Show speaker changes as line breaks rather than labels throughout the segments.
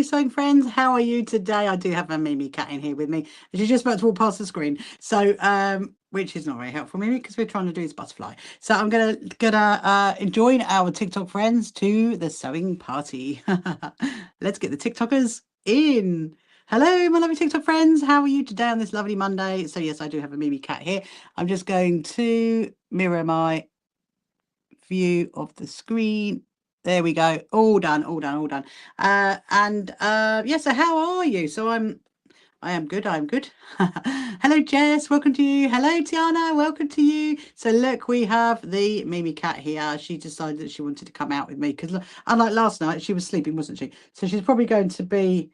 sewing friends. How are you today? I do have a Mimi cat in here with me. She's just about to walk past the screen. So, which is not very helpful, Mimi, because we're trying to do this butterfly. So I'm gonna join our TikTok friends to the sewing party. Let's get the TikTokers in. Hello, my lovely TikTok friends. How are you today on this lovely Monday? So yes, I do have a Mimi cat here. I'm just going to mirror my view of the screen. There we go. All done, all done, all done. Yeah, so how are you? So I am good, I'm good. Hello, Jess, welcome to you. Hello, Tiana, welcome to you. So look, we have the Mimi cat here. She decided that she wanted to come out with me because unlike last night, she was sleeping, wasn't she? So she's probably going to be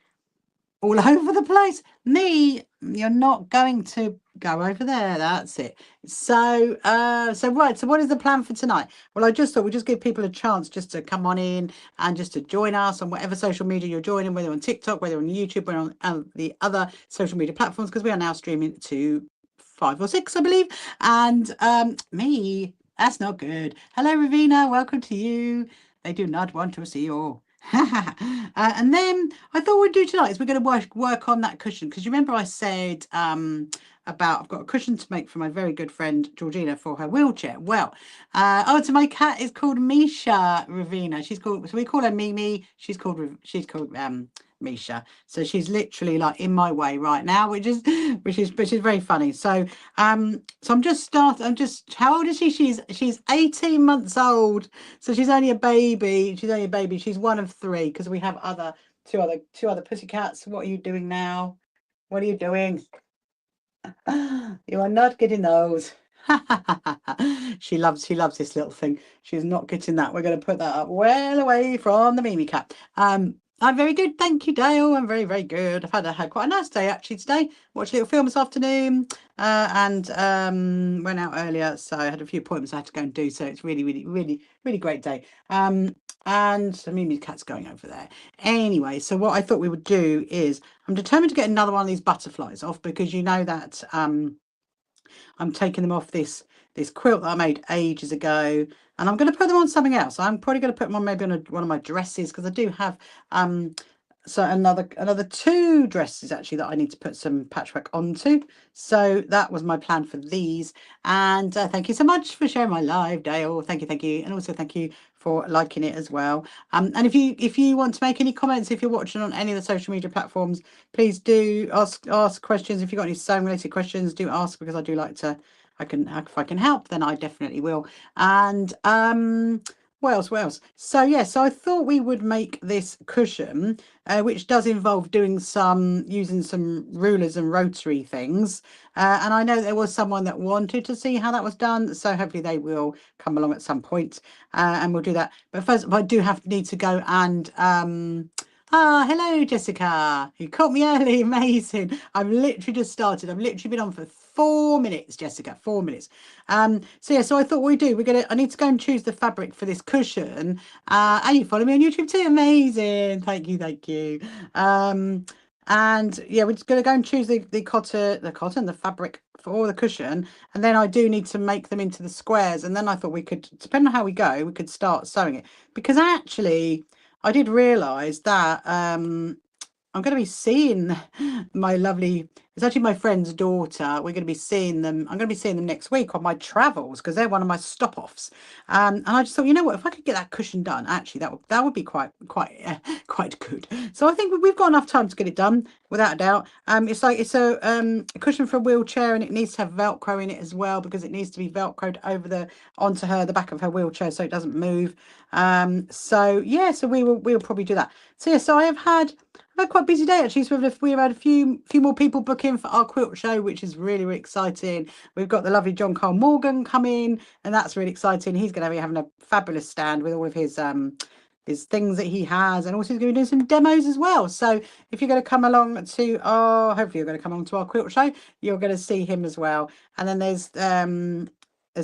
all over the place. Me, you're not going to go over there. That's it. So right, so what is the plan for tonight? Well, I just thought we'd just give people a chance just to come on in and just to join us on whatever social media you're joining, whether on TikTok, whether on YouTube, whether on the other social media platforms, because we are now streaming to 5 or 6, I believe. And me, that's not good. Hello, Ravina, welcome to you. They do not want to see you. And then I thought we'd do tonight is we're going to work on that cushion, because you remember I said about I've got a cushion to make for my very good friend Georgina for her wheelchair. Well, so my cat is called Misha Ravina. So we call her Mimi. She's called Misha. So she's literally like in my way right now, which is very funny. So I'm just how old is she? She's 18 months old. So she's only a baby. She's one of 3 because we have two other pussycats. What are you doing now? What are you doing? You are not getting those. She loves this little thing. She's not getting that. We're going to put that up well away from the Mimi cat. I'm very good, thank you, Dale. I'm very, very good. I've had quite a nice day actually today. Watched a little film this afternoon, and went out earlier. So I had a few appointments I had to go and do. So it's really, really, really, really great day. And Mimi's cat's going over there. Anyway, so what I thought we would do is I'm determined to get another one of these butterflies off, because you know that I'm taking them off this quilt that I made ages ago, and I'm going to put them on something else. I'm probably going to put them on maybe on one of my dresses, because I do have so another 2 dresses actually that I need to put some patchwork onto. So that was my plan for these. And thank you so much for sharing my live, Dale. Thank you, and also thank you for liking it as well. And if you want to make any comments, if you're watching on any of the social media platforms, please do ask questions. If you've got any sewing related questions, do ask, because I do like to. If I can help, then I definitely will. And what else? So yeah, so I thought we would make this cushion, which does involve using some rulers and rotary things. And I know there was someone that wanted to see how that was done, so hopefully they will come along at some point, and we'll do that. But first, I do need to go and hello, Jessica. You caught me early. Amazing. I've literally just started. I've literally been on for 4 minutes, Jessica. 4 minutes. So yeah, so I thought what we do, I need to go and choose the fabric for this cushion. And you follow me on YouTube too. Amazing. Thank you. And yeah, we're just going to go and choose the fabric for the cushion, and then I do need to make them into the squares, and then I thought we could, depending on how we go, we could start sewing it, because actually I did realise that I'm going to be seeing it's actually my friend's daughter. We're going to be seeing them. I'm going to be seeing them next week on my travels, because they're one of my stop-offs. And I just thought, you know what, if I could get that cushion done, actually that would be quite good. So I think we've got enough time to get it done, without a doubt. It's a cushion for a wheelchair, and it needs to have Velcro in it as well, because it needs to be Velcroed onto the back of her wheelchair, so it doesn't move. So yeah, so we'll probably do that. So yeah, so I've had quite a busy day actually. So we've had a few more people book in for our quilt show, which is really, really exciting. We've got the lovely John Carl Morgan coming, and that's really exciting. He's going to be having a fabulous stand with all of his things that he has, and also he's going to be doing some demos as well. So if you're going to come along hopefully you're going to come along to our quilt show, you're going to see him as well. And then there's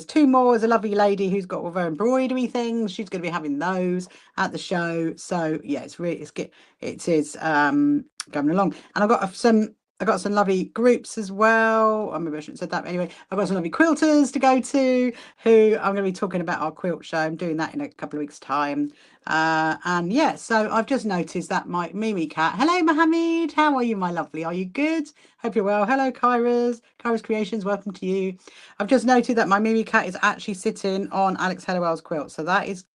2 more. There's a lovely lady who's got all her embroidery things. She's going to be having those at the show. So yeah, it's good. It is going along. And I've got some I got some lovely groups as well. I maybe I shouldn't have said that, but anyway, I've got some lovely quilters to go to who I'm going to be talking about our quilt show. I'm doing that in a couple of weeks' time. And yeah, so I've just noticed that my Mimi cat. Hello, Mohammed. How are you, my lovely? Are you good? Hope you're well. Hello, Kyra's Creations. Welcome to you. I've just noted that my Mimi cat is actually sitting on Alex Hellawell's quilt. So that is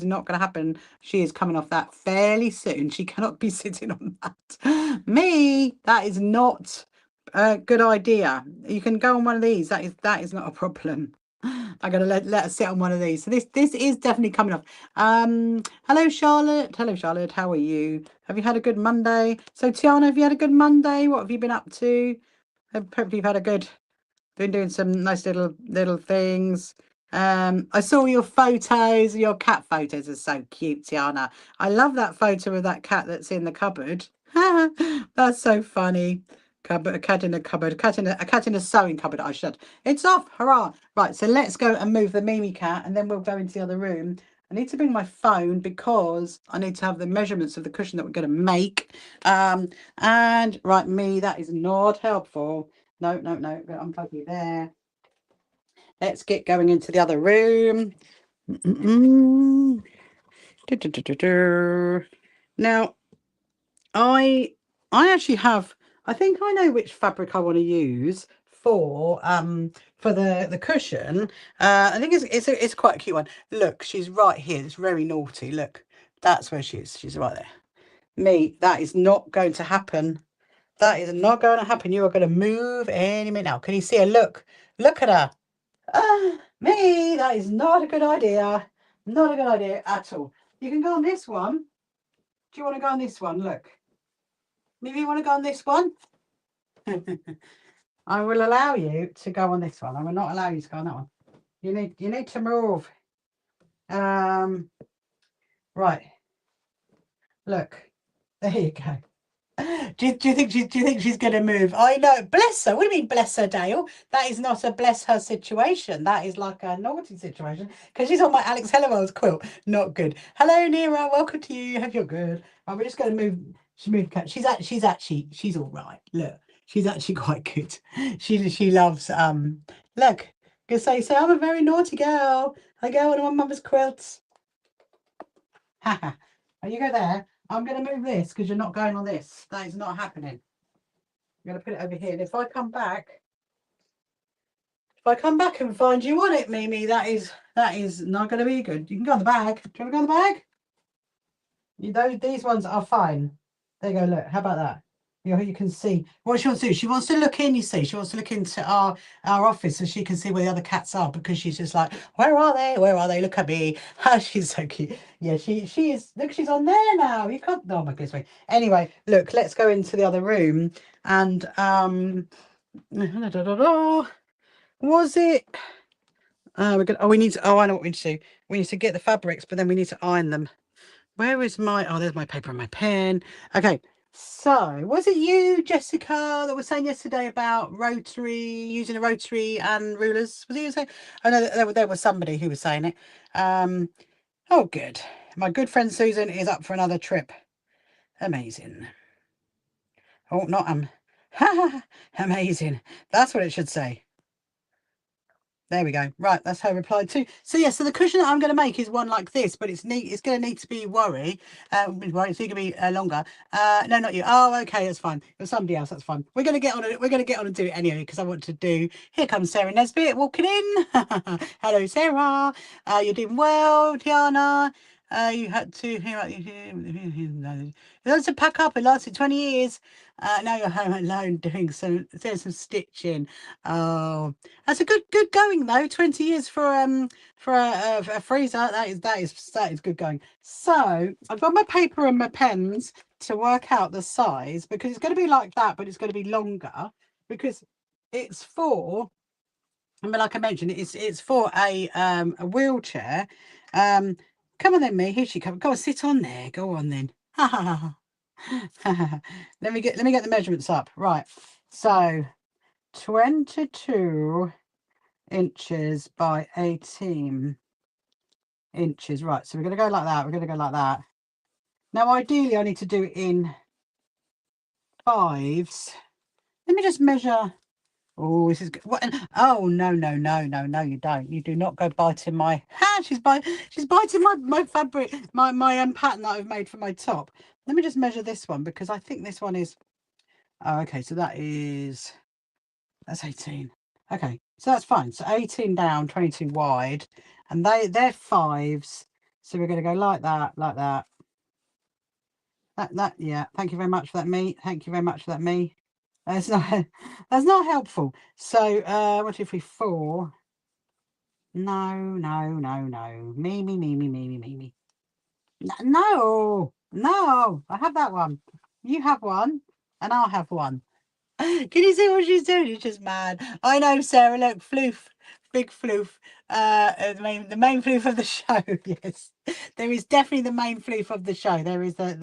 not going to happen. She is coming off that fairly soon. She cannot be sitting on that. Me, that is not a good idea. You can go on one of these. That is not a problem. I'm gonna let her sit on one of these. So this is definitely coming off. Hello Charlotte. Hello Charlotte. How are you? Have you had a good Monday? So Tiana, have you had a good Monday? What have you been up to? Hopefully you've had a good. Been doing some nice little things. I saw your photos. Your cat photos are so cute, Tiana. I love that photo of that cat that's in the cupboard. That's so funny. A cat in a cupboard. A cat in a sewing cupboard. I should. It's off. Hurrah! Right. So let's go and move the Mimi cat, and then we'll go into the other room. I need to bring my phone because I need to have the measurements of the cushion that we're going to make. And right, that is not helpful. No, unplug you there. Let's get going into the other room. Now, I actually have. I think I know which fabric I want to use for the cushion. I think it's quite a cute one. Look, she's right here. It's very naughty. Look, that's where she is. She's right there. That is not going to happen. That is not going to happen. You are going to move any minute now. Can you see her? Look at her. That is not a good idea. Not a good idea at all. You can go on this one. Do you want to go on this one? Look. Maybe you want to go on this one? I will allow you to go on this one. I will not allow you to go on that one. You need to move. Right. Look. There you go. Do you think she's going to move? I know. Bless her. What do you mean, bless her, Dale? That is not a bless her situation. That is like a naughty situation because she's on my Alex Hellawell's quilt. Not good. Hello, Nira. Welcome to you. Hope you're good. Right, we're just going to move. She's all right. Look, she's actually quite good. She loves Look, you say I'm a very naughty girl. I go on my mother's quilts. Haha. You go there. I'm going to move this because you're not going on this. That is not happening. I'm going to put it over here. And if I come back and find you on it, Mimi, that is not going to be good. You can go on the bag. Do you want to go on the bag? These ones are fine. There you go. Look, how about that? You can see what she wants to do. She wants to look in, you see. She wants to look into our office so she can see where the other cats are because she's just like, where are they? Where are they? Look at me. She's so cute. Yeah, she is. Look, she's on there now. You can't. Oh my goodness me. Anyway, look, let's go into the other room and was it? We're gonna. Oh, we need to. Oh, I know what we need to do. We need to get the fabrics, but then we need to iron them. Where is my? Oh, there's my paper and my pen. Okay. So, was it you, Jessica, that was saying yesterday about using a rotary and rulers? Was it you saying? I know that there was somebody who was saying it. Oh, good. My good friend Susan is up for another trip. Amazing. Oh, not amazing. That's what it should say. There we go. Right, that's her reply too. So yeah, so the cushion that I'm going to make is one like this, but it's neat. It's going to need to be worry. It's going to be longer. No, not you. Oh, okay, that's fine. It was somebody else. That's fine. We're going to get on it. We're going to get on and do it anyway because I want to do. Here comes Sarah Nesbitt walking in. Hello, Sarah. You're doing well, Tiana. You had to you had to pack up. It lasted 20 years. Now you're home alone doing some stitching. Oh, that's a good going though. 20 years for a freezer. That is good going. So I've got my paper and my pens to work out the size because it's going to be like that, but it's going to be longer because it's for. I mean, like I mentioned, it's for a wheelchair. Come on then, me. Here she comes. Go on, sit on there. Go on then. Let me get the measurements up. Right. So 22 inches by 18 inches. Right. So we're going to go like that. We're going to go like that. Now, ideally, I need to do it in 5s Let me just measure. Oh, this is good. What? Oh, no, you don't. You do not go biting my... she's biting my fabric, my pattern that I've made for my top. Let me just measure this one, because I think this one is... Oh, okay, so that's 18. Okay, so that's fine. So 18 down, 22 wide, and they're 5s. So we're going to go like that, like that. That, yeah. Thank you very much for that, me. Thank you very much for that, me. That's not helpful. So 1, 2, 3, 4. No. Me. No. I have that one. You have one, and I'll have one. Can you see what she's doing? She's just mad. I know, Sarah. Look, floof, big floof. The main floof of the show. Yes, there is definitely the main floof of the show. There is look.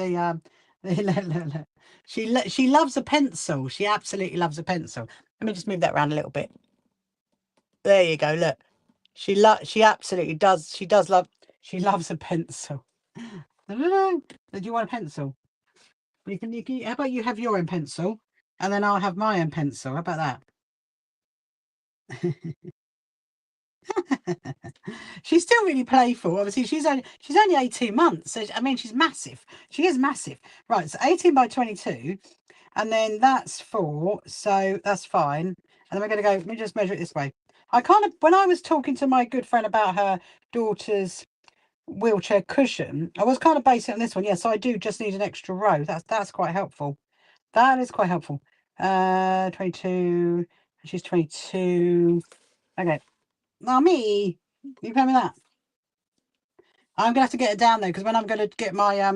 She loves a pencil. She absolutely loves a pencil. Let me just move that around a little bit. There you go. Look, she absolutely does. She loves a pencil. Do you want a pencil? You can. How about you have your own pencil, and then I'll have my own pencil. How about that? She's still really playful. Obviously, she's only 18 months. So I mean, she's massive. She is massive. Right. So 18 by 22, and then that's 4. So that's fine. And then we're going to go. Let me just measure it this way. I kind of, when I was talking to my good friend about her daughter's wheelchair cushion, I was kind of basing it on this one. Yeah. So I do just need an extra row. That's quite helpful. That is quite helpful. 22. She's 22. Okay. Now me, you pay me that. I'm gonna have to get it down there, because when I'm gonna get my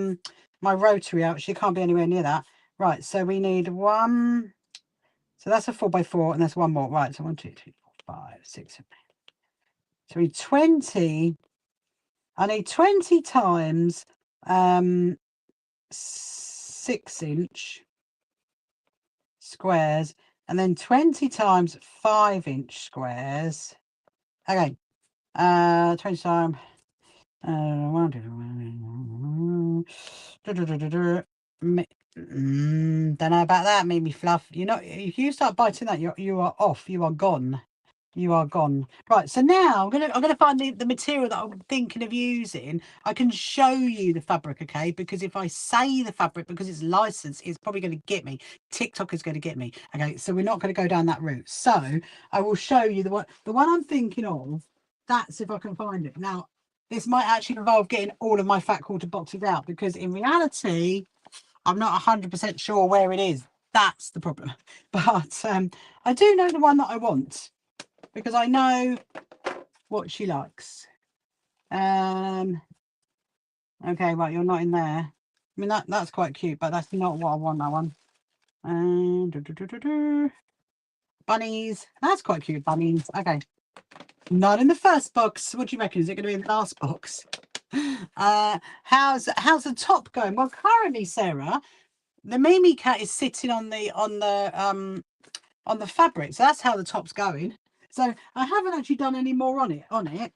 my rotary out, she can't be anywhere near that. Right, so we need 1. So that's a 4x4, and there's one more. Right, so 1, 2, 3, 4, 5, 6, 7, 8. So we need 20. I need 20 times 6-inch squares, and then 20 times 5-inch squares. Okay, 20 times. Don't know about that, Mimi Fluff. If you start biting that, you are off. You are gone. You are gone. Right. So now I'm gonna find the material that I'm thinking of using. I can show you the fabric, okay? Because if I say the fabric, because it's licensed, it's probably going to get me. TikTok is going to get me. Okay. So we're not going to go down that route. So I will show you the one I'm thinking of. That's if I can find it now. This might actually involve getting all of my fat quarter boxes out, because in reality, I'm not 100% sure where it is. That's the problem. But I do know the one that I want, because I know what she likes. Okay, right, you're not in there. I mean, that's quite cute, but that's not what I want, that one. Bunnies. That's quite cute, bunnies. Okay. Not in the first box. What do you reckon? Is it going to be in the last box? How's the top going? Well, currently, Sarah, the Mimi cat is sitting on the fabric, so that's how the top's going. So I haven't actually done any more on it. I wonder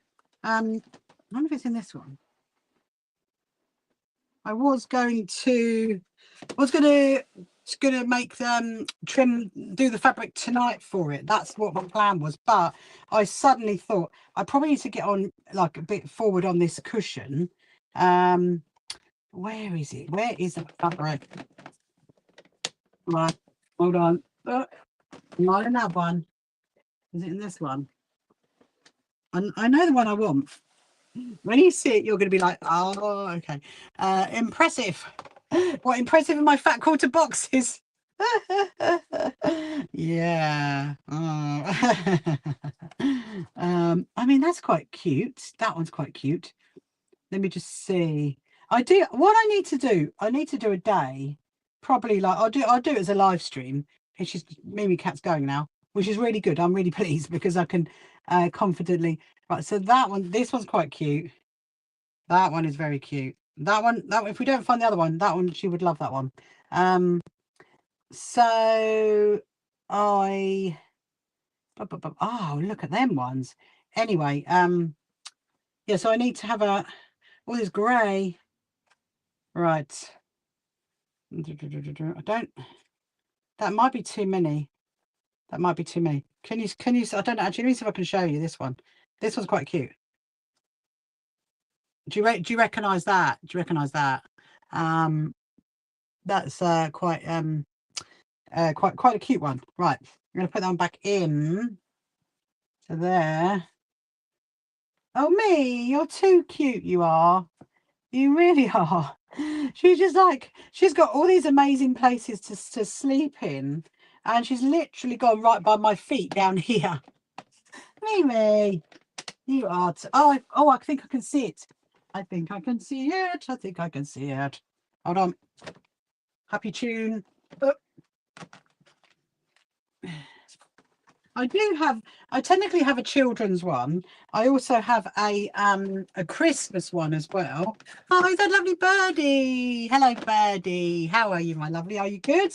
if it's in this one. I was going to make trim, do the fabric tonight for it. That's what my plan was, but I suddenly thought I probably need to get on like a bit forward on this cushion. Where is it? Where is the fabric? Right, hold on. Not in that one. Is it in this one? I know the one I want. When you see it, you're going to be like, oh, okay. Impressive. What impressive in my fat quarter boxes? Yeah. Oh. I mean, that's quite cute. That one's quite cute. Let me just see. What I need to do a day, probably, like I'll do it as a live stream. It's just Mimi Cat's going now, which is really good. I'm really pleased, because I can confidently. Right, so this one's quite cute. That one is very cute. That one, if we don't find the other one, that one, she would love that one. So oh, look at them ones. Anyway, yeah, so I need to have this grey. Right. That might be too many. That might be too many. Can you, I don't know, actually, let me see if I can show you this one. This one's quite cute. Do you recognise that? Do you recognise that? That's quite a cute one. Right, I'm going to put that one back in. So there. Oh, me, you're too cute, you are. You really are. She's just like, she's got all these amazing places to sleep in. And she's literally gone right by my feet down here. Mimi, you are. Oh, I think I can see it. I think I can see it. I think I can see it. Hold on. Happy tune. Oh. I technically have a children's one. I also have a Christmas one as well. Oh, is that lovely Birdie? Hello, Birdie. How are you, my lovely? Are you good?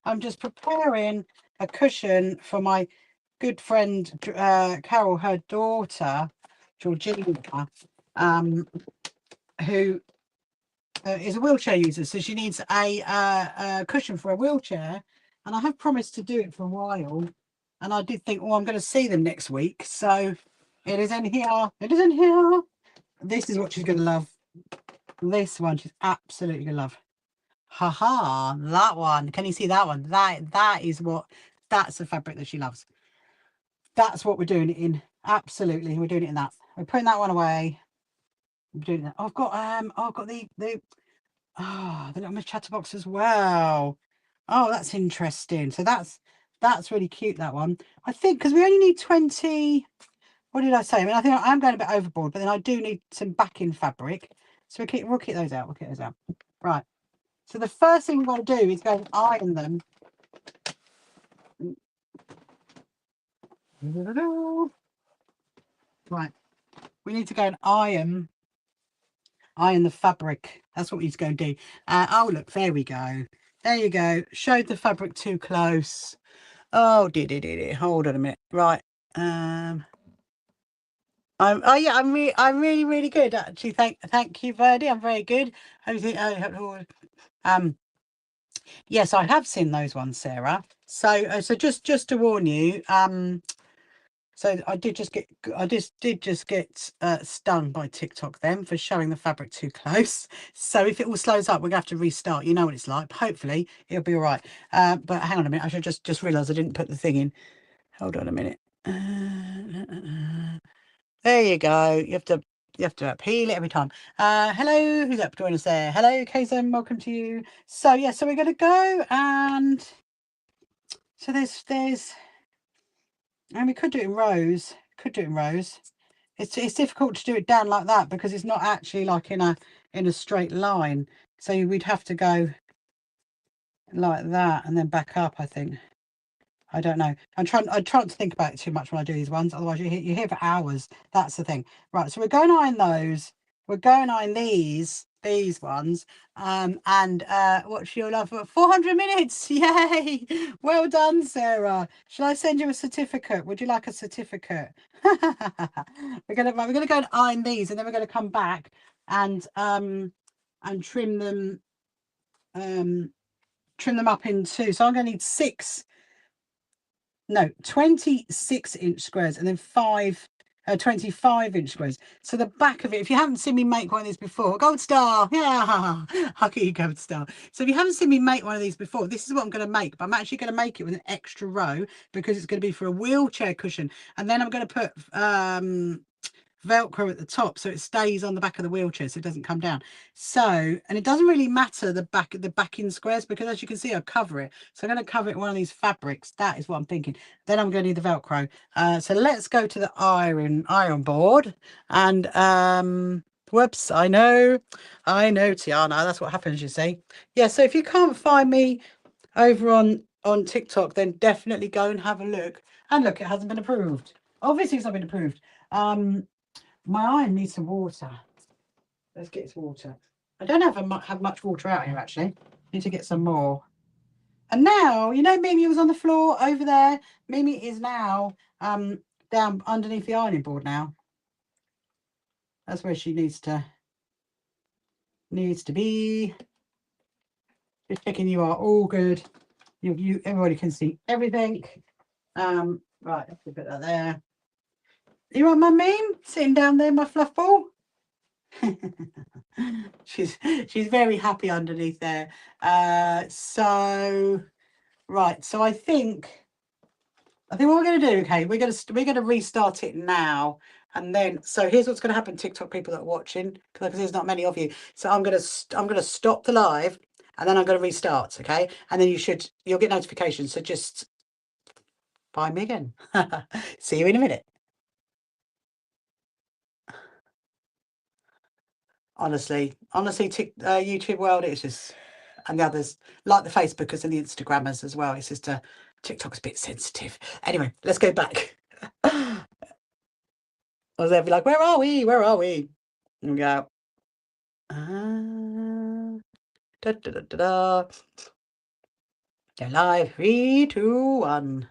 I'm just preparing a cushion for my good friend Carol, her daughter, Georgina, who is a wheelchair user. So she needs a cushion for a wheelchair. And I have promised to do it for a while. And I did think, oh, I'm going to see them next week. So it is in here. It is in here. This is what she's going to love. This one she's absolutely going to love. Haha, that one. Can you see that one? That's the fabric that she loves. That's what we're doing it in. Absolutely. We're doing it in that. We're putting that one away. I'm doing that. I've got the little Miss Chatterbox as well. Oh, that's interesting. So that's really cute, that one. I think because we only need 20. What did I say? I mean, I think I'm going a bit overboard, but then I do need some backing fabric. So we'll keep those out. We'll keep those out. Right. So the first thing we've got to do is go and iron them. Right. We need to go and iron the fabric. That's what we need to go and do. Oh, look, there we go. There you go. Showed the fabric too close. Oh, dear. Hold on a minute. Right. I'm really good actually. Thank you, Verdi. I'm very good. Yes, I have seen those ones, Sarah. So just to warn you, so I did just get stung by TikTok then for showing the fabric too close. So if it all slows up, we're gonna have to restart. You know what it's like. Hopefully it'll be all right. But hang on a minute. I should just realised I didn't put the thing in. Hold on a minute. There you go. You have to peel it every time. Hello, who's up join us there? Hello, Kazem, welcome to you. So yeah, so we're gonna go and so there's and we could do it in rows. It's difficult to do it down like that because it's not actually like in a straight line. So we'd have to go like that and then back up, I think. I don't know. I try not to think about it too much when I do these ones. Otherwise, you're here for hours. That's the thing. Right. So we're going to iron those. We're going to iron these ones. And what's your love for 400 minutes? Yay! Well done, Sarah. Shall I send you a certificate? Would you like a certificate? We're gonna go and iron these, and then we're gonna come back and trim them up in two. So I'm gonna need 26-inch squares and then 25-inch squares. So the back of it, if you haven't seen me make one of these before, gold star, yeah, I'll get you gold star. So if you haven't seen me make one of these before, this is what I'm going to make, but I'm actually going to make it with an extra row because it's going to be for a wheelchair cushion. And then I'm going to put Velcro at the top so it stays on the back of the wheelchair so it doesn't come down. So, and it doesn't really matter the backing squares because as you can see I cover it. So I'm going to cover it with one of these fabrics. That is what I'm thinking. Then I'm going to need the Velcro. So let's go to the iron board and whoops, I know Tiana, that's what happens, you see. Yeah, so if you can't find me over on TikTok, then definitely go and have a look. And look, it hasn't been approved. Obviously it's not been approved. My iron needs some water. Let's get its water. I don't have much water out here actually. Need to get some more. And now, you know, Mimi was on the floor over there. Mimi is now down underneath the ironing board now. That's where she needs to be. Just checking you are all good. Everybody can see everything. Right, let's put that there. You want my meme sitting down there, my fluff ball? she's very happy underneath there. So right, so I think what we're going to do, okay, we're going to restart it now, and then so here's what's going to happen, TikTok people that are watching, because there's not many of you. So I'm going to stop the live, and then I'm going to restart, okay, and then you'll get notifications. So just find me again. See you in a minute. Honestly, YouTube world, it's just, and the others like the Facebookers and the Instagrammers as well. It's just TikTok's a bit sensitive. Anyway, let's go back. I was there, be like, where are we? Where are we? And we go. Da, da, da, da, da. Go live. 3, 2, 1.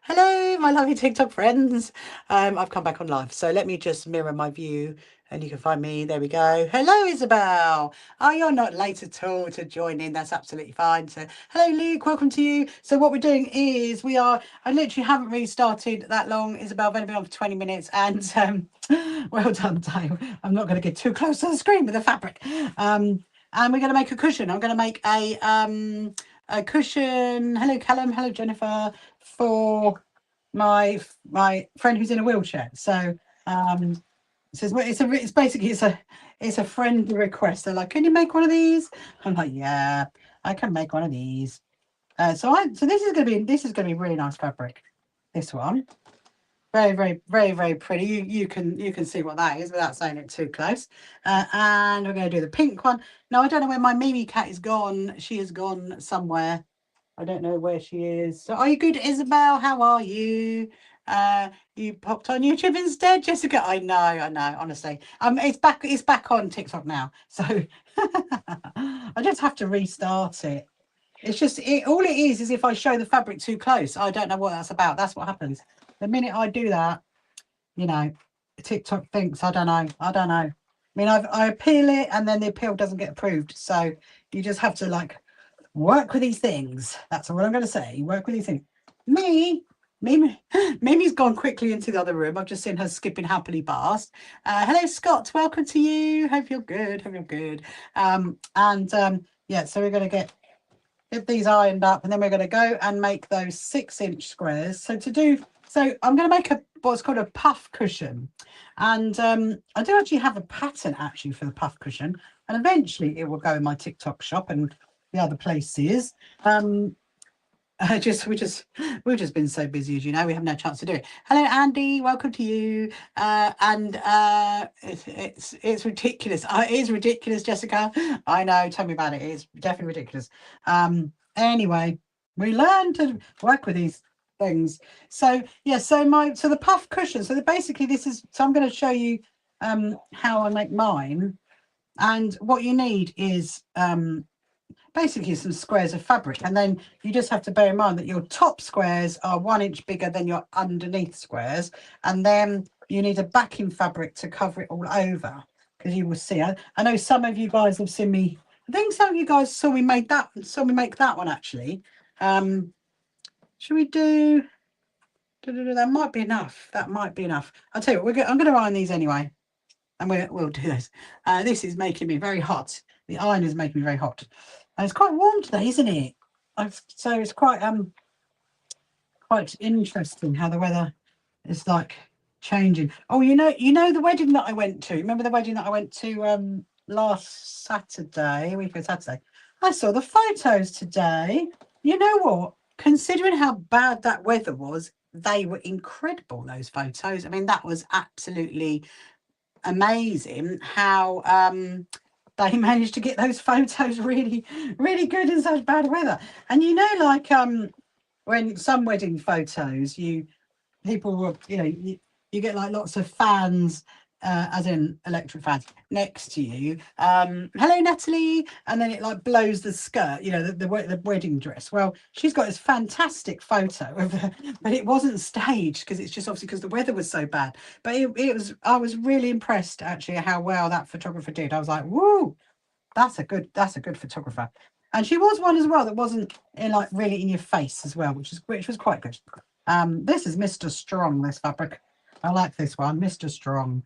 Hello, my lovely TikTok friends. I've come back on live, so let me just mirror my view, and you can find me. There we go. Hello, Isabel. Oh, you're not late at all to join in. That's absolutely fine. So, hello, Luke. Welcome to you. So, what we're doing is I literally haven't really started that long. Isabel, I've only been on for 20 minutes, and well done, Dale. I'm not going to get too close to the screen with the fabric. And we're going to make a cushion. I'm going to make a cushion. Hello, Callum. Hello, Jennifer. For my friend who's in a wheelchair. So says, well, it's basically it's a friend request. They're like, can you make one of these? I'm like, yeah, I can make one of these. So this is gonna be really nice fabric. This one, very, very, very, very pretty. You can see what that is without saying it too close. And we're going to do the pink one. Now I don't know where my Mimi cat is gone. She has gone somewhere. I don't know where she is. So are you good, Isabel? How are you? You popped on YouTube instead, Jessica. I know, honestly. It's back on TikTok now. So I just have to restart it. It's just all it is if I show the fabric too close. I don't know what that's about. That's what happens. The minute I do that, TikTok thinks I don't know. I mean, I appeal it, and then the appeal doesn't get approved. So you just have to work with these things. That's all I'm going to say. Work with these things. Mimi's gone quickly into the other room. I've just seen her skipping happily past. Hello, Scott. Welcome to you. Hope you're good. Yeah, so we're going to get these ironed up, and then we're going to go and make those 6-inch squares. So I'm going to make what's called a puff cushion, and I do actually have a pattern actually for the puff cushion, and eventually it will go in my TikTok shop and the other places. We've just been so busy, as you know, we have no chance to do it. Hello, Andy, welcome to you. It's ridiculous. It is ridiculous, Jessica. I know, tell me about it. It's definitely ridiculous. Anyway, we learn to work with these things. So yeah, so the puff cushion. So basically I'm going to show you how I make mine, and what you need is basically some squares of fabric, and then you just have to bear in mind that your top squares are 1 inch bigger than your underneath squares, and then you need a backing fabric to cover it all over, because you will see I know some of you guys have seen me. I think some of you guys saw me make that one actually. Should we do that? Might be enough. That might be enough. I'll tell you what, I'm going to iron these anyway, and we'll do this. This is making me very hot. The iron is making me very hot. And it's quite warm today, isn't it? So it's quite interesting how the weather is changing. Oh, you know the wedding that I went to. Remember the wedding that I went to last Saturday, week of Saturday? I saw the photos today. You know what? Considering how bad that weather was, they were incredible, those photos. I mean, that was absolutely amazing how they managed to get those photos really, really good in such bad weather. And when some wedding photos, people will, you get like lots of fans, as in electric fans, next to you. Hello, Natalie. And then it like blows the skirt, the wedding dress. Well, she's got this fantastic photo of her, but it wasn't staged because it's just obviously because the weather was so bad. But I was really impressed actually how well that photographer did. I was like, woo, that's a good photographer. And she was one as well that wasn't like really in your face as well, which was quite good. This is Mr. Strong, this fabric. I like this one, Mr. Strong.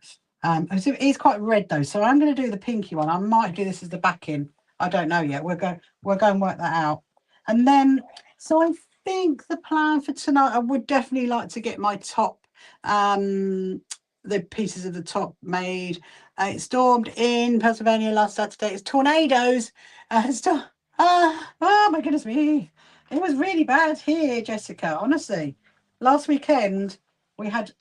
He's quite red though, so I'm going to do the pinky one. I might do this as the backing. I don't know yet. We'll go and work that out. And then, so I think the plan for tonight, I would definitely like to get my top, the pieces of the top made. It stormed in Pennsylvania last Saturday. It's tornadoes. Oh my goodness me. It was really bad here, Jessica, honestly. Last weekend, we had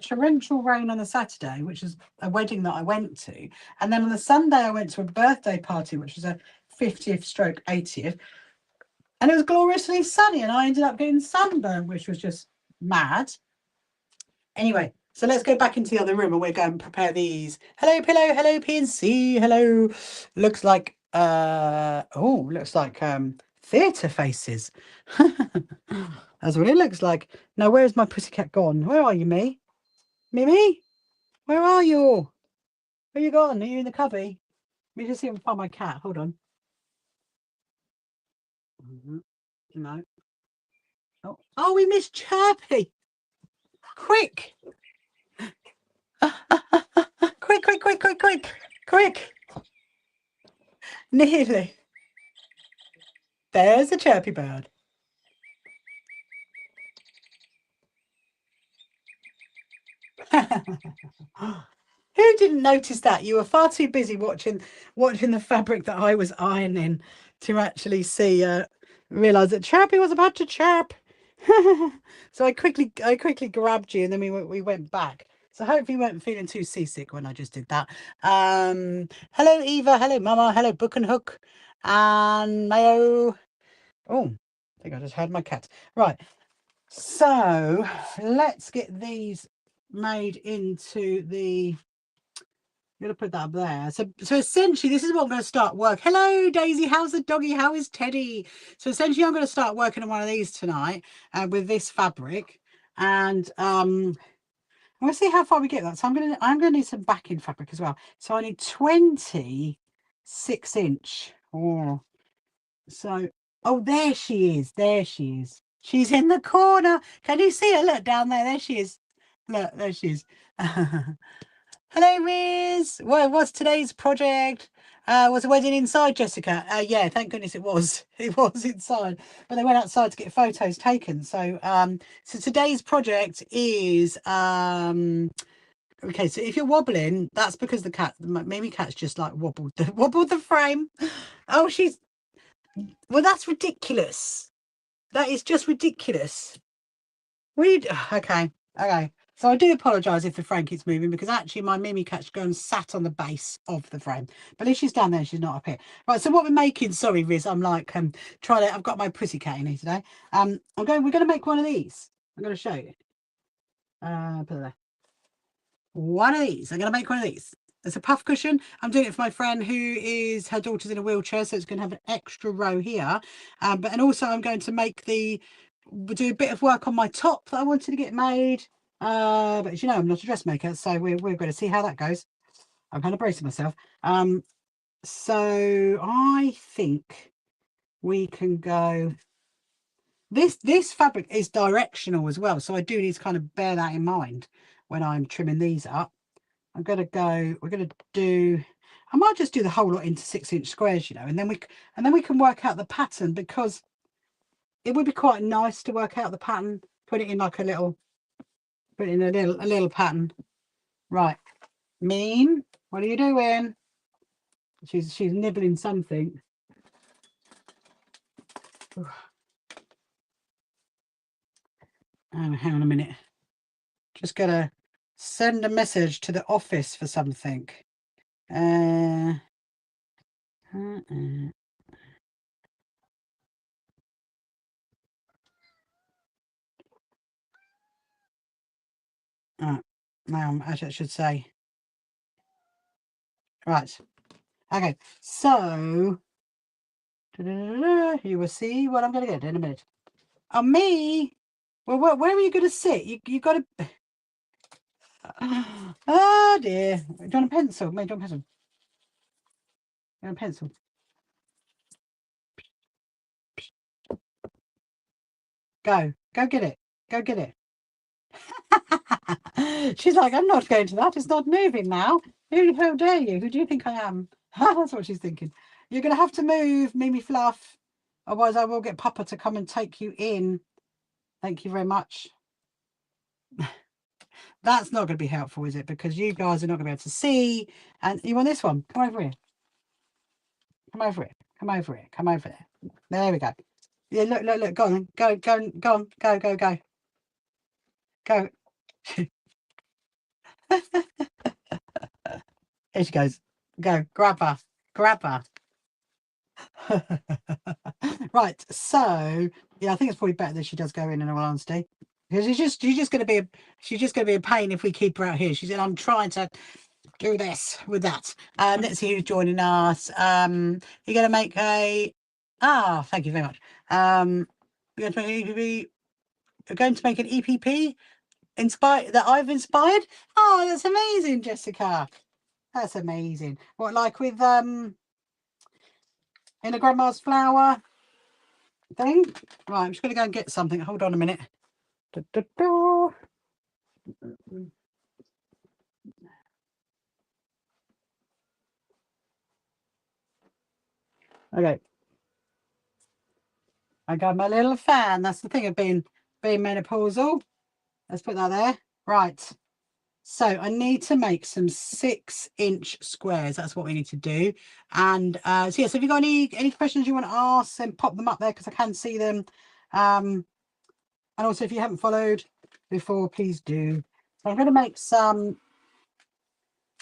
torrential rain on the Saturday, which is a wedding that I went to. And then on the Sunday, I went to a birthday party, which was a 50th stroke 80th. And it was gloriously sunny, and I ended up getting sunburned, which was just mad. Anyway, so let's go back into the other room and we're going to prepare these. Hello, Pillow. Hello, PNC. Hello. Looks like, theatre faces. That's what it looks like. Now, where's my pussycat gone? Where are you, me? Mimi? Where are you? Where you gone? Are you in the cubby? Let me just see if I can find my cat. Hold on. No. Oh, we missed Chirpy. Quick. Quick. Nearly. There's a chirpy bird. Who didn't notice that? You were far too busy watching the fabric that I was ironing to actually see realize that Chirpy was about to chirp. So I quickly grabbed you, and then we went back. So hopefully you weren't feeling too seasick when I just did that. Hello Eva, hello Mama, hello Book and Hook, and Mayo. Oh, I think I just heard my cat. Right. So let's get these made into the. I'm going to put that up there. So essentially, this is what I'm going to start work. Hello, Daisy. How's the doggy? How is Teddy? So essentially, I'm going to start working on one of these tonight with this fabric, and I'm going to see how far we get that. So I'm going to need some backing fabric as well. So I need 26-inch. Oh, so there she is. There she is. She's in the corner. Can you see her? Look down there. There she is. Look, there she is. Hello, Riz. What's today's project? Was the wedding inside, Jessica? Yeah, thank goodness it was. It was inside, but they went outside to get photos taken. So, so today's project is okay. So if you're wobbling, that's because the Mimi cat's just like wobbled the frame. Oh, well, that's ridiculous. That is just ridiculous. Okay. So I do apologise if the frame keeps moving, because actually my Mimi cat's gone and sat on the base of the frame. But at least she's down there, she's not up here. Right, so what we're making, sorry Riz, I'm like trying to, I've got my pussycat in here today. We're going to make one of these. I'm going to show you. Put it there. One of these. I'm going to make one of these. It's a puff cushion. I'm doing it for my friend her daughter's in a wheelchair, so it's going to have an extra row here. And also I'm going to make we'll do a bit of work on my top that I wanted to get made. But as you know, I'm not a dressmaker, so we're going to see how that goes. I'm kind of bracing myself. So I think we can go. This fabric is directional as well, so I do need to kind of bear that in mind when I'm trimming these up. We're going to do, I might just do the whole lot into 6-inch squares, and then we can work out the pattern, because it would be quite nice to work out the pattern, put it in like a little pattern. Right. Mean, what are you doing? She's nibbling something. Hang on a minute. Just gotta send a message to the office for something. Now as I should say. Right. Okay. So you will see what I'm going to get in a minute. Oh, me? Well, where are you going to sit? You got to. Oh dear. Do you want a pencil? Maybe do you want a pencil? You want a pencil? Go get it. Go get it. She's like, I'm not going to that. It's not moving now. How dare you? Who do you think I am? That's what she's thinking. You're going to have to move, Mimi Fluff. Otherwise, I will get Papa to come and take you in. Thank you very much. That's not going to be helpful, is it? Because you guys are not going to be able to see. And you want this one? Come over here. Come over here. Come over here. Come over there. There we go. Yeah, look. Go on. Go on. Go. Go. Here she goes. Go. Grab her. Right. So, yeah, I think it's probably better that she does go in all honesty. Because she's just going to be a pain if we keep her out here. She said, I'm trying to do this with that. Let's see who's joining us. You're going to make a... thank you very much. We're going to make an EPP. We're going to make an EPP that I've inspired. Oh, that's amazing, Jessica. That's amazing. What, like with in a grandma's flower thing? Right, I'm just going to go and get something. Hold on a minute. Okay. I got my little fan. That's the thing of being menopausal. Let's put that there. Right. So I need to make some 6-inch squares. That's what we need to do. And so yeah, so if you've got any questions you want to ask, then pop them up there because I can see them. And also if you haven't followed before, please do. So I'm going to make some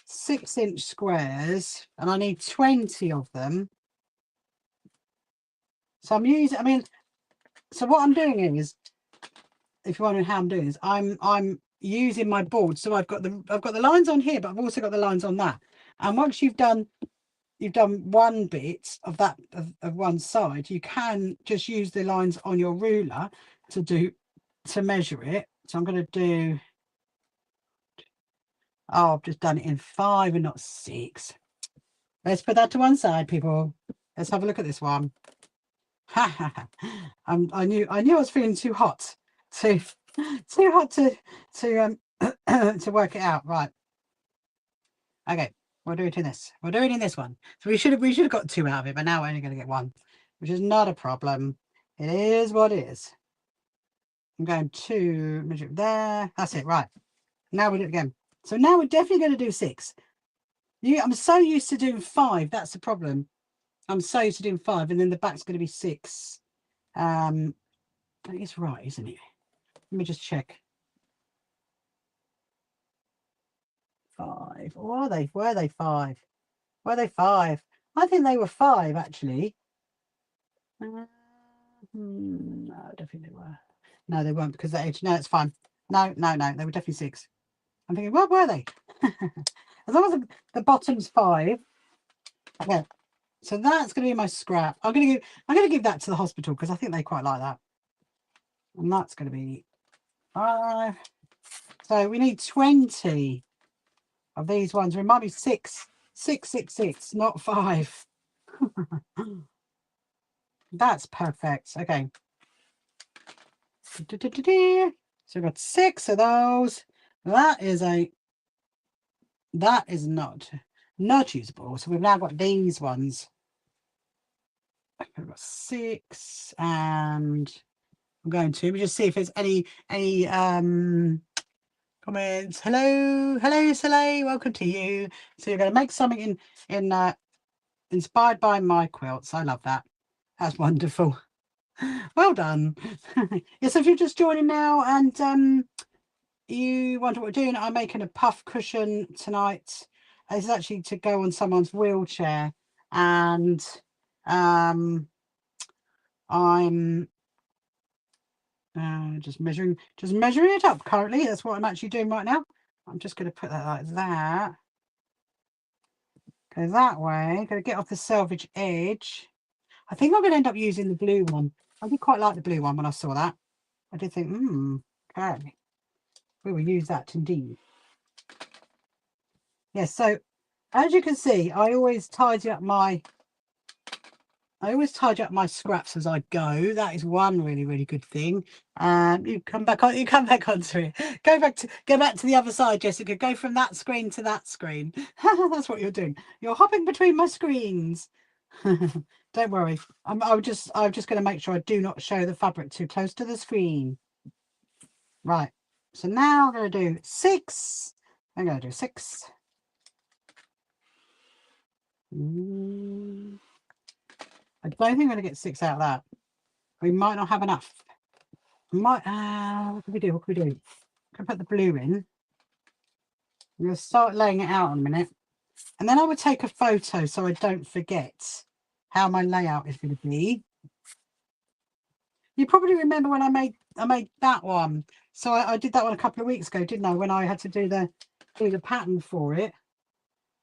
6-inch squares and I need 20 of them. So so what I'm doing is, if you're wondering how I'm doing this, I'm using my board. So I've got the lines on here, but I've also got the lines on that. And once you've done one bit of that of one side, you can just use the lines on your ruler to measure it. So I'm going to do, I've just done it in 5 and not 6. Let's put that to one side, people. Let's have a look at this one. I knew I was feeling too hot to to work it out. Right. Okay, we'll do it in this. We'll do it in this one. So we should have got 2 out of it, but now we're only going to get 1, which is not a problem. It is what it is. I'm going to measure it there. That's it. Right. Now we'll do it again. So now we're definitely going to do 6. I'm so used to doing 5. That's the problem. I'm so used to doing 5, and then the back's going to be 6. It's right, isn't it? Let me just check. 5. Or are they? Were they 5? Were they 5? I think they were 5 actually. No, I don't think they were. No, they weren't because they. No, it's fine. No, they were definitely 6. I'm thinking, what were they? As long as the bottom's 5. Okay, so that's going to be my scrap. I'm going to give that to the hospital because I think they quite like that. And that's going to be 5. So we need 20 of these ones. Remind me, 6, 6, 6, 6, not 5. That's perfect. Okay. So we've got 6 of those. That is not usable. So we've now got these ones. We've got 6, and I'm going to just see if there's any comments. Hello Soleil, welcome to you. So you're going to make something in inspired by my quilts. I love that. That's wonderful. Well done. Yes, if you're just joining now and you wonder what we're doing, I'm making a puff cushion tonight. This is actually to go on someone's wheelchair, and I'm just measuring it up currently. That's what I'm actually doing right now. I'm just going to put that like that. Go that way. Going to get off the selvage edge. I think I'm going to end up using the blue one. I did quite like the blue one when I saw that. I did think, okay, we will use that indeed. Yes, so as you can see, I always tidy up my I always tidy up my scraps as I go. That is one really, really good thing. You come back on. You come back onto it. Go back to the other side, Jessica. Go from that screen to that screen. That's what you're doing. You're hopping between my screens. Don't worry. I'm just going to make sure I do not show the fabric too close to the screen. Right. So now I'm going to do 6. I'm going to do 6. I don't think I'm going to get 6 out of that. We might not have enough. What can we do? What can we do? Can put the blue in. I'm going to start laying it out in a minute. And then I would take a photo so I don't forget how my layout is going to be. You probably remember when I made that one. So I did that one a couple of weeks ago, didn't I? When I had to do the pattern for it.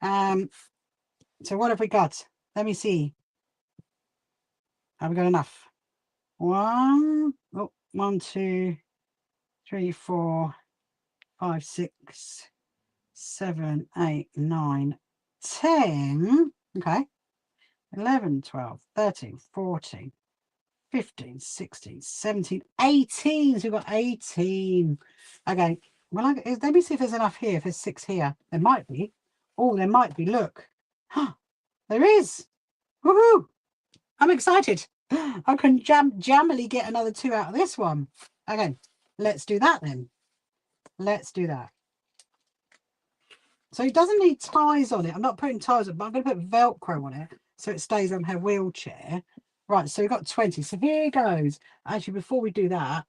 So what have we got? Let me see. Have we got enough? 1, 2, 3, 4, 5, 6, 7, 8, 9, 10. Okay. 11, 12, 13, 14, 15, 16, 17, 18. So we've got 18. Okay. Well, let me see if there's enough here. If there's 6 here, there might be. Oh, there might be. Look. There is. Woohoo! I'm excited. I can jammily get another 2 out of this one. Okay. Let's do that then. Let's do that. So it doesn't need ties on it. I'm not putting ties on, but I'm going to put Velcro on it so it stays on her wheelchair. Right, so we've got 20. So here goes. Actually, before we do that,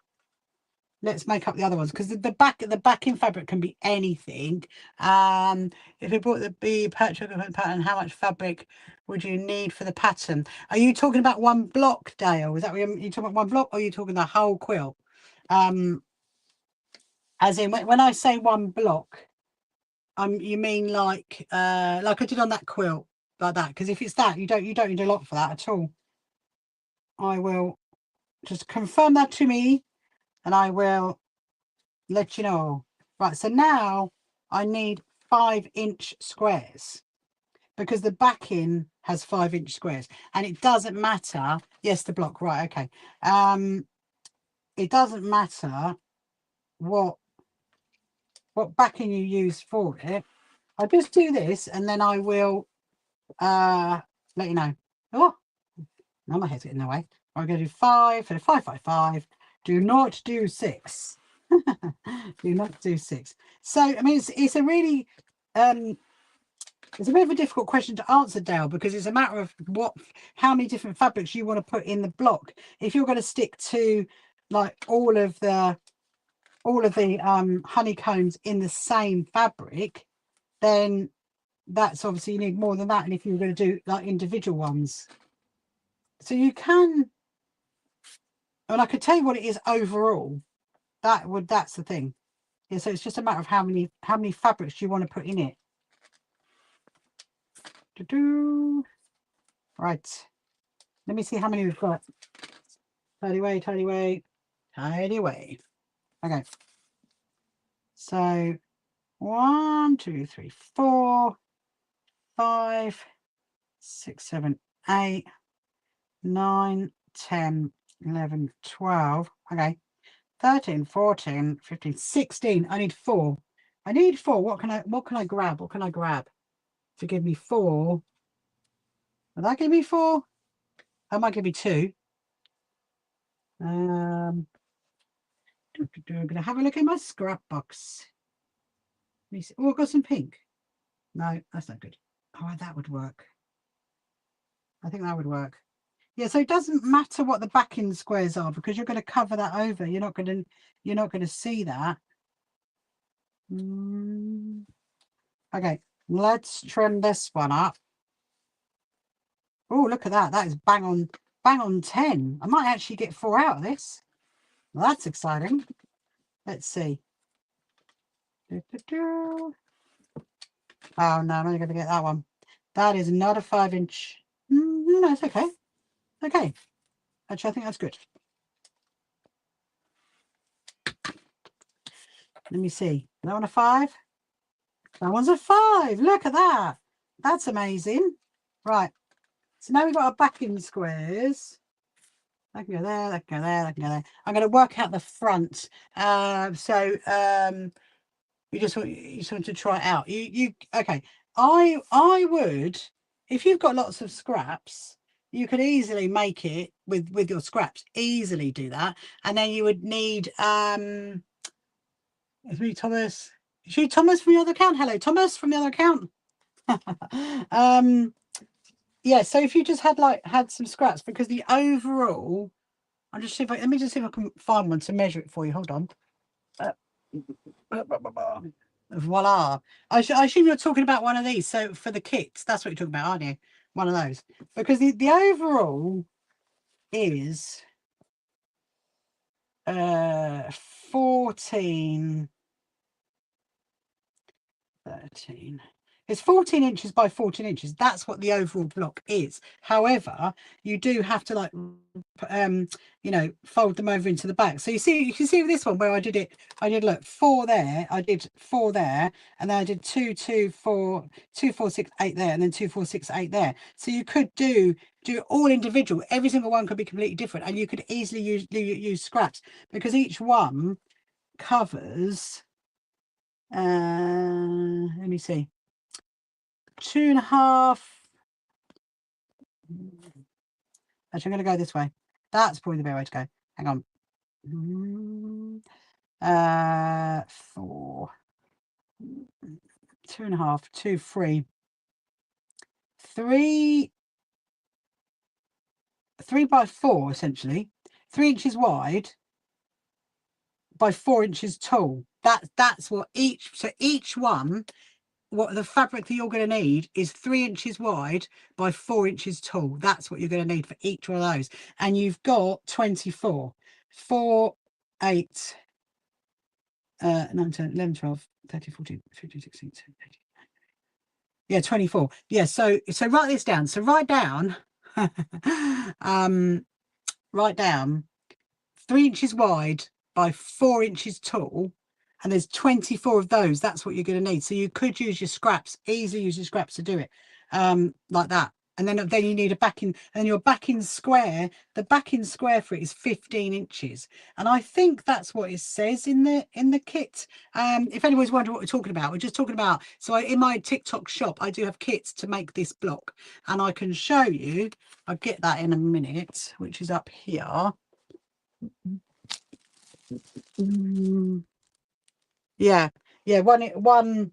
let's make up the other ones because the backing fabric can be anything. If you bought the patchwork pattern, how much fabric would you need for the pattern? Are you talking about one block, Dale? Is that what you talking about, one block, or are you talking the whole quilt? As in when I say one block, you mean like I did on that quilt, like that? Because if it's that, you don't need a lot for that at all. I will just confirm that to me, and I will let you know. Right, so now I need 5-inch squares because the backing has 5-inch squares, and it doesn't matter. Yes, the block, right? Okay. It doesn't matter what backing you use for it. I'll just do this, and then I will let you know. Oh, now my head's getting in the way. I'm going to do 5 for the 5, 5, 5. Do not do 6. Do not do 6. So I mean, it's a really it's a bit of a difficult question to answer, Dale, because it's a matter of how many different fabrics you want to put in the block. If you're going to stick to like all of the honeycombs in the same fabric, then that's obviously you need more than that. And if you're going to do like individual ones, so you can, and I could tell you what it is overall. That's the thing. Yeah, so it's just a matter of how many fabrics you want to put in it. Right. Let me see how many we've got. Tidy away, tidy away, tidy away. Okay. So 1, 2, 3, 4, 5, 6, 7, 8, 9, 10, 11, 12. Okay. 13, 14, 15, 16. I need 4. I need 4. What can I grab? What can I grab to give me 4? Will that give me 4? That might give me 2. I'm gonna have a look at my scrap box. Oh, I've got some pink. No, that's not good. Oh, that would work. I think that would work. Yeah, so it doesn't matter what the backing squares are because you're going to cover that over. You're not going to see that. Okay, let's trim this one up. Oh, look at that. That is bang on 10. I might actually get 4 out of this. Well, that's exciting. Let's see. Oh, no, I'm only going to get that one. That is not a 5-inch. No, it's okay. Okay. Actually, I think that's good. Let me see. That one a 5? That one's a 5. Look at that. That's amazing. Right. So now we've got our backing squares. I can go there, I can go there, I can go there. I'm going to work out the front. You just want to try it out. Okay. I would, if you've got lots of scraps, you could easily make it with your scraps. Easily do that, and then you would need it's me, Thomas. Is you Thomas from the other account? Hello, Thomas from the other account. Yeah. So if you just had some scraps, because the overall, I'll just see if let me just see if I can find one to measure it for you. Hold on. Voila. I assume you're talking about one of these. So for the kits, that's what you're talking about, aren't you? One of those. Because the overall is 14, 13. It's 14 inches by 14 inches. That's what the overall block is. However, you do have to fold them over into the back. So you can see with this one where I did look 4 there, I did 4 there, and then I did 2, 2, 4, 2, 4, 6, 8 there, and then 2, 4, 6, 8 there. So you could do it all individual. Every single one could be completely different, and you could easily use scraps because each one covers let me see, 2.5. Actually, I'm going to go this way. That's probably the better way to go. Hang on. 4, 2.5, 2, 3, 3 by 4, essentially 3 inches wide by 4 inches tall. That's what each one, what the fabric that you're going to need is 3 inches wide by 4 inches tall. That's what you're going to need for each one of those. And you've got 24, 4, 8, 9, 10, 11, 12, 13, 14, 15, 16, 17, 18. Yeah, 24. Yeah, so write this down. So write down write down 3 inches wide by 4 inches tall, and there's 24 of those. That's what you're going to need. So you could use your scraps, easily use your scraps to do it, like that. And then you need a backing, and your backing square, the backing square for it is 15 inches. And I think that's what it says in the kit. If anyone's wondering what we're talking about, we're just talking about, so in my TikTok shop, I do have kits to make this block, and I can show you, I'll get that in a minute, which is up here. Yeah, one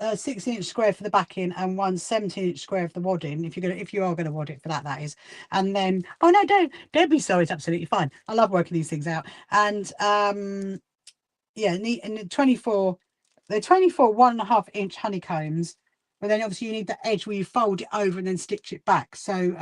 16-inch square for the backing and one 17-inch square for the wadding, if you are gonna wad it for that is. And then, oh no, don't be sorry, it's absolutely fine. I love working these things out. And yeah, and the 24 1.5 inch honeycombs. But then obviously you need the edge where you fold it over and then stitch it back. So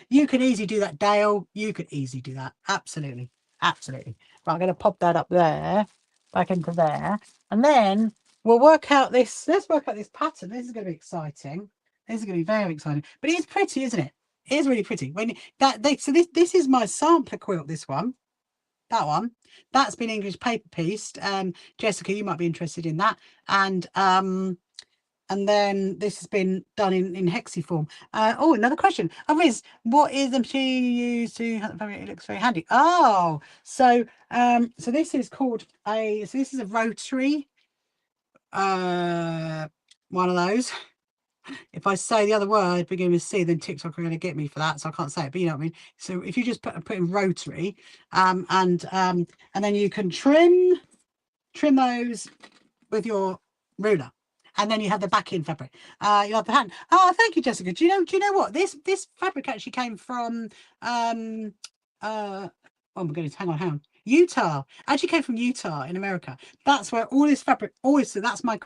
you could easily do that, Dale. You could easily do that. Absolutely. Right, I'm going to pop that up there, back into there. And then we'll work out this. Let's work out this pattern. This is going to be exciting. This is going to be very exciting. But it is pretty, isn't it? It is really pretty. So this is my sampler quilt, this one. That one. That's been English paper pieced. Jessica, you might be interested in that. And then this has been done in hexiform. Oh, another question. Oh, Riz, what is the machine you use to have the fabric? It looks very handy. Oh, so this is called this is a rotary, one of those. If I say the other word beginning with C, then TikTok are going to get me for that, so I can't say it, but you know what I mean. So if you just put in rotary, and then you can trim those with your ruler. And then you have the backing fabric. You have the hand. Oh, thank you, Jessica. Do you know what? This fabric actually came from oh my goodness, hang on. Utah. Actually came from Utah in America. That's where all this fabric always, so that's my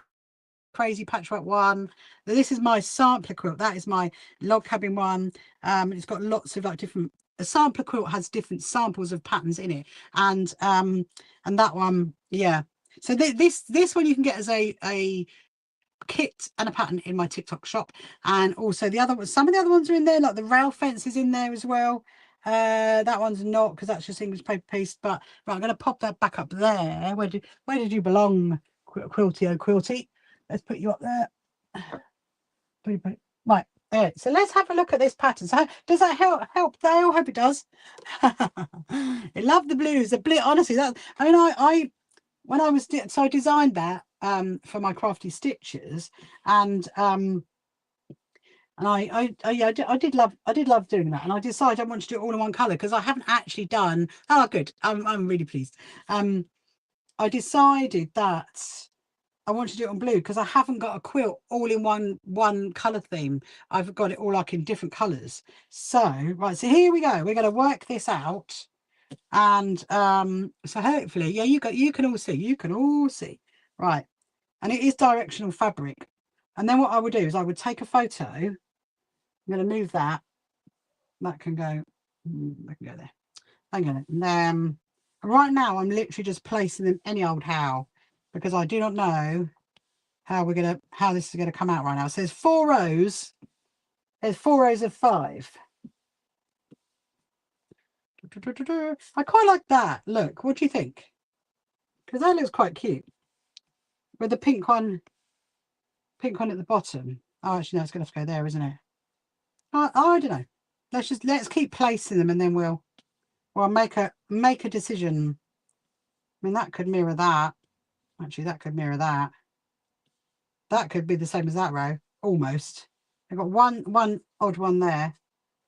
crazy patchwork one. This is my sampler quilt. That is my log cabin one. It's got lots of different, a sampler quilt has different samples of patterns in it. And that one, yeah. So this one you can get as a kit and a pattern in my TikTok shop. And also the other ones, some of the other ones are in there, like the rail fence is in there as well. That one's not, because that's just English paper piece. But right, I'm going to pop that back up there. Where did you belong, Quilty? Let's put you up there. Right, All right, so let's have a look at this pattern. So does that help? I hope it does. I love the blues. The blue, honestly, that I mean, I when I was so I designed that for my crafty stitches, and yeah, I did love doing that, and I decided I wanted to do it all in one color because I haven't actually done. Oh, good. I'm really pleased. I decided that I want to do it on blue because I haven't got a quilt all in one color theme. I've got it all like in different colors. So right, so here we go. We're going to work this out, and so hopefully, yeah, you can all see, right? And it is directional fabric. And then what I would do is I would take a photo. I'm going to move that. That can go. That can go there. Hang on. And then right now I'm literally just placing them any old how because I do not know how this is gonna come out right now. So there's 4 rows. There's 4 rows of 5. I quite like that. Look, what do you think? Because that looks quite cute. With the pink one at the bottom. Oh, actually, no, it's gonna have to go there, isn't it? I don't know. Let's keep placing them, and then we'll make a decision. I mean, that could mirror that. Actually, that could mirror that. That could be the same as that row, almost. I've got one odd one there.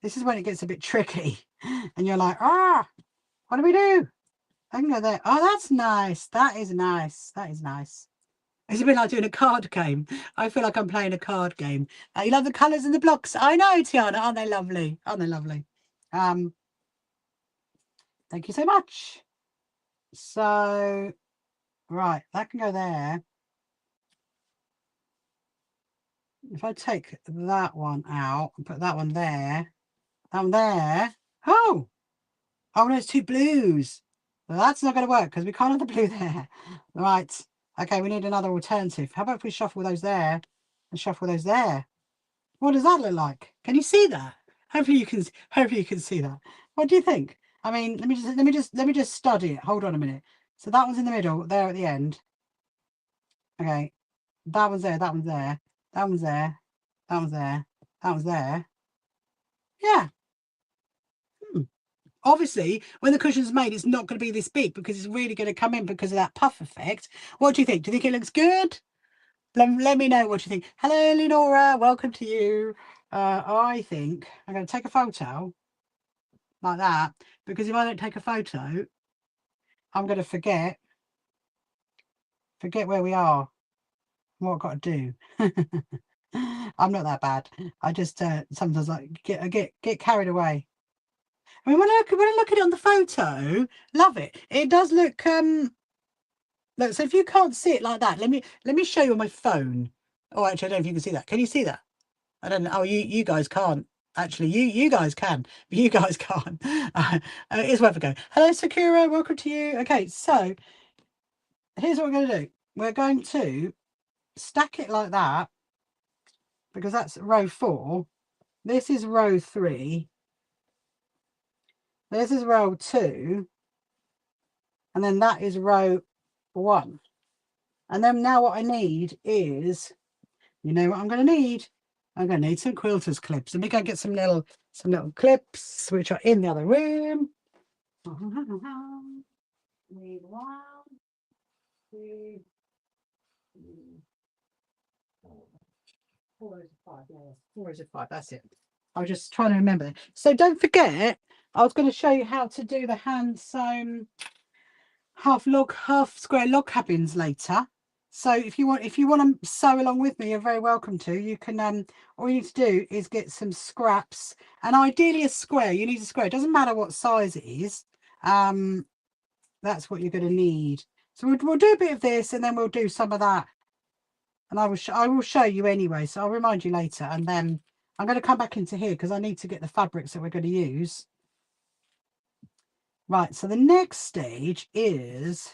This is when it gets a bit tricky, and you're like, what do we do? I can go there. Oh, that's nice. That is nice. That is nice. It's a bit like doing a card game. I feel like I'm playing a card game. You love the colours and the blocks. I know, Tiana. Aren't they lovely? Aren't they lovely? Thank you so much. So, right, that can go there. If I take that one out and put that one there, Oh, no, it's 2 blues. Well, that's not going to work because we can't have the blue there. Right. Okay, we need another alternative. How about if we shuffle those there and shuffle those there? What does that look like? Can you see that? Hopefully you can see that. What do you think? I mean, let me just study it. Hold on a minute. So that one's in the middle, there at the end. Okay. That one's there, that one's there, that one's there, that one's there, that one's there. Yeah. Obviously, when the cushion's made, it's not going to be this big because it's really going to come in because of that puff effect. What do you think? Do you think it looks good? Let me know what you think. Hello, Lenora. Welcome to you. I think I'm going to take a photo like that because if I don't take a photo, I'm going to forget where we are, what I've got to do. I'm not that bad. I just sometimes like get carried away. I mean, when I look at it on the photo, love it. It does look look. So if you can't see it like that, let me show you on my phone. Oh, actually, I don't know if you can see that. Can you see that? I don't know. Oh, you guys can't. Actually, you guys can, but you guys can't. It's worth a go. Hello, Sakura. Welcome to you. Okay, so here's what we're going to do. We're going to stack it like that because that's row 4. This is row 3. This is row 2. And then that is row 1. And then now what I need is, you know what I'm going to need? I'm going to need some quilters clips. Let me go get some little clips which are in the other room. Need 1, 2, 4 rows of 5. Yeah, 4 rows of 5. That's it. I was just trying to remember. So don't forget, I was going to show you how to do the hand sewn half square log cabins later. So if you want to sew along with me, you're very welcome to. You can all you need to do is get some scraps, and ideally a square. You need a square. It doesn't matter what size it is. That's what you're going to need. So we'll do a bit of this, and then we'll do some of that, and I will show you anyway. So I'll remind you later, and then I'm going to come back into here because I need to get the fabrics that we're going to use. Right, so the next stage is,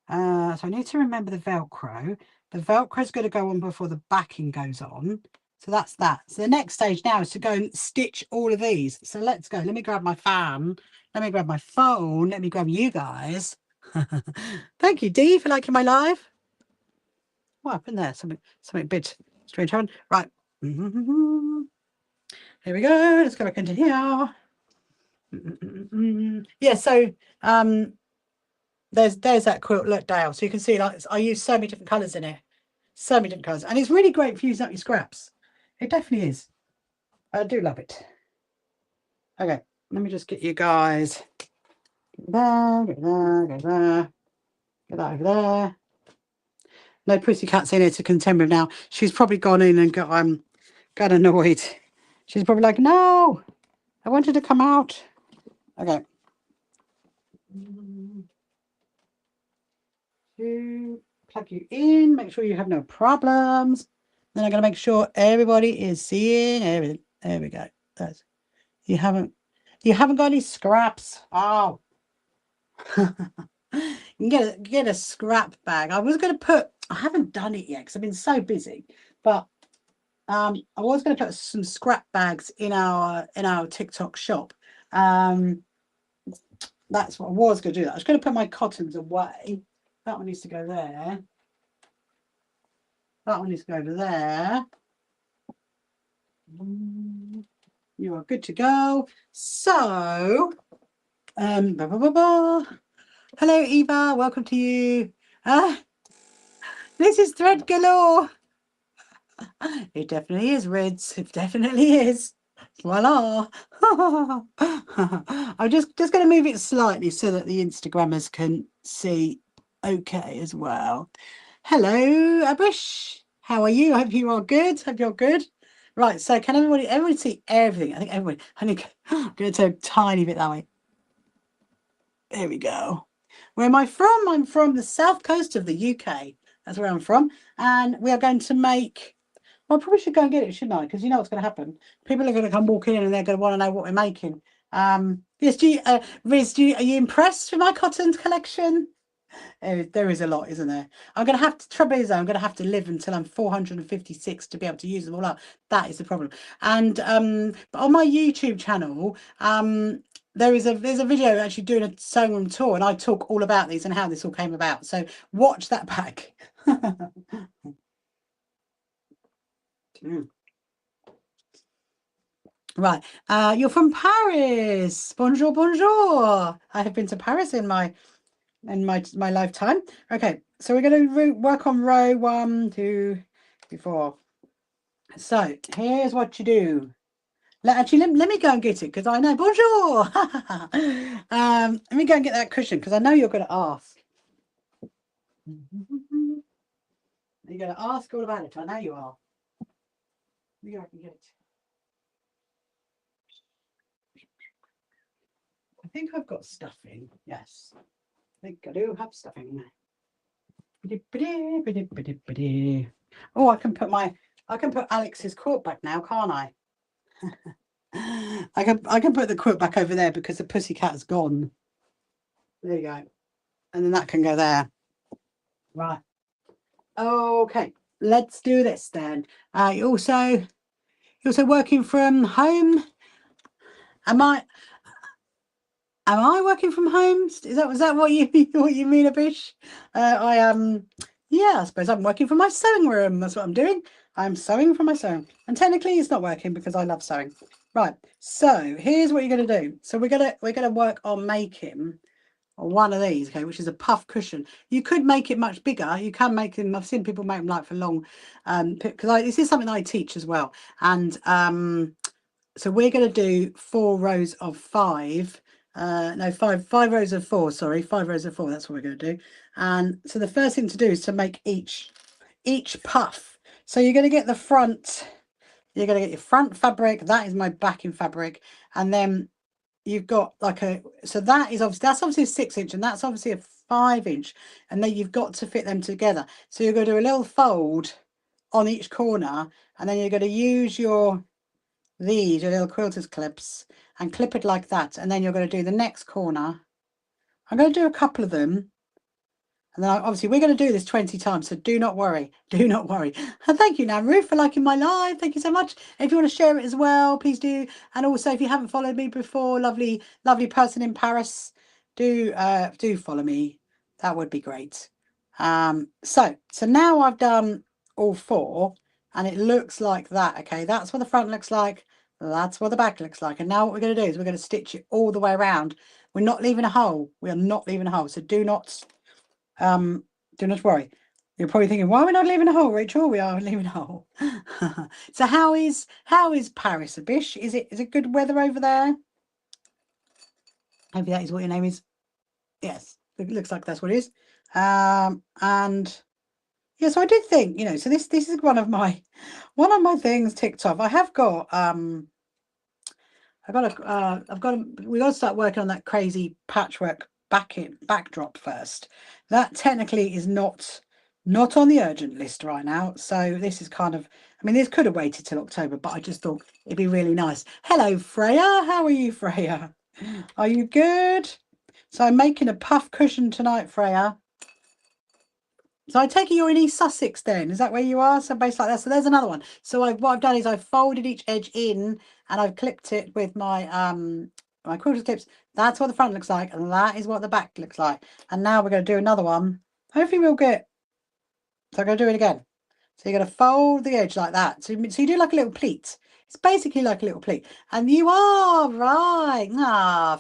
so I need to remember the Velcro. The Velcro is going to go on before the backing goes on. So that's that. So the next stage now is to go and stitch all of these. So let's go. Let me grab my fan. Let me grab my phone. Let me grab you guys. Thank you, Dee, for liking my live. What happened there? Something a bit strange. Right. Here we go. Let's go back into here. Yeah, so there's that quilt look Dale. So you can see like I use so many different colours in it. So many different colours. And it's really great for using up your scraps. It definitely is. I do love it. Okay, let me just get you guys. There, get there, get there. Get that over there. No pussycats in here to contend with now. She's probably gone in and got annoyed. She's probably like, no, I wanted to come out. Okay. To plug you in, make sure you have no problems. Then I'm going to make sure everybody is seeing everything. There we go. That's, you haven't got any scraps. Oh. You can get a scrap bag. I was going to put, I haven't done it yet because I've been so busy, but I was going to put some scrap bags in our TikTok shop. That's what I was going to do. I was going to put my cottons away. That one needs to go there. That one needs to go over there. You are good to go. So, hello Eva, welcome to you. This is thread galore. It definitely is, Reds. It definitely is. Voila. I'm just going to move it slightly so that the Instagrammers can see okay as well. Hello, Abush. How are you? I hope you are good. Hope you're good. Right, so can everybody see everything? I think everybody, I'm going to turn a tiny bit that way. There we go. Where am I from? I'm from the south coast of the UK. That's where I'm from. And we are going to make, well, I probably should go and get it, shouldn't I? Because you know what's going to happen. People are going to come walking in and they're going to want to know what we're making. Yes, Riz, are you impressed with my cotton collection? There is a lot, isn't there? I'm going to have to, trouble is I'm going to have to live until I'm 456 to be able to use them all up. That is the problem. And but on my YouTube channel, there's a video actually doing a sewing room tour, and I talk all about these and how this all came about. So watch that back. Right, you're from Paris. Bonjour, bonjour. I have been to Paris in my lifetime. Okay, so we're going to work on row 1, 2, 3, 4. So here's what you do. Let me go and get it because I know. Bonjour. Let me go and get that cushion because I know you're going to ask. You're going to ask all about it. I know you are. Maybe I can get it. I think I've got stuffing. Yes, I think I do have stuffing. Oh, I can put Alex's quilt back now, can't I? I can put the quilt back over there because the pussycat is gone. There you go. And then that can go there. Right. Okay, let's do this then. You're also working from home. Am I working from home? Was that what you mean, Abish? I am. Yeah, I suppose I'm working from my sewing room. That's what I'm doing. I'm sewing from my sewing, and technically it's not working because I love sewing. Right. So here's what you're going to do. So we're gonna work on making one of these, okay, which is a puff cushion. You could make it much bigger. You can make them. I've seen people make them like for long, because this is something I teach as well. And so we're going to do 4 rows of 5. No, five rows of 4. Sorry, 5 rows of 4. That's what we're going to do. And so the first thing to do is to make each puff. So you're going to get the front. You're going to get your front fabric. That is my backing fabric, and then you've got like that's obviously a 6-inch, and that's obviously a 5-inch, and then you've got to fit them together. So you're going to do a little fold on each corner, and then you're going to use your little quilters clips and clip it like that, and then you're going to do the next corner. I'm going to do a couple of them, and then obviously we're going to do this 20 times, so do not worry. And thank you, now Ruth, for liking my live. Thank you so much. If you want to share it as well, please do. And also, if you haven't followed me before, lovely person in Paris, do follow me. That would be great. So now I've done all 4. and it looks like that. Okay, that's what the front looks like. That's what the back looks like. And now what we're going to do is we're going to stitch it all the way around. We're not leaving a hole. We are not leaving a hole. So do not worry. You're probably thinking, why are we not leaving a hole, Rachel? We are leaving a hole. So how is Paris, Abish? Is it good weather over there? Maybe that is what your name is. Yes, it looks like that's what it is. And yeah, so I did think, so this is one of my things ticked off. I have got we got to start working on that crazy patchwork backdrop first. That technically is not on the urgent list right now. So this is kind of, I mean, this could have waited till October, but I just thought it'd be really nice. Hello, Freya. How are you, Freya? Are you good? So I'm making a puff cushion tonight, Freya. So I take it you're in East Sussex then. Is that where you are? So based like that. So there's another one. So what I've done is I've folded each edge in and I've clipped it with my my quilted clips. That's what the front looks like, and that is what the back looks like. And now we're going to do another one. Hopefully we'll get. So I'm going to do it again. So you're going to fold the edge like that. So you do like a little pleat. It's basically like a little pleat. And you are right.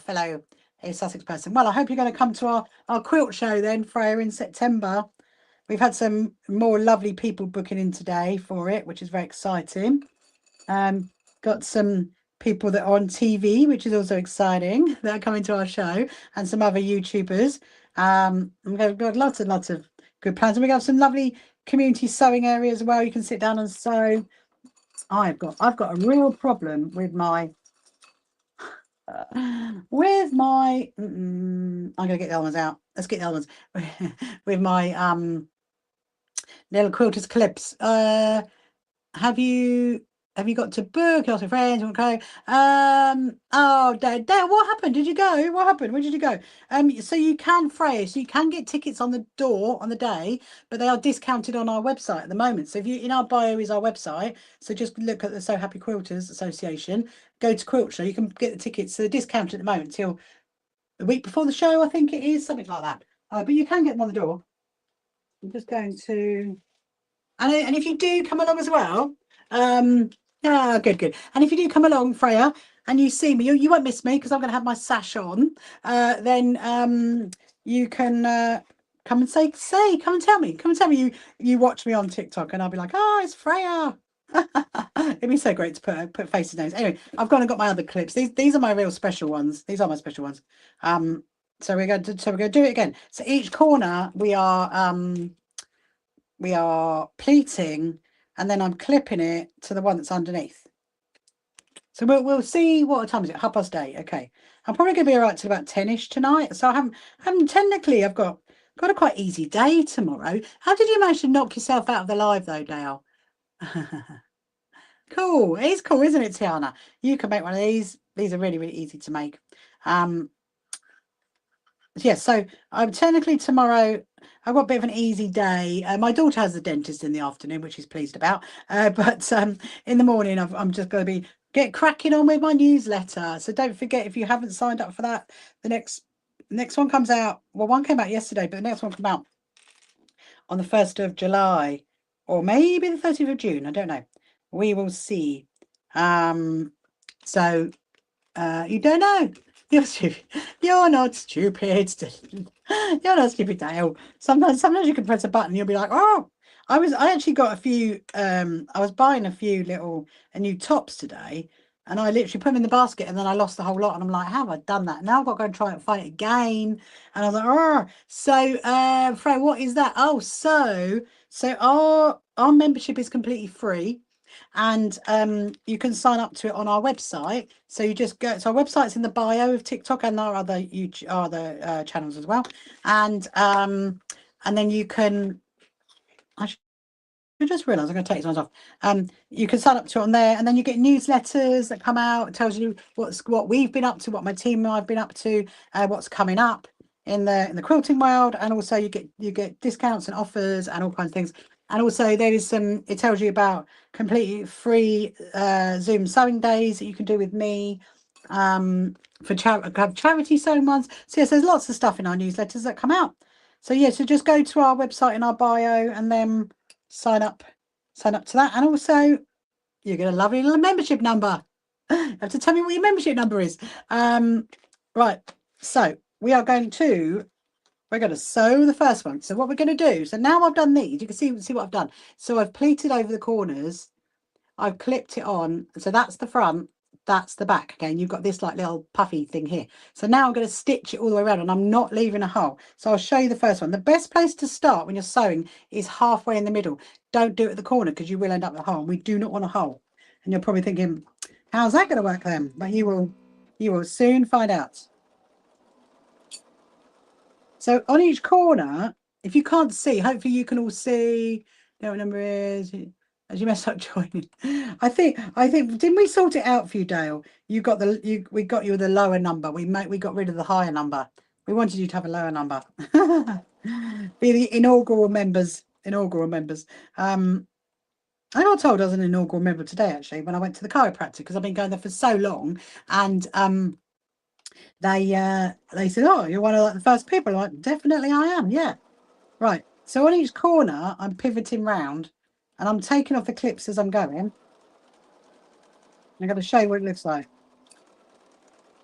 Fellow East Sussex person. Well, I hope you're going to come to our quilt show then, Freya, in September. We've had some more lovely people booking in today for it, which is very exciting. Got some people that are on TV, which is also exciting, that are coming to our show, and some other YouTubers. We've got lots and lots of good plans. And we have some lovely community sewing areas as well. You can sit down and sew. I've got a real problem with my I'm gonna get the other ones out. Let's get the other ones with my little quilters clips. Have you got to book? Ask your friends. Okay. Oh, Dad, what happened? Did you go? What happened? Where did you go? So you can, Freya, so you can get tickets on the door on the day, but they are discounted on our website at the moment. So if you, in our bio is our website, so just look at the So Happy Quilters Association, go to Quilt Show, you can get the tickets. So they're discounted at the moment till the week before the show, I think it is, something like that. But you can get them on the door. I'm just going to, and if you do come along as well, good. And if you do come along, Freya, and you see me, you won't miss me because I'm going to have my sash on. Then you can come and come and tell me you watch me on TikTok, and I'll be like, oh, it's Freya. It'd be so great to put faces names. Anyway, I've gone and got my other clips. These are my real special ones. These are my special ones. So we're going to do it again. So each corner we are pleating, and then I'm clipping it to the one that's underneath. So we'll see. What time is it? 8:30. Okay, I'm probably going to be all right till about 10ish tonight. So I haven't technically. I've got a quite easy day tomorrow. How did you manage to knock yourself out of the live though, Dale? Cool. It's cool, isn't it, Tiana? You can make one of these. These are really, really easy to make. Yes, so I'm technically tomorrow. I've got a bit of an easy day. My daughter has the dentist in the afternoon, which she's pleased about. But in the morning, I'm just going to get cracking on with my newsletter. So don't forget, if you haven't signed up for that, the next one comes out. Well, one came out yesterday, but the next one comes out on the 1st of July, or maybe the 30th of June. I don't know. We will see. So you don't know. You're stupid. You're not stupid. You're not stupid, Dale. Sometimes you can press a button and you'll be like, oh, I actually got a few, I was buying a new tops today, and I literally put them in the basket, and then I lost the whole lot, and I'm like, how have I done that? Now I've got to go and try and find it again. And I was like, oh. So Freya, what is that? Oh, so our membership is completely free. And you can sign up to it on our website. So you just go, so our website's in the bio of TikTok, and our other channels as well. And then you can, I just realised I'm going to take these ones off. You can sign up to it on there, and then you get newsletters that come out. It tells you what we've been up to, what my team and I've been up to, what's coming up in the quilting world, and also you get discounts and offers and all kinds of things. And also there is it tells you about completely free Zoom sewing days that you can do with me, for charity sewing ones. So yes, there's lots of stuff in our newsletters that come out. So yeah, so just go to our website in our bio and then sign up sign up to that. And also, you get a lovely little membership number. You have to tell me what your membership number is. Right. So we're going to sew the first one. So what we're going to do, so now I've done these, you can see what I've done. So I've pleated over the corners, I've clipped it on. So that's the front, that's the back. Again, you've got this like little puffy thing here. So now I'm going to stitch it all the way around, and I'm not leaving a hole. So I'll show you the first one. The best place to start when you're sewing is halfway in the middle. Don't do it at the corner, because you will end up with a hole. We do not want a hole. And you're probably thinking, how's that going to work then? But you will soon find out. So on each corner, if you can't see, hopefully you can all see. What number is? As you mess up joining. I think didn't we sort it out for you, Dale? We got you the lower number. We got rid of the higher number. We wanted you to have a lower number. Be the inaugural members. I got told I was an inaugural member today, actually, when I went to the chiropractor, because I've been going there for so long, and they said, oh, you're one of like the first people. I'm like, definitely I am, yeah. Right, so on each corner I'm pivoting round, and I'm taking off the clips as I'm going. I'm going to show you what it looks like.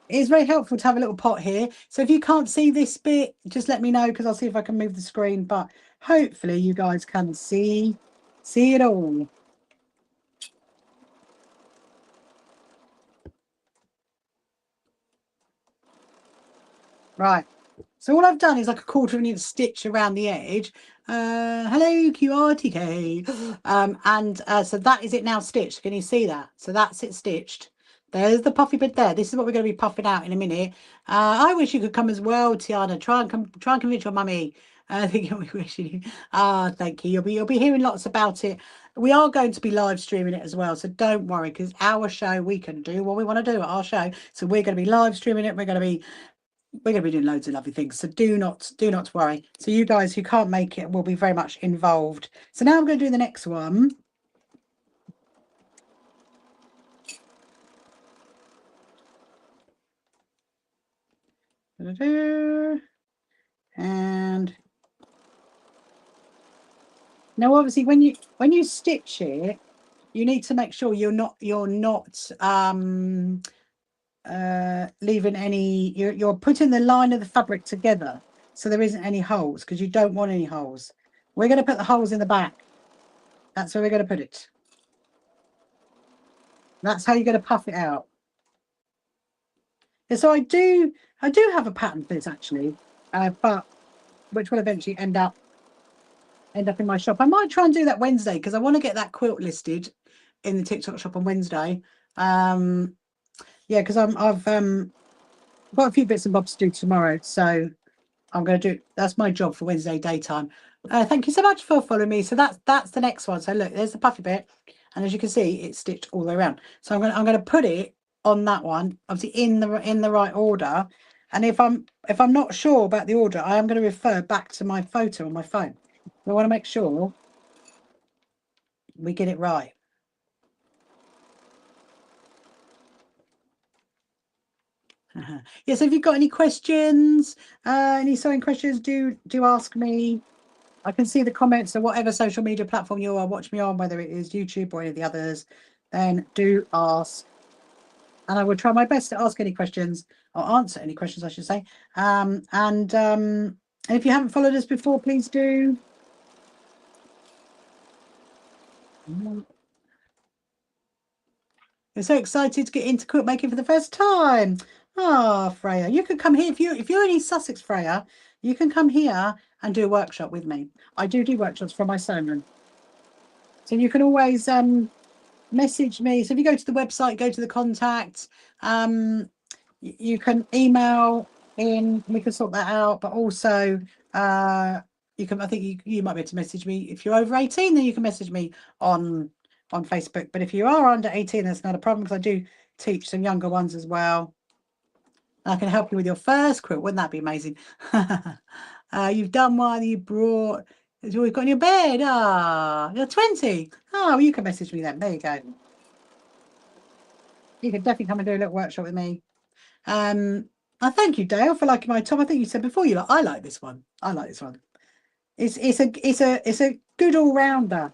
It is very helpful to have a little pot here. So if you can't see this bit, just let me know, because I'll see if I can move the screen. But hopefully you guys can see it all. Right. So all I've done is like a 1/4 inch stitch around the edge. Hello, QRTK. And so that is it now stitched. Can you see that? So that's it stitched. There's the puffy bit there. This is what we're going to be puffing out in a minute. I wish you could come as well, Tiana. Try and convince your mummy. I think we wish you. Thank you. You'll be hearing lots about it. We are going to be live streaming it as well, so don't worry, because our show, we can do what we want to do at our show. So we're going to be live streaming it. We're going to be doing loads of lovely things, so do not worry. So you guys who can't make it will be very much involved. So now I'm going to do the next one. And now obviously when you stitch it, you need to make sure you're not leaving any, you're putting the line of the fabric together so there isn't any holes, because you don't want any holes. We're going to put the holes in the back. That's where we're going to put it. That's how you're going to puff it out. Yeah, so I do have a pattern for this, actually, but which will eventually end up in my shop. I might try and do that Wednesday, because I want to get that quilt listed in the TikTok shop on Wednesday. Yeah, because I've got a few bits and bobs to do tomorrow, so I'm going to do, that's my job for Wednesday daytime. Thank you so much for following me. So that's the next one. So look, there's the puffy bit, and as you can see, it's stitched all the way around. So I'm going to put it on that one, obviously in the right order. And if I'm not sure about the order, I am going to refer back to my photo on my phone. So I want to make sure we get it right. Yes, if you've got any questions, any sewing questions, do ask me. I can see the comments. So whatever social media platform you are watching me on, whether it is YouTube or any of the others, then do ask. And I will try my best to ask any questions, or answer any questions, I should say. And if you haven't followed us before, please do. You're so excited to get into quilt making for the first time. Ah, Freya, you can come here if you're in East Sussex, Freya. You can come here and do a workshop with me. I do workshops from my sewing room, so you can always message me. So if you go to the website, go to the contacts, you can email in, we can sort that out. But also you can, I think you might be able to message me if you're over 18, then you can message me on Facebook. But if you are under 18, that's not a problem, because I do teach some younger ones as well. And I can help you with your first quilt. Wouldn't that be amazing? You've done one, you brought, we've got in your bed. You're 20. Oh, well, you can message me then. There you go. You can definitely come and do a little workshop with me. I thank you, Dale, for liking my top. I think you said before I like this one. I like this one. It's a good all rounder.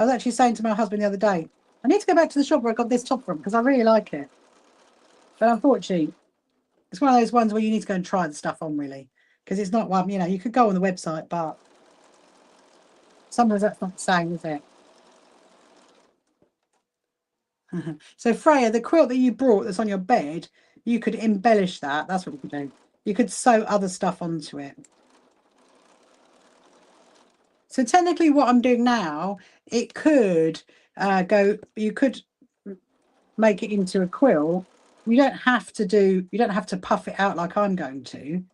I was actually saying to my husband the other day, I need to go back to the shop where I got this top from because I really like it. But unfortunately, it's one of those ones where you need to go and try the stuff on, really, because it's not one, you know, you could go on the website, but sometimes that's not the same, is it? So Freya, the quilt that you brought that's on your bed, you could embellish that. That's what you could do. You could sew other stuff onto it. So technically what I'm doing now, it could you could make it into a quilt. You don't have to puff it out like I'm going to.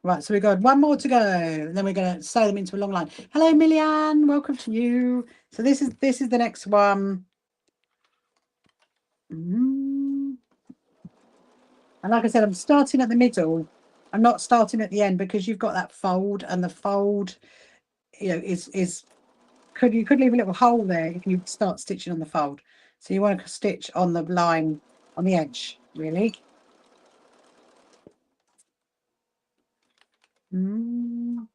Right, so we've got one more to go, and then we're going to sew them into a long line. Hello, Millian, welcome to you. So this is the next one. And like I said, I'm starting at the middle. I'm not starting at the end because you've got that fold, and the fold, you know, you could leave a little hole there if you start stitching on the fold. So you want to stitch on the line on the edge, really. So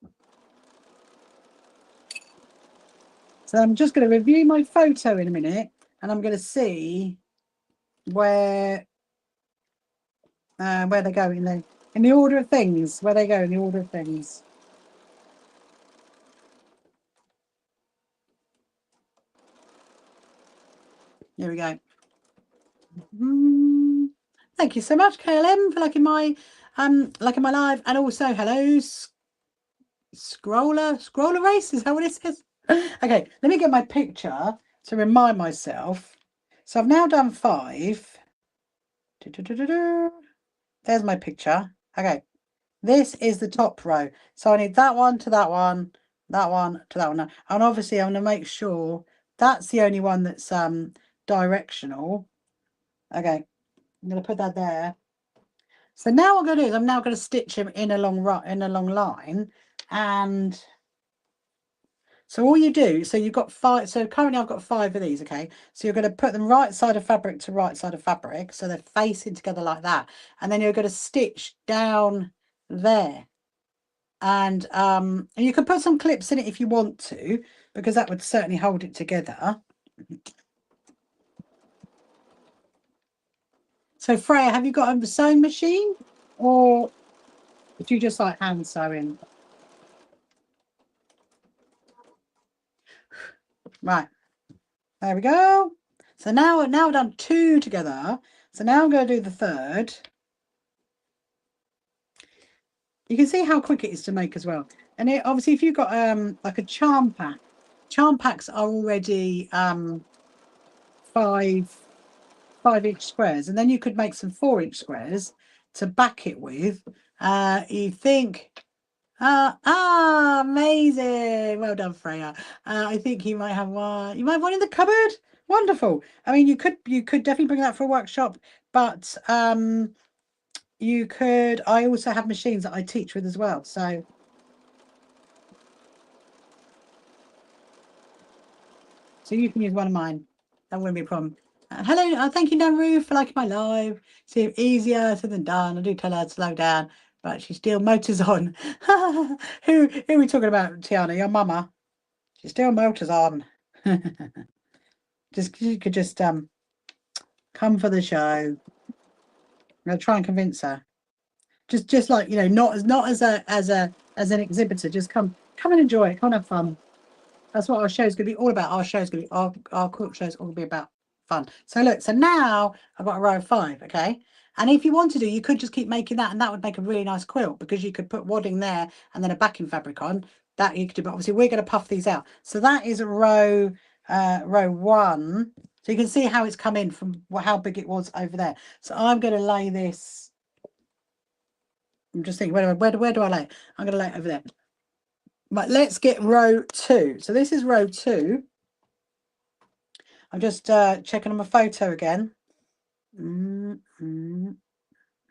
I'm just going to review my photo in a minute, and I'm going to see where they go in the order of things. Where they go in the order of things. Here we go. Thank you so much, KLM, for liking my live, and also hello, scroller race. Is that what it says? Okay, let me get my picture to remind myself. So I've now done 5. There's my picture. Okay, this is the top row. So I need that one to that one, that one to that one. And obviously I'm going to make sure that's the only one that's directional. Okay, I'm going to put that there. So now what I'm going to do is I'm now going to stitch him in a long line. And so all you do, so you've got 5. So currently I've got 5 of these. Okay, so you're going to put them right side of fabric to right side of fabric, so they're facing together like that, and then you're going to stitch down there. And you can put some clips in it if you want to, because that would certainly hold it together. So Freya, have you got a sewing machine, or do you just like hand sewing? Right, there we go. So now we've done 2 together. So now I'm going to do the 3rd. You can see how quick it is to make as well. And obviously, if you've got like a charm packs are already 5-inch squares, and then you could make some 4-inch squares to back it with. You think, amazing, well done, Freya. I think you might have one. You might have one in the cupboard. Wonderful. I mean, you could definitely bring that for a workshop, but you could. I also have machines that I teach with as well, so you can use one of mine. That wouldn't be a problem. Hello, thank you, Naru, for liking my live. Seems easier said than done. I do tell her to slow down, but she still motors on. Who are we talking about, Tiana? Your mama? She still motors on. You could just come for the show. I'm gonna try and convince her. Just like, you know, not as an exhibitor. Just come and enjoy it. Come and have fun. That's what our show is going to be all about. Our show is going to be our quilt show is all going to be about fun. So look, so now I've got a row of 5, okay? And if you wanted to, you could just keep making that, and that would make a really nice quilt, because you could put wadding there and then a backing fabric on. That you could do, but obviously we're going to puff these out. So that is row 1. So you can see how it's come in from how big it was over there. So I'm going to lay this. I'm just thinking, where do I lay it? I'm going to lay it over there. Right, let's get row 2. So this is row 2. I'm just checking on my photo again.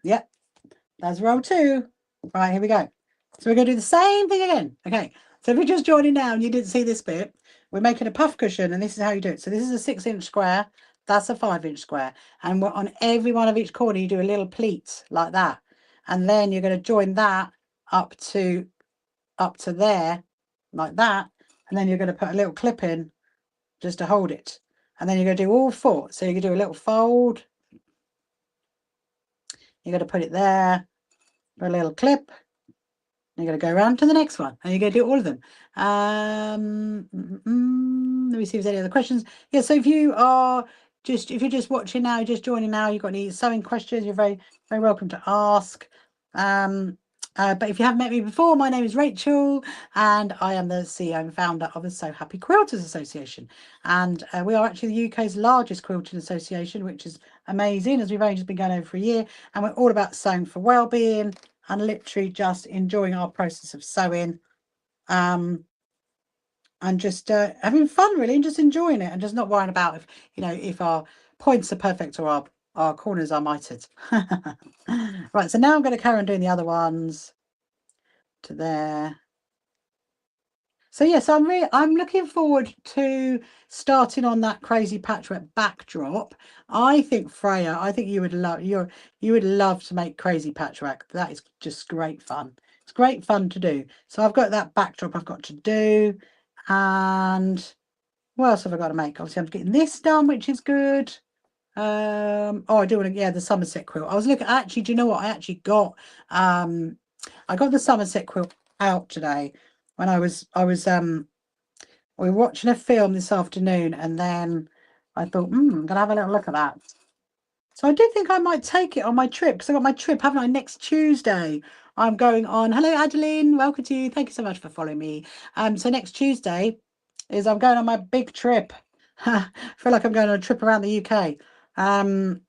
Yep, that's row 2. Right, here we go. So we're going to do the same thing again. Okay, so if you're just joining now and you didn't see this bit, we're making a puff cushion, and this is how you do it. So this is a 6-inch square. That's a 5-inch square. And we're on every one of each corner, you do a little pleat like that. And then you're going to join that up to there like that. and then you're going to put a little clip in just to hold it, and then you're going to do all 4. So you can do a little fold. You're going to put it there, put a little clip. You're going to go around to the next one, and you're going to do all of them. Let me see if there's any other questions. Yeah, so if you're just watching now, just joining now, you've got any sewing questions, you're very, very welcome to ask. But if you haven't met me before, my name is Rachel, and I am the CEO and founder of the So Happy Quilters Association. And we are actually the UK's largest quilting association, which is amazing, as we've only just been going over for a year. And we're all about sewing for well-being and literally just enjoying our process of sewing, and just having fun, really, and just enjoying it, and just not worrying about if our points are perfect or our corners are mitered. Right, so now I'm going to carry on doing the other ones to there. So yes, I'm looking forward to starting on that crazy patchwork backdrop. I think Freya, I think you would love to make crazy patchwork. That is just great fun. It's great fun to do. So I've got that backdrop I've got to do, and what else have I got to make? Obviously I'm getting this done, which is good. Oh, I do want to, yeah, the Somerset quilt. I was looking, actually, do you know what? I actually got I got the Somerset quilt out today when we were watching a film this afternoon, and then I thought, I'm gonna have a little look at that. So I do think I might take it on my trip, because I got my trip, haven't I? Next Tuesday I'm going on. Hello Adeline, welcome to you. Thank you so much for following me. So next Tuesday is I'm going on my big trip. I feel like I'm going on a trip around the UK. And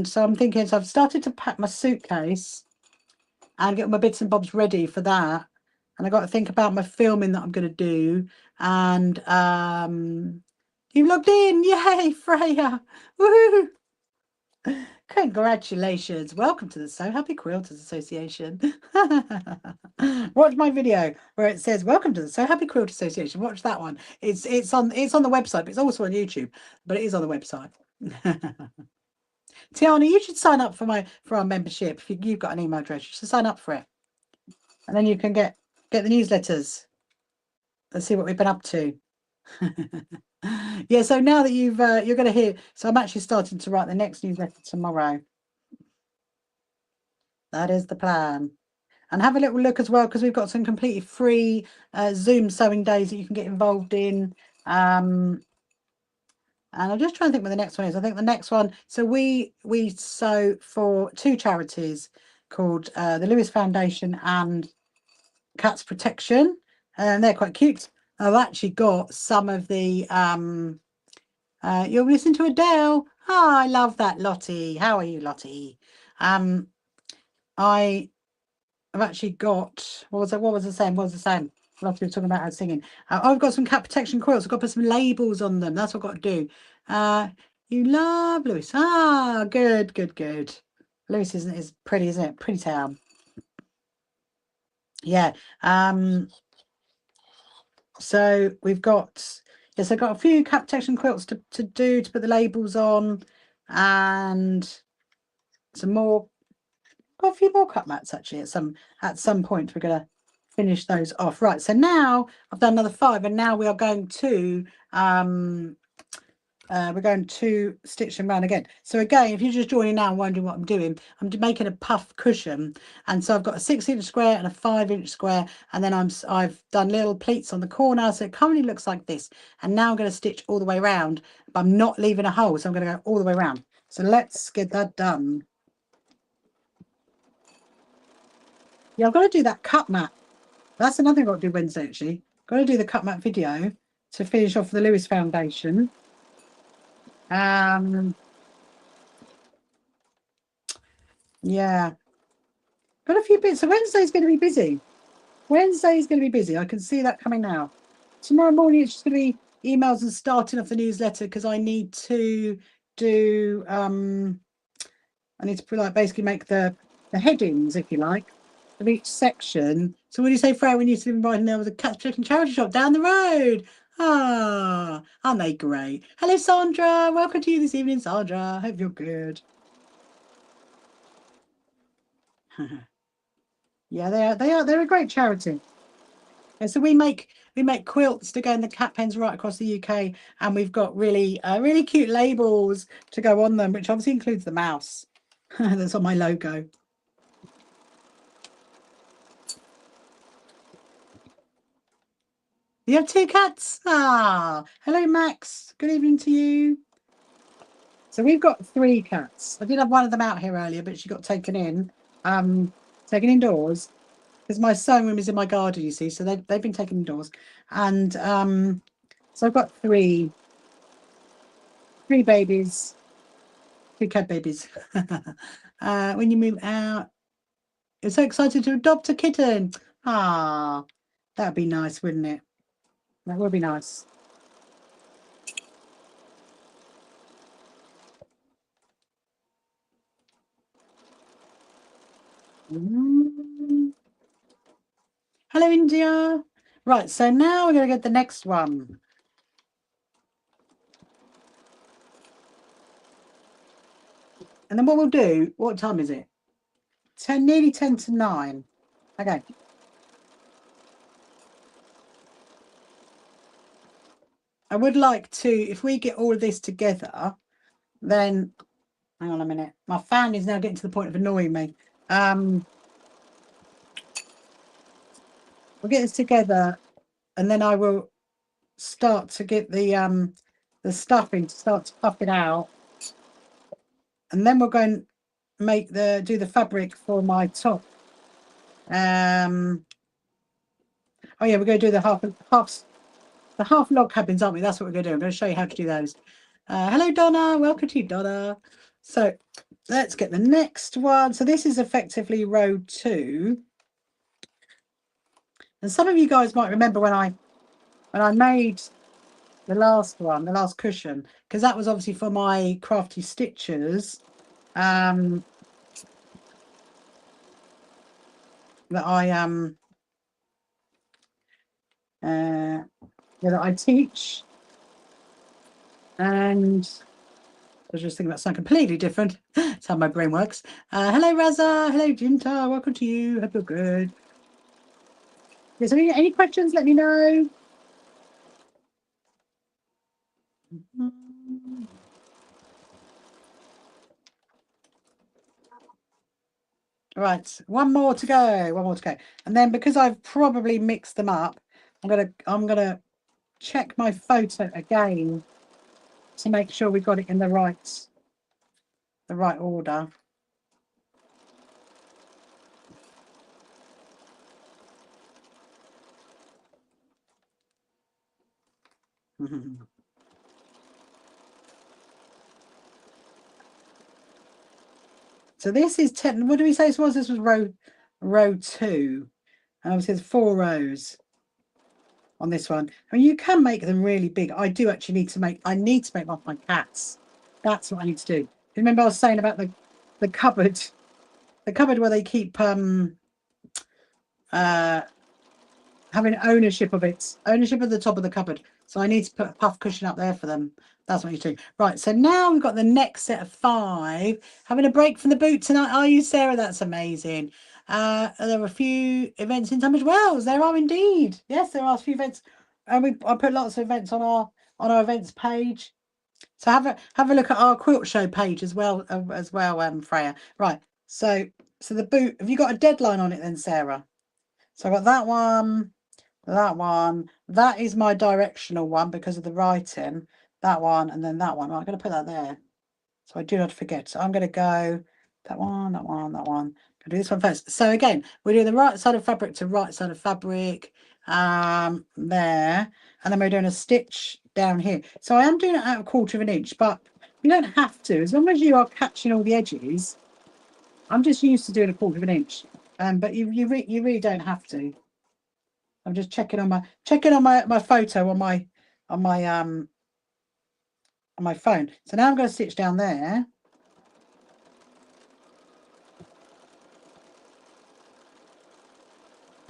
so I'm thinking, so I've started to pack my suitcase and get my bits and bobs ready for that. And I got to think about my filming that I'm going to do. And you logged in, yay, Freya! Woohoo! Congratulations! Welcome to the So Happy Quilters Association. Watch my video where it says "Welcome to the So Happy Quilters Association." Watch that one. It's on the website, but it's also on YouTube. But it is on the website. Tiana, you should sign up for our membership. If you've got an email address, you should sign up for it, and then you can get the newsletters and see what we've been up to. Yeah, so now that you're going to hear, so I'm actually starting to write the next newsletter tomorrow. That is the plan. And have a little look as well, because we've got some completely free Zoom sewing days that you can get involved in. And I'm just trying to think what the next one is. I think the next one, so we sew for 2 charities called the Lewis Foundation and Cats Protection, and they're quite cute. I've actually got some of the you'll listen to Adele. Oh, I love that, Lottie. How are you, Lottie? I've actually got, what was the same? Lottie was talking about her singing. I've got some cat protection quilts. I've got to put some labels on them. That's what I've got to do. You love Lewis. Ah, good. Lewis is pretty, isn't it? Pretty town. Yeah. So we've got, yes, I've got a few cat protection quilts to put the labels on, and some more. Got a few more cut mats actually. At some point we're gonna finish those off. Right. So now I've done another 5, and now we are going to stitch them around again. So again, if you're just joining now and wondering what I'm doing, I'm making a puff cushion, and so I've got a 6-inch square and a 5-inch square, and then I've done little pleats on the corner, so it currently looks like this. And now I'm going to stitch all the way around, but I'm not leaving a hole, so I'm going to go all the way around. So let's get that done. Yeah, I've got to do that cut mat. That's another thing I've got to do Wednesday actually. Got to do the cut mat video to finish off the Lewis Foundation. Yeah, got a few bits. So Wednesday's going to be busy. I can see that coming now. Tomorrow morning it's just going to be emails and starting off the newsletter, because I need to do I need to basically make the headings, if you like, of each section. So when you say, Freya, we need to be invited there with a cat protection charity shop down the road. Ah, aren't they great? Hello, Sandra. Welcome to you this evening, Sandra. Hope you're good. Yeah, they are. They're a great charity. And so we make We make quilts to go in the cat pens right across the UK, and we've got really really cute labels to go on them, which obviously includes the mouse that's on my logo. You have 2 cats? Ah, hello Max. Good evening to you. So we've got 3 cats. I did have one of them out here earlier, but she got taken indoors because my sewing room is in my garden, you see. So they've been taken indoors, and so I've got three babies, 3 cat babies. When you move out, you're so excited to adopt a kitten. Ah, that'd be nice, wouldn't it? That would be nice. Hello, India. Right, so now we're going to get the next one. And then what we'll do, what time is it? 10, nearly 10 to 9. Okay. I would like to, if we get all of this together, then, hang on a minute. My fan is now getting to the point of annoying me. We'll get this together, and then I will start to get the stuffing to start to puff it out, and then we're going to do the fabric for my top. Oh yeah, we're going to do the half log cabins, aren't we? That's what we're going to do. I'm going to show you how to do those. Hello Donna, welcome to you, Donna. So let's get the next one. So this is effectively row 2. And some of you guys might remember when I made the last one, the last cushion, because that was obviously for my crafty stitchers. That I teach, and I was just thinking about something completely different. That's how my brain works. Hello Raza, hello Jinta, welcome to you. Hope you're good. Is there any questions? Let me know. Right, one more to go, and then because I've probably mixed them up, I'm gonna check my photo again to make sure we've got it in the right order. So this is 10. What do we say this was? This was row 2. And obviously there's 4 rows on this one. I mean, you can make them really big. I do actually need to make one for my cats. That's what I need to do. Remember I was saying about the cupboard, where they keep having ownership of the top of the cupboard. So I need to put a puff cushion up there for them. That's what you do. Right, so now we've got the next set of 5. Having a break from the boot tonight, are you, Sarah? That's amazing. There are a few events in Tunbridge Wells. There are indeed. Yes, there are a few events, and I put lots of events on our events page. So have a look at our quilt show page as well, Freya. Right. So the boot. Have you got a deadline on it then, Sarah? So I got that one. That one, that is my directional one because of the writing. That one, and then that one. Right, I'm going to put that there so I do not forget. So I'm going to go that one, that one, that one. I'm going to do this one first. So again, we're doing the right side of fabric to right side of fabric there, and then we're doing a stitch down here. So I am doing it at 1/4 of an inch, but you don't have to, as long as you are catching all the edges. I'm just used to doing a 1/4 of an inch, but you really don't have to. I'm just checking on my photo on my phone. So now I'm going to stitch down there.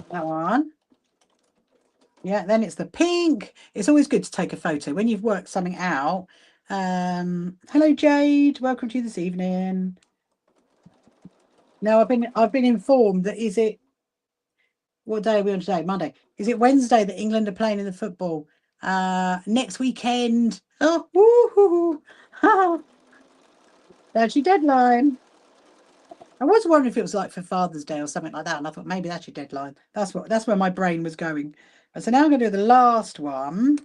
That one. Yeah, then it's the pink. It's always good to take a photo when you've worked something out. Hello Jade, welcome to you this evening. Now I've been informed that What day are we on today? Monday. Is it Wednesday that England are playing in the football? Next weekend. Oh, woohoo! That's your deadline. I was wondering if it was like for Father's Day or something like that, and I thought maybe that's your deadline. That's where my brain was going. So now I'm going to do the last one.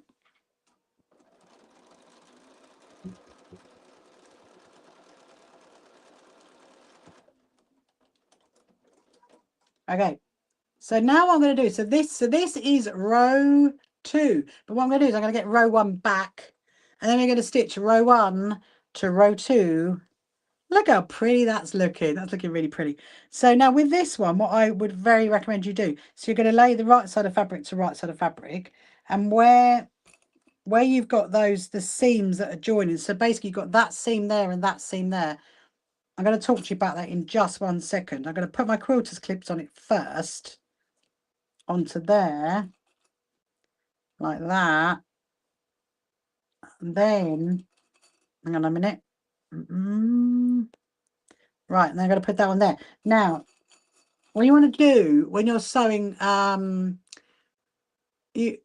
Okay. So now what I'm going to do, so this is row 2. But what I'm going to do is I'm going to get row 1 back, and then we're going to stitch row 1 to row 2. Look how pretty that's looking. That's looking really pretty. So now with this one, what I would very recommend you do, so you're going to lay the right side of fabric to right side of fabric, and where you've got the seams that are joining, so basically you've got that seam there and that seam there. I'm going to talk to you about that in just 1 second. I'm going to put my quilter's clips on it first, onto there, like that. And then, hang on a minute. Right, and I'm going to put that one there. Now, what you want to do when you're sewing, you've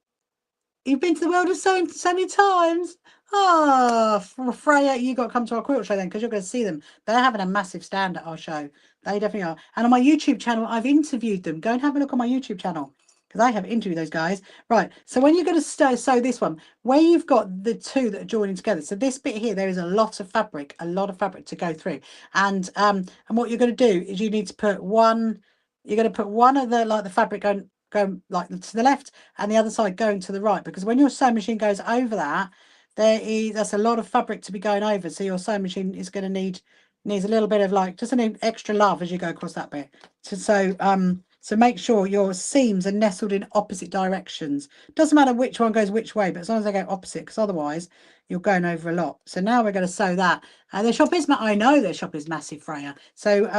been to the world of sewing so many times. Oh, Freya, you got to come to our quilt show then, because you're going to see them. They're having a massive stand at our show. They definitely are. And on my YouTube channel, I've interviewed them. Go and have a look on my YouTube channel, because I have interviewed those guys. Right, so when you're going to sew this one, where you've got the two that are joining together, so this bit here, there is a lot of fabric to go through. And what you're going to do is you need to put one, you're going to put one of the, like the fabric going like to the left, and the other side going to the right, because when your sewing machine goes over that, that's a lot of fabric to be going over, so your sewing machine is going to needs a little bit of like just an extra love as you go across that bit. So make sure your seams are nestled in opposite directions. Doesn't matter which one goes which way, but as long as they go opposite, because otherwise you're going over a lot. So now we're going to sew that. Their shop is, I know their shop is massive, Freya. So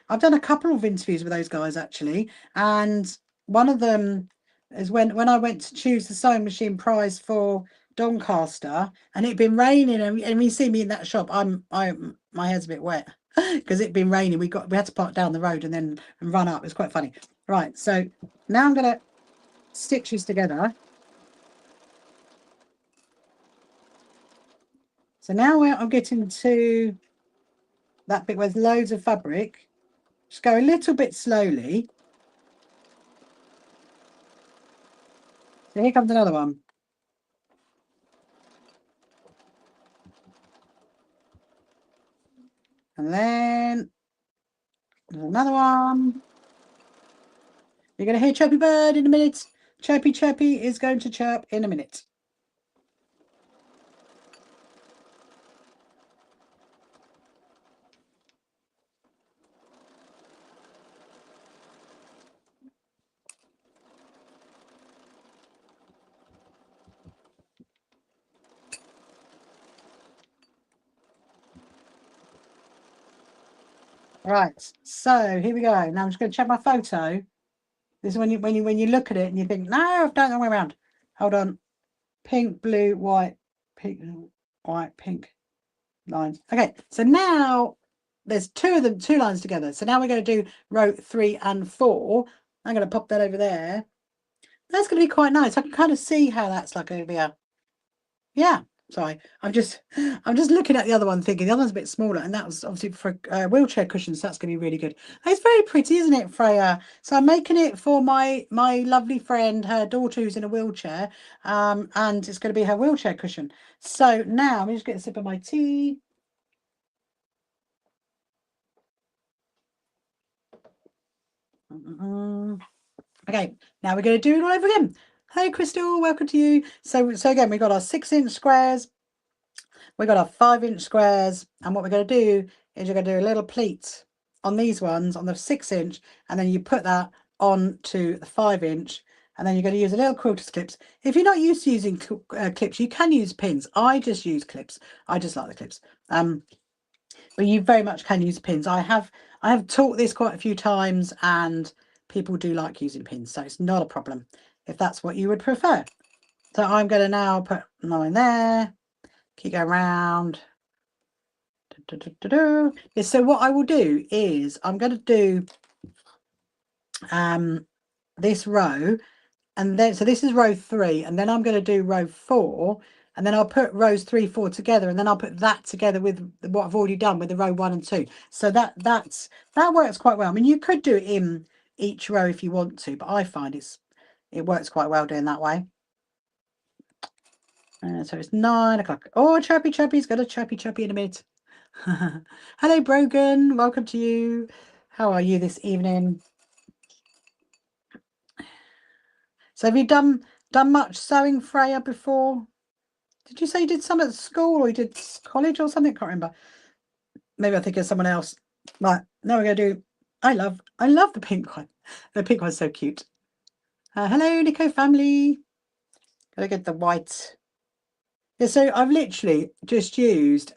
I've done a couple of interviews with those guys actually, and one of them is when I went to choose the sewing machine prize for Doncaster, and it'd been raining, and you see me in that shop, my head's a bit wet because it'd been raining. We had to park down the road and run up. It's quite funny. Right, so now I'm gonna stitch this together. So now I'm getting to that bit where there's loads of fabric. Just go a little bit slowly. So here comes another one. And then there's another one. You're going to hear Chirpy Bird in a minute. Chirpy Chirpy is going to chirp in a minute. Right, so here we go. Now I'm just going to check my photo. This is when you look at it and you think, no, I've done it the way around. Hold on. Pink, blue, white, pink, lines. Okay, so now there's two lines together. So now we're going to do row 3 and 4. I'm going to pop that over there. That's going to be quite nice. I can kind of see how that's like over here. Yeah. Sorry, I'm just looking at the other one, thinking the other one's a bit smaller, and that was obviously for wheelchair cushions. So that's going to be really good. It's very pretty, isn't it, Freya? So I'm making it for my lovely friend, her daughter who's in a wheelchair, and it's going to be her wheelchair cushion. So now I'm just getting a sip of my tea. Okay, now we're going to do it all over again. Hey, Crystal, welcome to you. So again, we've got our 6-inch squares. We've got our 5-inch squares, and what we're going to do is you're going to do a little pleat on these ones on the 6-inch, and then you put that onto the 5-inch, and then you're going to use a little quilter's clips. If you're not used to using clips, you can use pins. I just use clips. I just like the clips. But you very much can use pins. I have taught this quite a few times, and people do like using pins, so it's not a problem if that's what you would prefer. So I'm going to now put mine there. Keep going around. So what I will do is I'm going to do this row, and then so this is row 3, and then I'm going to do row 4, and then I'll put rows 3, 4 together, and then I'll put that together with what I've already done with the row 1 and 2. So that works quite well. I mean, you could do it in each row if you want to, but I find it works quite well doing that way. So it's 9 o'clock. Oh, Chirpy's got a chirpy in a minute. Hello, Brogan. Welcome to you. How are you this evening? So have you done much sewing, Freya, before? Did you say you did some at school or you did college or something? I can't remember. Maybe I think of someone else. Right, now we're going to do... I love the pink one. The pink one's so cute. Hello, Nico family. Gotta get the white. Yeah, so I've literally just used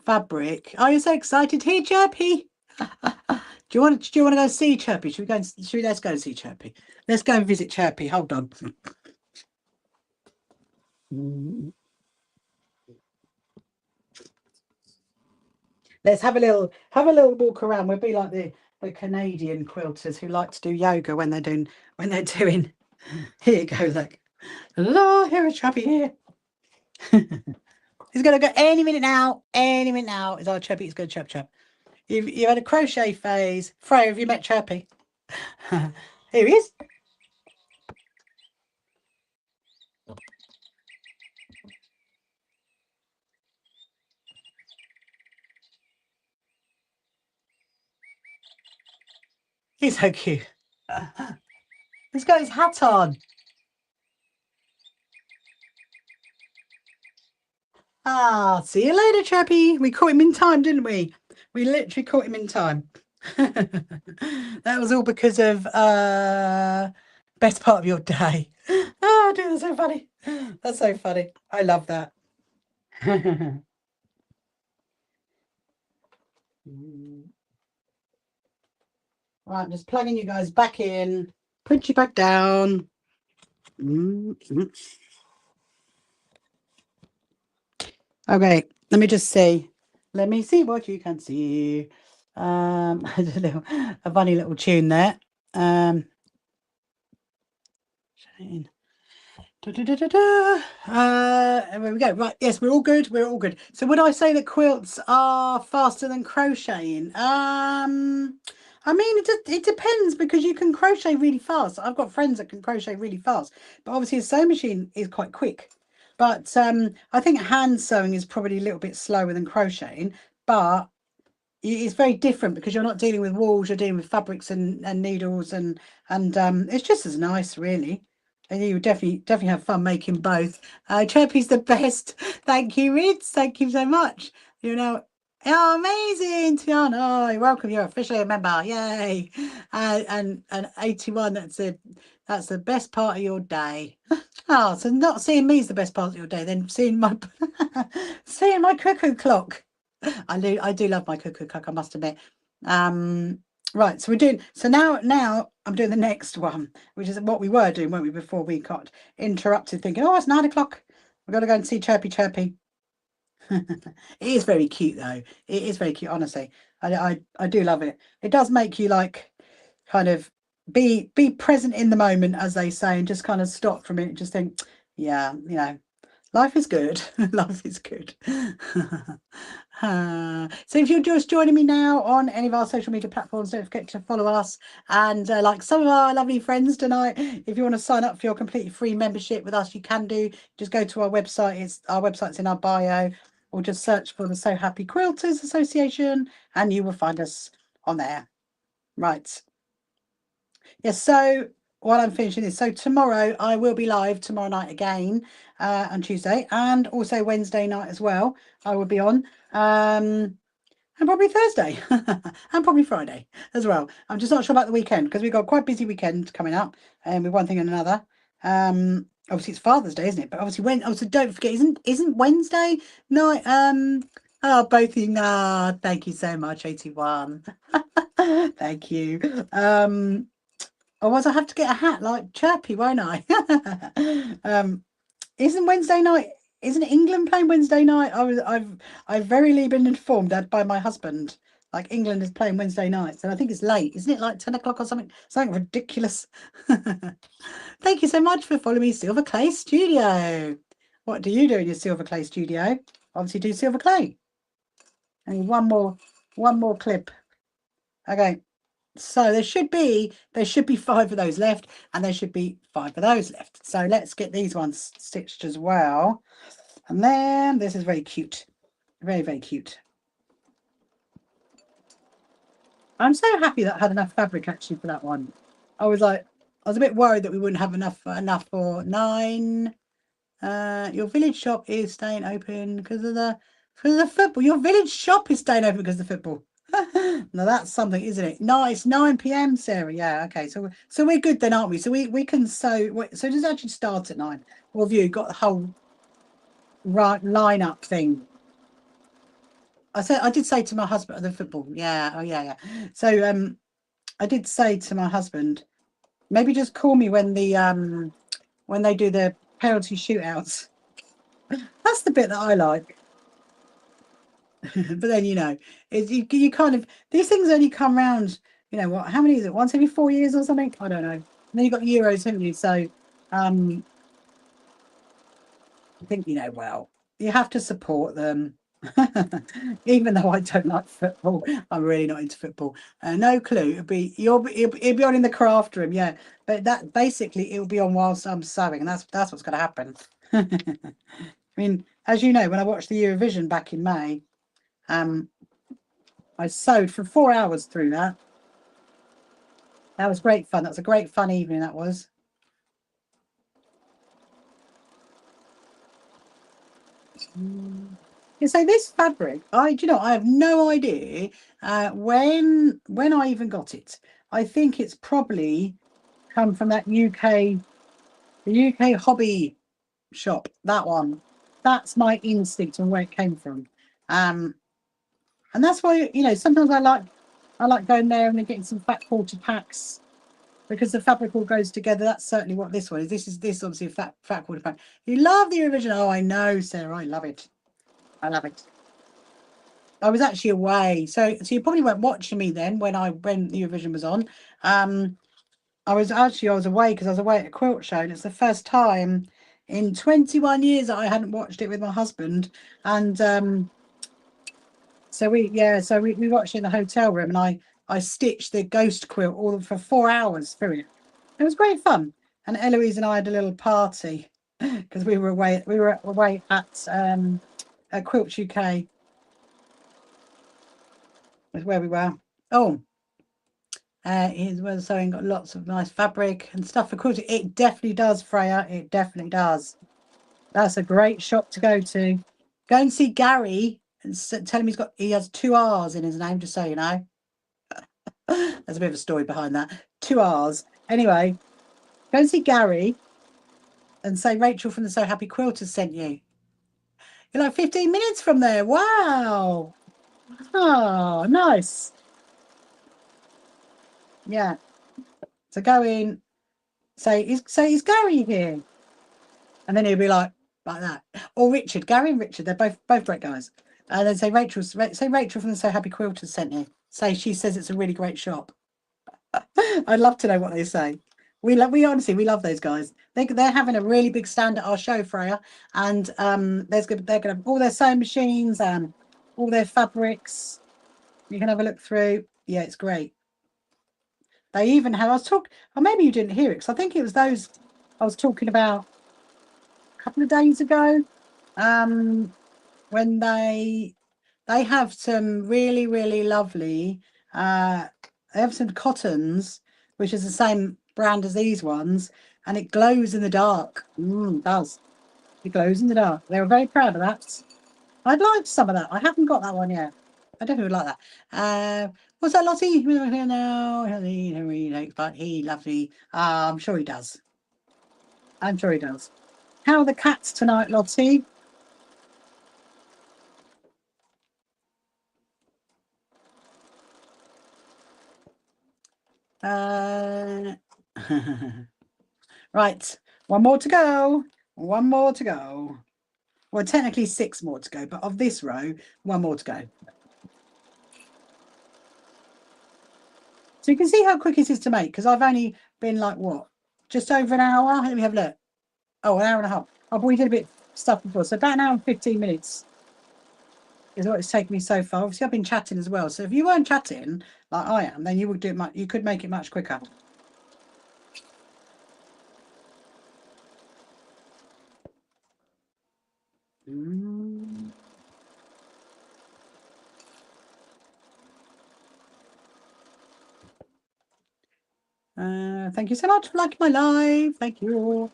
fabric. Are you so excited? Hey, Chirpy. Do you want to go see Chirpy? Let's go and see Chirpy. Let's go and visit Chirpy. Hold on. Let's have a little walk around. We'll be like the Canadian quilters who like to do yoga when they're doing here you go, look. Hello, here is Chirpy here. He's gonna go any minute now. Is our Chirpy? He's gonna chirp. You've had a crochet phase. Freya, have you met Chirpy? Here he is. He's so cute. He's got his hat on. Ah, see you later, Chirpy. We caught him in time, didn't we? We literally caught him in time. That was all because of best part of your day. Oh, dude, that's so funny. That's so funny. I love that. Right, I'm just plugging you guys back in. Put you back down. Okay, let me just see. Let me see what you can see. A funny little tune there. There we go. Right, yes, we're all good. We're all good. So would I say that quilts are faster than crocheting? I mean, it depends, because you can crochet really fast. I've got friends that can crochet really fast, but obviously a sewing machine is quite quick. But I think hand sewing is probably a little bit slower than crocheting, but it's very different because you're not dealing with walls, you're dealing with fabrics and needles, and it's just as nice, really. And you definitely have fun making both. Chirpy's the best. Thank you, Rids. Thank you so much. You know, oh, amazing, Tiana. Welcome. You're officially a member. Yay! And 81. That's the best part of your day. Oh, so not seeing me is the best part of your day, then seeing my seeing my cuckoo clock. I do love my cuckoo clock, I must admit. Right, so now I'm doing the next one, which is what we were doing, weren't we, before we got interrupted thinking, oh, it's 9 o'clock. We've got to go and see Chirpy. It is very cute, though. It is very cute, honestly. I do love it. It does make you like kind of be present in the moment, as they say, and just kind of stop from it and just think, yeah, you know, life is good. Life is good. So if you're just joining me now on any of our social media platforms, don't forget to follow us. And like some of our lovely friends tonight, if you want to sign up for your completely free membership with us, you can do. Just go to our website. Our website's in our bio, or just search for the So Happy Quilters Association and you will find us on there. Right. Yes, so while I'm finishing this, so tomorrow I will be live tomorrow night again, on Tuesday, and also Wednesday night as well. I will be on, and probably Thursday, and probably Friday as well. I'm just not sure about the weekend because we've got quite a busy weekend coming up, and with one thing and another. Obviously it's Father's Day, isn't it? But obviously don't forget, isn't Wednesday night? Oh, both of you. Thank you so much, 81. Thank you. Otherwise I have to get a hat like Chirpy, won't I? Isn't Wednesday night? Isn't England playing Wednesday night? I've verily been informed that by my husband Like England is playing Wednesday nights, and I think it's late, isn't it? Like 10 o'clock or something? Something ridiculous. Thank you so much for following me, Silver Clay Studio. What do you do in your Silver Clay Studio? Obviously, do silver clay. And one more clip. Okay. So there should be 5 of those left, and there should be 5 of those left. So let's get these ones stitched as well. And then this is very cute. Very, very cute. I'm so happy that I had enough fabric actually for that one. I was a bit worried that we wouldn't have enough for 9. Your village shop is staying open because of the football. Your village shop is staying open because of the football. Now that's something, isn't it? No, it's 9 p.m, Sarah. Yeah, okay. So we're good then, aren't we? So we can sew. So does it actually start at 9? Or have you got the whole right line-up thing? I did say to my husband the football. Yeah. Oh yeah. So I did say to my husband, maybe just call me when they do the penalty shootouts. That's the bit that I like. But then you kind of, these things only come round. What? How many is it? Once every 4 years or something? I don't know. And then you got Euros, haven't you? So I think well, you have to support them. Even though I don't like football, I'm really not into football. No clue. It'll be on in the craft room, yeah. But that basically it'll be on whilst I'm sewing, and that's what's going to happen. I mean, as you know, when I watched the Eurovision back in May, I sewed for 4 hours through that. That was great fun. That was a great fun evening. That was. So this fabric, I have no idea when I even got it. I think it's probably come from that the UK hobby shop. That one. That's my instinct and where it came from. And that's why sometimes I like going there and getting some fat quarter packs because the fabric all goes together. That's certainly what this one is. This obviously a fat quarter pack. You love the original. Oh, I know, Sarah. I love it. I love it. I was actually away, so you probably weren't watching me then when the Eurovision was on. I was away because I was away at a quilt show, and it's the first time in 21 years that I hadn't watched it with my husband. And so we watched it in the hotel room, and I stitched the ghost quilt all for 4 hours through it. It was great fun. And Eloise and I had a little party because we were away at Quilt UK. Is where we were. Oh, here's where sewing got lots of nice fabric and stuff for quilting. It definitely does, Freya. It definitely does. That's a great shop to go to. Go and see Gary and tell him he has 2 R's in his name, just so you know. There's a bit of a story behind that. 2 R's. Anyway, go and see Gary and say Rachel from the So Happy Quilters sent you. You're like 15 minutes from there. Wow. Oh, nice. Yeah. So go in, say, is Gary here? And then he'll be like that. Or Richard, Gary and Richard, they're both great guys. And then say Rachel from the So Happy Quilters sent you. She says it's a really great shop. I'd love to know what they say. We honestly love those guys. They're having a really big stand at our show, Freya, and they're gonna have all their sewing machines and all their fabrics. You can have a look through. Yeah, it's great. They even have. Or maybe you didn't hear it, because I think it was those I was talking about a couple of days ago. When they have some really, really lovely. They have some cottons, which is the same brand as these ones, and it glows in the dark. It does. It glows in the dark. They were very proud of that. I'd like some of that. I haven't got that one yet. I definitely would like that. What's that, Lottie? No, but he loves me. I'm sure he does. I'm sure he does. How are the cats tonight, Lottie? Right, one more to go. One more to go. Well, technically 6 more to go, but of this row, 1 more to go. So you can see how quick this is to make, because I've only been like, what, just over an hour? Let me have a look. Oh, an hour and a half. Oh, but we did a bit of stuff before. So about an hour and 15 minutes is what it's taken me so far. Obviously, I've been chatting as well. So if you weren't chatting like I am, then you would do it much. You could make it much quicker. Thank you so much for liking my live. Thank you.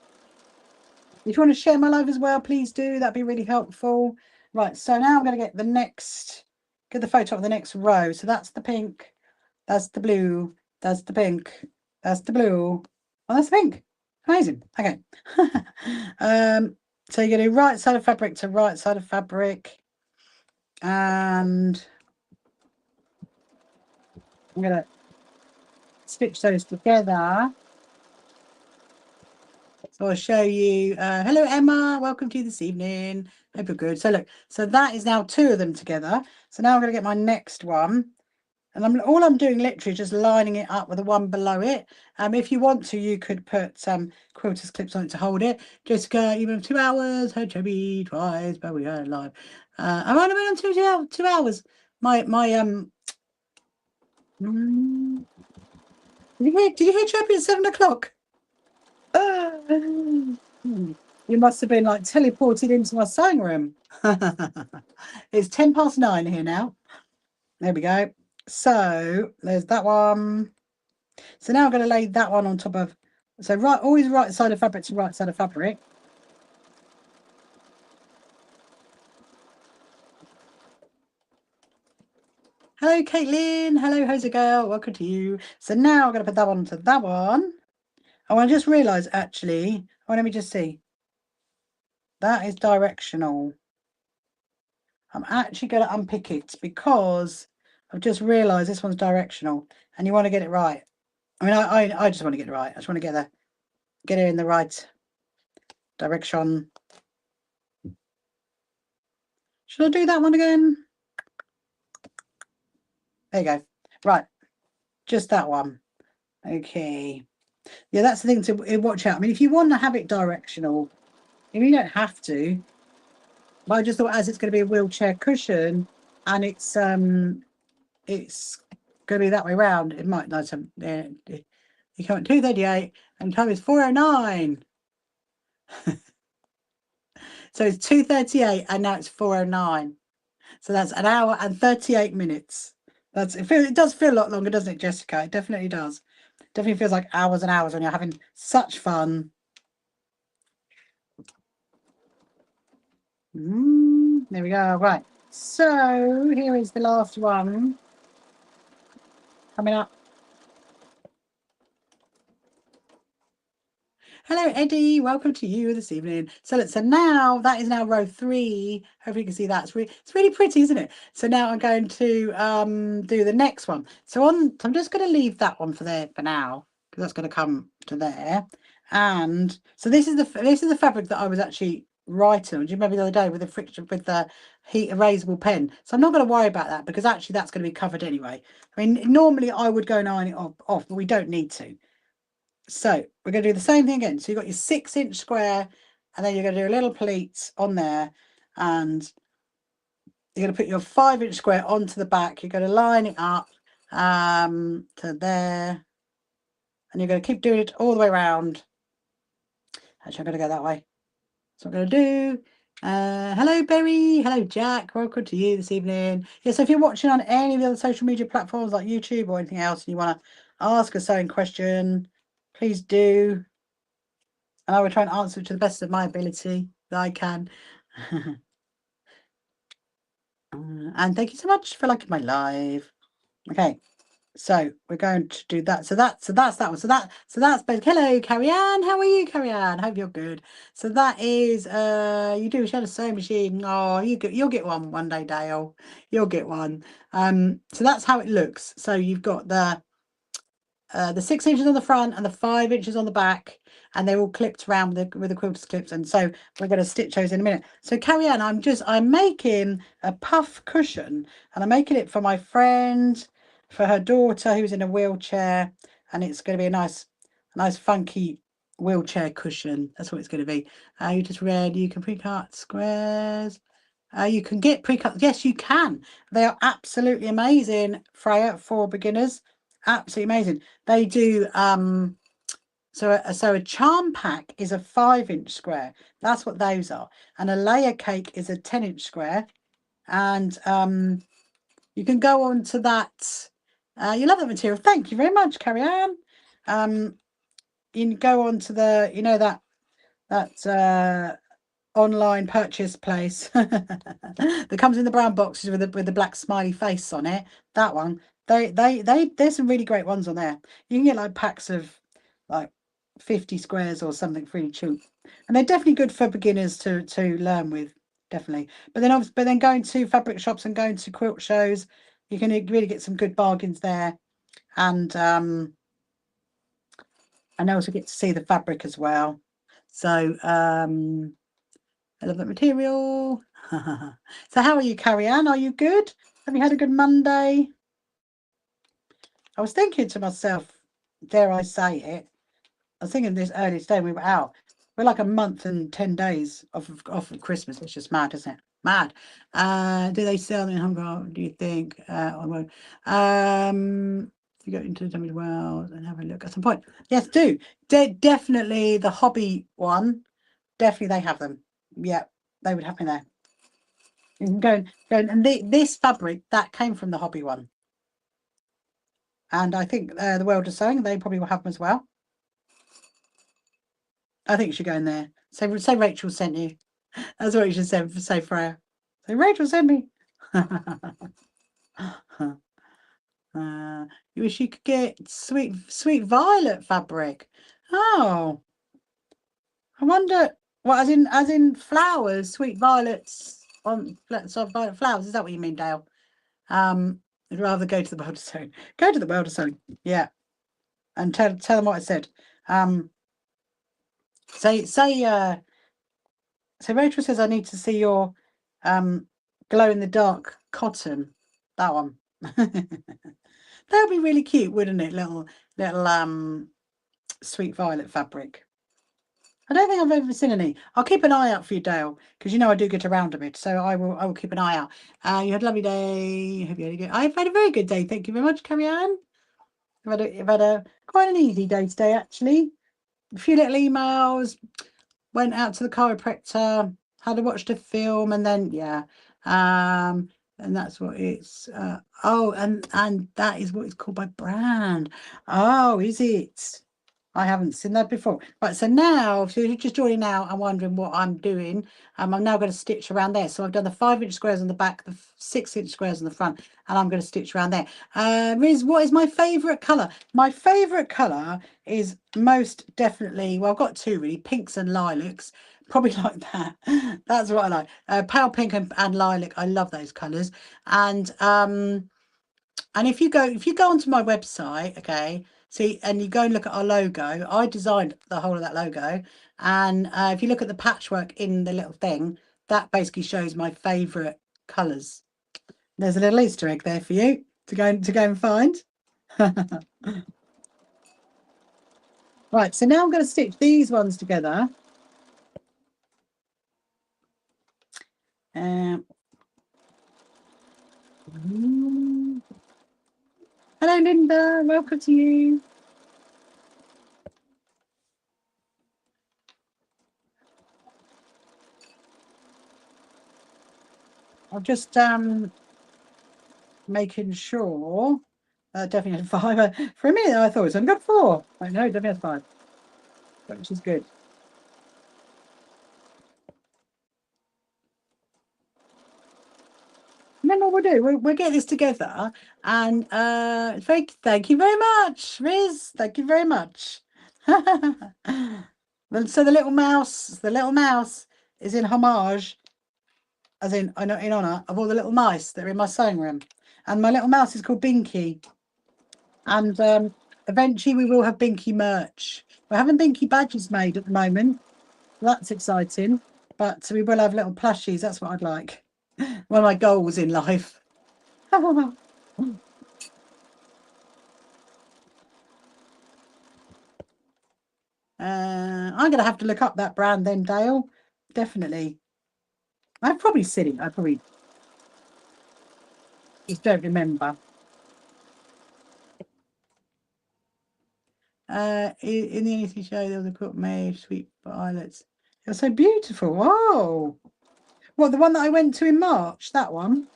If you want to share my live as well, please do. That'd be really helpful. Right, so now I'm going to get the photo of the next row. So that's the pink, that's the blue, that's the pink, that's the blue. Oh, that's the pink. Amazing. Okay. So you're going to do right side of fabric to right side of fabric. And I'm going to stitch those together. So I'll show you. Hello, Emma. Welcome to you this evening. Hope you're good. So look, so that is now 2 of them together. So now I'm going to get my next one. And all I'm doing literally just lining it up with the one below it. If you want to, you could put some quilters clips on it to hold it. Jessica, even 2 hours. Her chubby twice, but we are live. I've only been on 2 hours. Did you hear chubby at 7 o'clock? You must have been like teleported into my sewing room. It's 9:10 here now. There we go. So there's that one. So now I'm going to lay that one on top of. So always right side of fabric to right side of fabric. Hello, Caitlin. Hello, how's it girl? Welcome to you. So now I'm going to put that one onto that one. Oh, I just realised actually. Oh, let me just see. That is directional. I'm actually going to unpick it because I've just realised this one's directional, and you want to get it right. I mean, I just want to get it right. I just want to get it in the right direction. Should I do that one again? There you go. Right, just that one. Okay. Yeah, that's the thing to watch out. I mean, if you want to have it directional, if you don't have to, but I just thought as it's going to be a wheelchair cushion and it's going to be that way around, it might not some. You come at 2:38 and time is 4:09. So it's 2:38 and now it's 4:09. So that's an hour and 38 minutes. It does feel a lot longer, doesn't it, Jessica? It definitely does. Definitely feels like hours and hours when you're having such fun. There we go. Right. So here is the last one coming up. Hello, Eddie. Welcome to you this evening. So now that is now row 3. Hopefully you can see that. It's really pretty, isn't it? So now I'm going to do the next one. So I'm just going to leave that one for there for now, because that's going to come to there. And so this is the fabric that I was actually writing on. Do you remember the other day with the heat erasable pen? So I'm not going to worry about that, because actually that's going to be covered anyway. I mean, normally I would go and iron it off, but we don't need to. So we're going to do the same thing again. So you've got your 6-inch square, and then you're going to do a little pleat on there, and you're going to put your 5-inch square onto the back. You're going to line it up to there, and you're going to keep doing it all the way around. Actually, I'm going to go that way. So I'm going to do. Hello, Berry. Hello, Jack. Welcome to you this evening. Yeah, so if you're watching on any of the other social media platforms like YouTube or anything else, and you want to ask a sewing question, please do. And I will try and answer it to the best of my ability that I can. And thank you so much for liking my live. Okay, so we're going to do that. So that's that one. So that's basic. Hello, Carrie Ann. How are you, Carrie Ann? Hope you're good. So that is you do share a sewing machine. Oh, you'll get one day, Dale. You'll get one. So that's how it looks. So you've got the 6 inches on the front and the 5 inches on the back, and they're all clipped around with the quilters clips. And so we're going to stitch those in a minute. So carry on. I'm making a puff cushion, and I'm making it for my friend for her daughter who's in a wheelchair, and it's going to be a nice funky wheelchair cushion. That's what it's going to be. You just read you can pre-cut squares. You can get pre-cut. Yes, you can. They are absolutely amazing, Freya, for beginners. Absolutely amazing. They do. So a charm pack is a 5-inch square. That's what those are. And a layer cake is a 10-inch square. And you can go on to that. You love that material. Thank you very much, Carrie Ann. You can go on to the, you know, that online purchase place that comes in the brown boxes with the black smiley face on it. That one. There's some really great ones on there. You can get like packs of like 50 squares or something really cheap, and they're definitely good for beginners to learn with, definitely. But then going to fabric shops and going to quilt shows, you can really get some good bargains there, and also get to see the fabric as well. So I love that material. So how are you, Carrie Ann? Are you good? Have you had a good Monday? I was thinking to myself, dare I say it, I was thinking this earlier today we were out. We're like a month and 10 days off of Christmas. It's just mad, isn't it? Mad. Do they sell them in Hong Kong? Do you think? I won't. If you go into the dummy world and have a look at some point. Yes, do. Definitely the hobby one. Definitely they have them. Yeah, they would have me there. You can go and this fabric that came from the hobby one. And I think the World of Sewing, they probably will have them as well. I think you should go in there. Say Rachel sent you. That's what you should say, Freya. Say Rachel sent me. You wish you could get sweet violet fabric. Oh, I wonder what as in flowers, sweet violets on violet flowers. Is that what you mean, Dale? I'd rather go to the World of Sewing. Go to the World of Sewing. Yeah, and tell them what I said. So Rachel says I need to see your glow in the dark cotton. That one. That would be really cute, wouldn't it? Little sweet violet fabric. I don't think I've ever seen any. I'll keep an eye out for you, Dale, because you know I do get around a bit. So I will keep an eye out. You had a lovely day. Hope you had a good. I've had a very good day. Thank you very much, Carrie Ann. I've had a quite an easy day today, actually. A few little emails. Went out to the chiropractor. Had to watch the film, and then and that's what it's. And that is what it's called by brand. Oh, is it? I haven't seen that before. Right, so now, if you're just joining now and wondering what I'm doing, I'm now going to stitch around there. So I've done the 5-inch squares on the back, the 6-inch squares on the front, and I'm going to stitch around there. What is my favourite colour? My favourite colour is most definitely, well, I've got two really, pinks and lilacs. Probably like that. That's what I like. Pale pink and lilac. I love those colours. And if you go onto my website, okay, see, and you go and look at our logo, I designed the whole of that logo. And if you look at the patchwork in the little thing, that basically shows my favourite colours. There's a little Easter egg there for you to go and find. Right, so now I'm going to stitch these ones together. Hello, Linda. Welcome to you. I'm just making sure. Definitely had 5. For a minute, I thought it's only got 4. I know, definitely has 5, which is good. Then what we'll do, we'll get this together, and thank you very much, Riz. Thank you very much. So the little mouse is in homage, as in honor of all the little mice that are in my sewing room, and my little mouse is called Binky. And eventually we will have Binky merch. We're having Binky badges made at the moment. That's exciting. But we will have little plushies. That's what I'd like. One of my goals in life. I'm going to have to look up that brand then, Dale. Definitely. I've probably seen it. I probably just don't remember. In the NET show, there was a quilt made, sweet violets. They're so beautiful. Oh, what, the one that I went to in March? That one?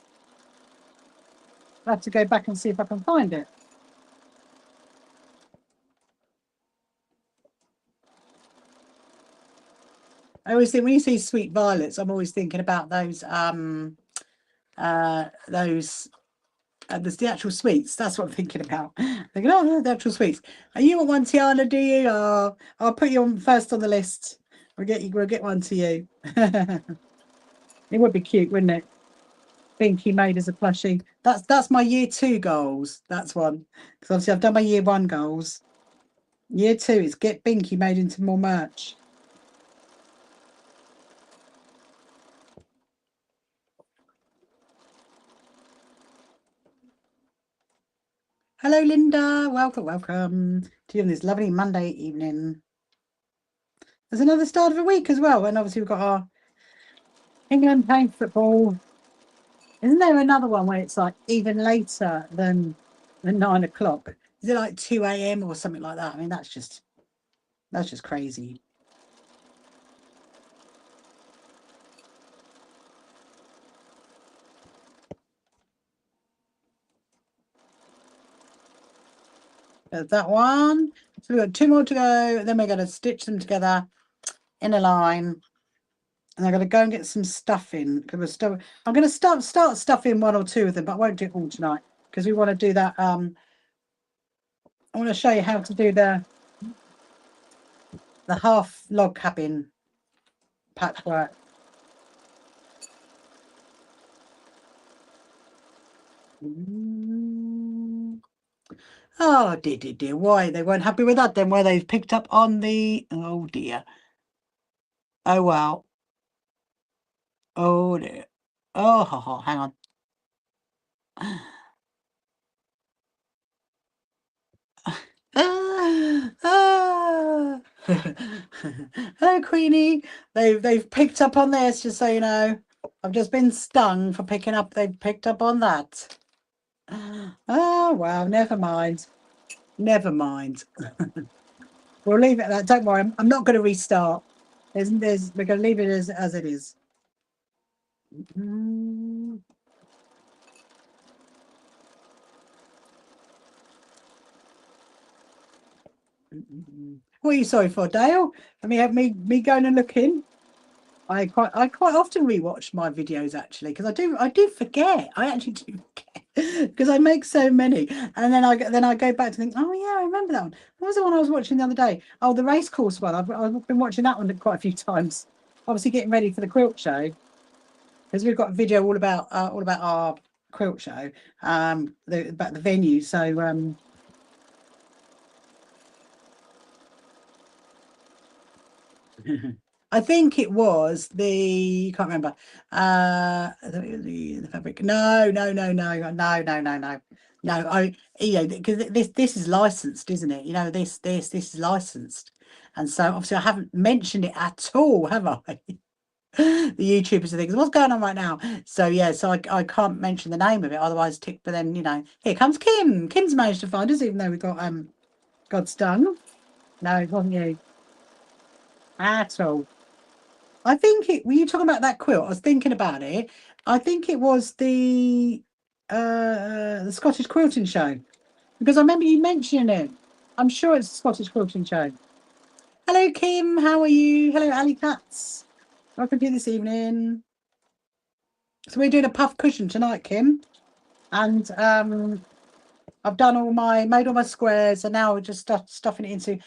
I'll have to go back and see if I can find it. I always think when you see sweet violets, I'm always thinking about those there's the actual sweets. That's what I'm thinking about. Thinking, oh, the actual sweets. Are you want one, Tiana? Do you? Oh, I'll put you on first on the list. We'll get one to you. It would be cute, wouldn't it? Binky made as a plushie. That's my year 2 goals. That's one. Because obviously I've done my year 1 goals. Year 2 is get Binky made into more merch. Hello, Linda. Welcome to you on this lovely Monday evening. There's another start of a week as well, and obviously we've got our England playing football. Isn't there another one where it's like even later than 9 o'clock? Is it like 2 a.m. or something like that? I mean, that's just crazy. There's that one. So we've got 2 more to go. Then we're going to stitch them together in a line. And I'm going to go and get some stuffing. I'm going to start stuffing 1 or 2 of them, but I won't do it all tonight because we want to do that. I want to show you how to do the half log cabin patchwork. Oh dear. Why they weren't happy with that then? Where they've picked up on the oh dear. Oh well. Oh dear. Oh, hang on. Hello, Queenie. They've picked up on this, just so you know. I've just been stung for picking up. They've picked up on that. Oh wow, never mind. Never mind. We'll leave it at that. Don't worry, I'm not going to restart. We're going to leave it as it is. What are you sorry for, Dale? Let me have me going and looking. I quite often rewatch my videos actually because I do forget. I actually do forget because I make so many, and then I go back to think. Oh yeah, I remember that one. What was the one I was watching the other day? Oh, the race course one. I've been watching that one quite a few times. Obviously, getting ready for the quilt show because we've got a video all about our quilt show, about the venue. So I think it was the can't remember the fabric. No. Because this is licensed, isn't it? This is licensed, and so obviously I haven't mentioned it at all, have I? The YouTubers and things. What's going on right now? So yeah, so I can't mention the name of it, otherwise tick. But then here comes Kim. Kim's managed to find us, even though we got stung. No, it wasn't you at all. I think were you talking about that quilt? I was thinking about it. I think it was the Scottish Quilting Show because I remember you mentioning it. I'm sure it's the Scottish Quilting Show. Hello, Kim. How are you? Hello, Ali Cats. Welcome to you this evening. So we're doing a puff cushion tonight, Kim, and I've done made all my squares, and now we're just stuffing it into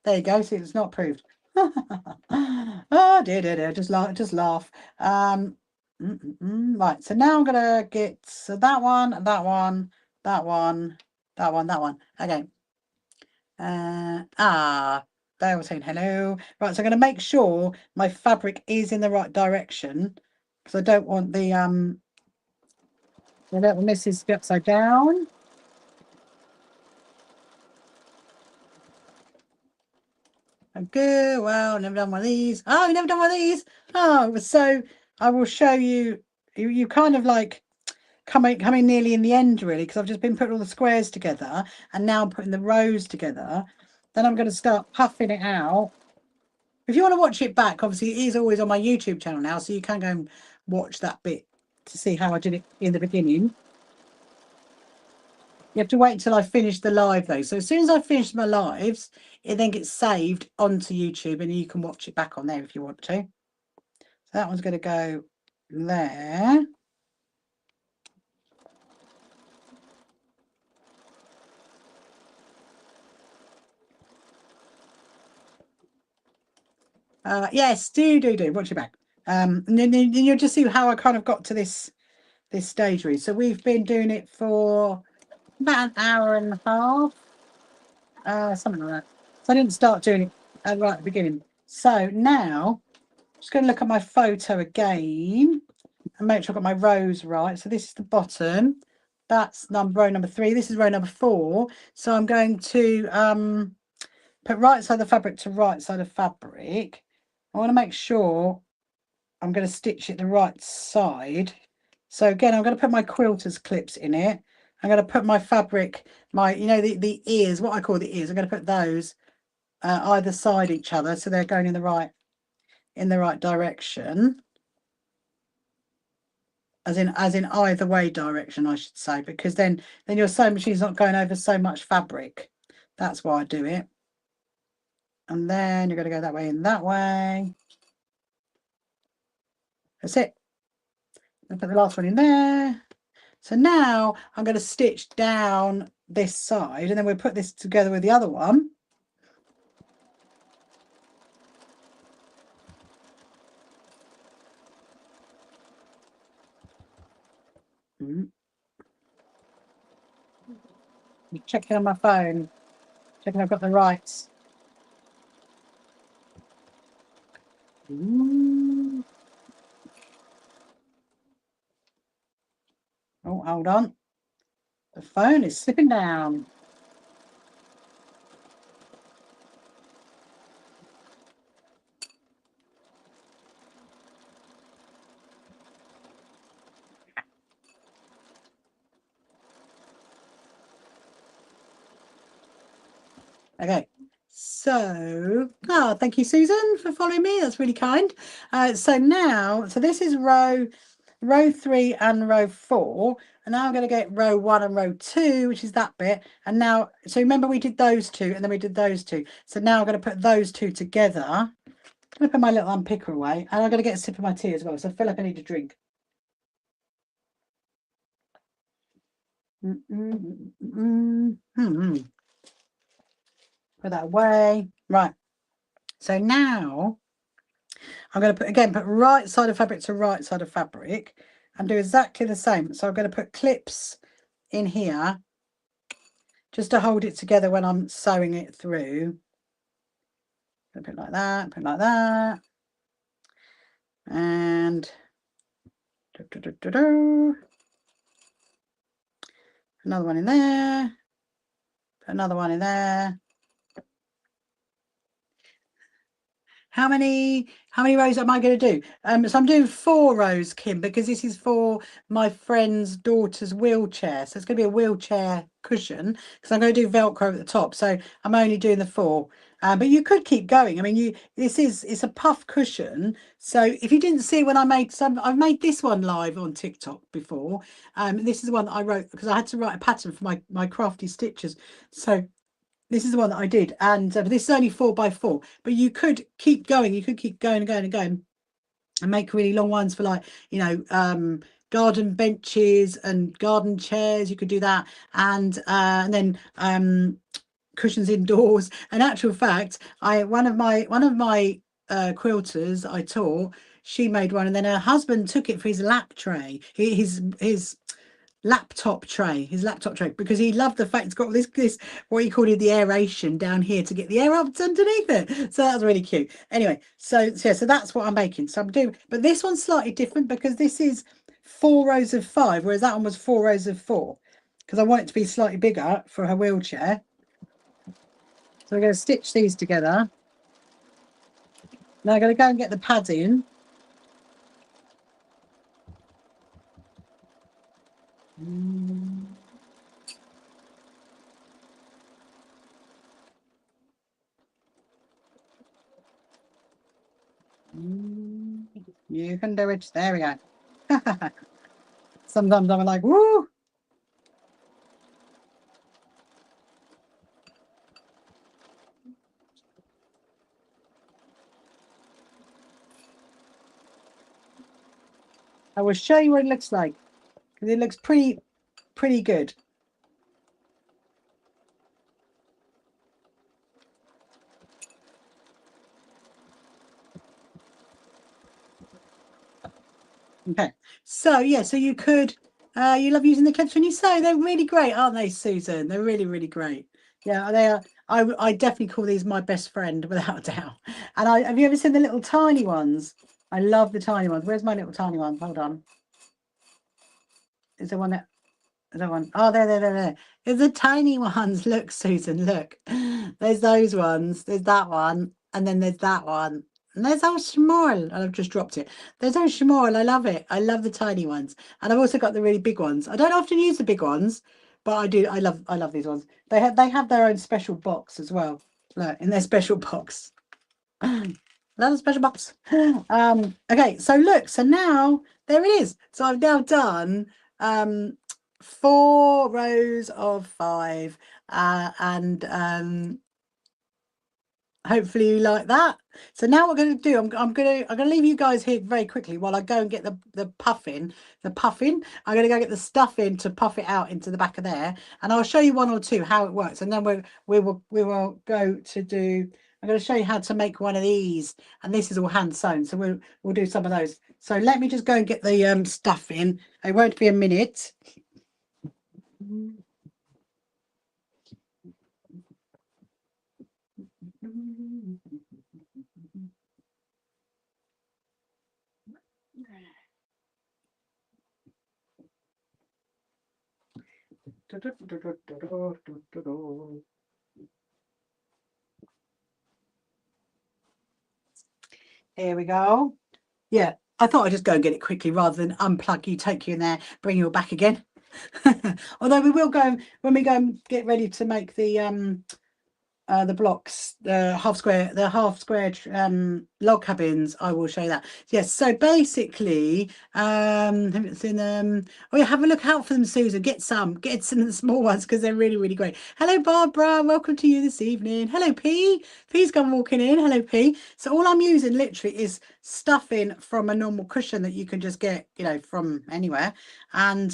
there you go. See, it's not approved. Oh dear. Just laugh. Right. So now I'm gonna get that one. Okay. They were saying hello. Right. So I'm gonna make sure my fabric is in the right direction because I don't want the little misses to be upside down. Good. Well, never done one of these. Oh, you never done one of these. Oh, so I will show you. You kind of like coming nearly in the end, really, because I've just been putting all the squares together and now I'm putting the rows together. Then I'm going to start puffing it out. If you want to watch it back, obviously it is always on my YouTube channel now, so you can go and watch that bit to see how I did it in the beginning. You have to wait until I finish the live though. So as soon as I finish my lives, it then gets saved onto YouTube and you can watch it back on there if you want to. So that one's going to go there. Yes, do watch it back. And then you'll just see how I kind of got to this stage really. So we've been doing it for about an hour and a half, something like that. So I didn't start doing it right at the beginning. So now I'm just going to look at my photo again and make sure I've got my rows right. So this is the bottom. That's row number 3. This is row number 4. So I'm going to put right side of the fabric to right side of fabric. I want to make sure I'm going to stitch it the right side. So again, I'm going to put my quilters clips in it. I'm going to put my fabric, the ears, what I call the ears. I'm going to put those either side each other, so they're going in the right direction. As in either way direction, I should say, because then your sewing machine's not going over so much fabric. That's why I do it. And then you're going to go that way and that way. That's it. I'll put the last one in there. So now I'm going to stitch down this side and then we'll put this together with the other one. Checking on my phone, checking I've got the rights. Oh, hold on. The phone is slipping down. Okay, so thank you, Susan, for following me. That's really kind. So this is row 3 and row 4, and now I'm going to get row 1 and row 2, which is that bit. And now, so remember we did those two and then we did those two. So now I'm going to put those two together. I'm going to put my little unpicker away, and I'm going to get a sip of my tea as well. So I feel like I need a drink. Put that away. Right. So now I'm going to put right side of fabric to right side of fabric and do exactly the same. So I'm going to put clips in here just to hold it together when I'm sewing it through. Put it like that, put it like that. And another one in there. Put another one in there. How many rows am I going to do? So I'm doing 4 rows, Kim, because this is for my friend's daughter's wheelchair. So it's going to be a wheelchair cushion because I'm going to do Velcro at the top. So I'm only doing the 4. But you could keep going. I mean, it's a puff cushion. So if you didn't see when I've made this one live on TikTok before. This is the one that I wrote because I had to write a pattern for my crafty stitches. So this is the one that I did, and this is only 4x4. But you could keep going. You could keep going and going and going, and make really long ones for garden benches and garden chairs. You could do that, and then cushions indoors. In actual fact, one of my quilters I taught. She made one, and then her husband took it for his lap tray. His laptop tray, because he loved the fact it's got this what he called it, the aeration down here to get the air up underneath it. So that's really cute. Anyway, so that's what I'm making. So I'm doing, but this one's slightly different because this is 4 rows of 5, whereas that one was 4 rows of 4, because I want it to be slightly bigger for her wheelchair. So we're going to stitch these together. Now I'm going to go and get the padding. You can do it. There we go. Sometimes I'm like, woo. I will show you what it looks like because it looks pretty good. Okay, so yeah, so you could, you love using the clips when you sew. They're really great, aren't they, Susan? They're really great. Yeah, they are. I definitely call these my best friend without a doubt. And have you ever seen the little tiny ones? I love the tiny ones. Where's my little tiny one? Hold on. Is there one that? Is there one? Oh, there. There's the tiny ones. Look, Susan, look. There's those ones. There's that one, and then there's that one. And there's our small, and I've just dropped it. There's our small. I love it. I love the tiny ones, and I've also got the really big ones. I don't often use the big ones, but I do. I love these ones. They have their own special box as well. Look, in their special box. Another special box. Okay, so look, so now there it is. So I've now done 4 rows of 5, and hopefully you like that. So now what we're going to do, I'm going to leave you guys here very quickly while I go and get the puffing. I'm going to go get the stuff in to puff it out into the back of there, and I'll show you 1 or 2 how it works, and then we will go to do. I'm going to show you how to make one of these, and this is all hand sewn, so we'll do some of those. So let me just go and get the stuff in. It won't be a minute. Here we go. Yeah, I thought I'd just go and get it quickly rather than unplug you, take you in there, bring you back again. Although we will go when we go and get ready to make the blocks, the half square log cabins. I will show you that. Yes, so basically, haven't seen them. Oh yeah, have a look out for them, Susan. Get some of the small ones because they're really great. Hello, Barbara. Welcome to you this evening. Hello, P. P's gone walking in. Hello, P. So all I'm using literally is stuffing from a normal cushion that you can just get, from anywhere. And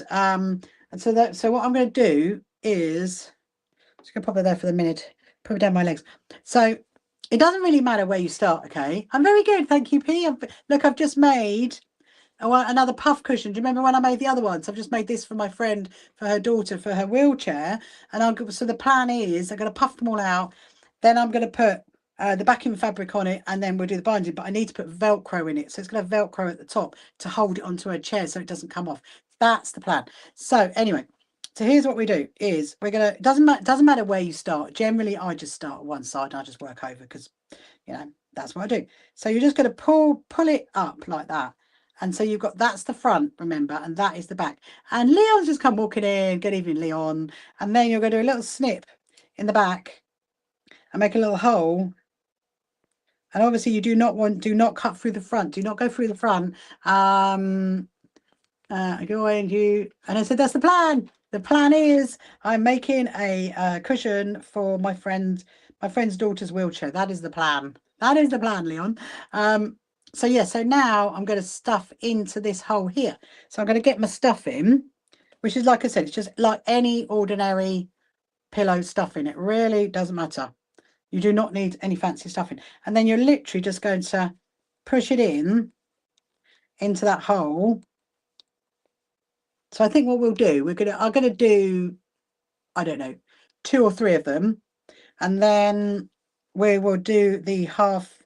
so what I'm going to do is just gonna pop it there for the minute. Put it down my legs. So it doesn't really matter where you start, okay? I'm very good, thank you, P. Look, I've just made another puff cushion. Do you remember when I made the other ones? I've just made this for my friend, for her daughter, for her wheelchair. And so the plan is I'm going to puff them all out. Then I'm going to put the backing fabric on it, and then we'll do the binding. But I need to put Velcro in it, so it's going to have Velcro at the top to hold it onto her chair so it doesn't come off. That's the plan. So anyway. So here's what we do is we're going to, doesn't matter where you start. Generally, I just start on one side and I just work over because, that's what I do. So you're just going to pull it up like that. And so you've got, that's the front, remember, and that is the back. And Leon's just come walking in. Good evening, Leon. And then you're going to do a little snip in the back and make a little hole. And obviously you do not cut through the front. Do not go through the front. And I said, that's the plan. The plan is I'm making a cushion for my friend's daughter's wheelchair. That is the plan. That is the plan, Leon. So yeah, so now I'm going to stuff into this hole here. So I'm going to get my stuff in, which is, like I said, it's just like any ordinary pillow stuffing. It really doesn't matter. You do not need any fancy stuffing. And then you're literally just going to push it in into that hole. So I think what we'll do, I'm going to do, I don't know, 2 or 3 of them, and then we will do the half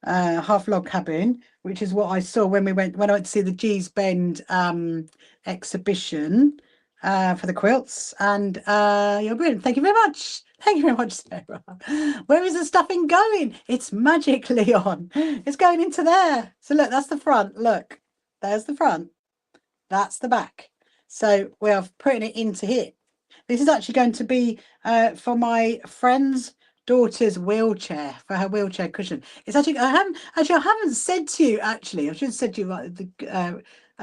log cabin, which is what I saw when I went to see the G's Bend exhibition for the quilts. And you're brilliant. Thank you very much. Thank you very much, Sarah. Where is the stuffing going? It's magic, Leon. It's going into there. So look, that's the front. Look, there's the front. That's the back. So we are putting it into here. This is actually going to be for my friend's daughter's wheelchair, for her wheelchair cushion. It's actually I haven't said to you actually. I should have said to you at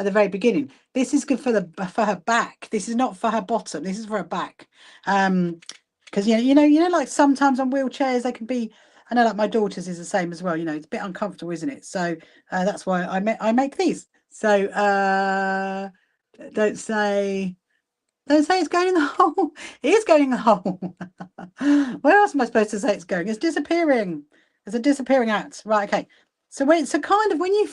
the very beginning. This is good for her back. This is not for her bottom. This is for her back. Because you know, like sometimes on wheelchairs they can be. I know, like my daughter's is the same as well. You know, it's a bit uncomfortable, isn't it? So that's why I make these. So don't say it's going in the hole. It is going in the hole. Where else am I supposed to say it's going? It's disappearing. It's a disappearing act. Right, okay. So when when you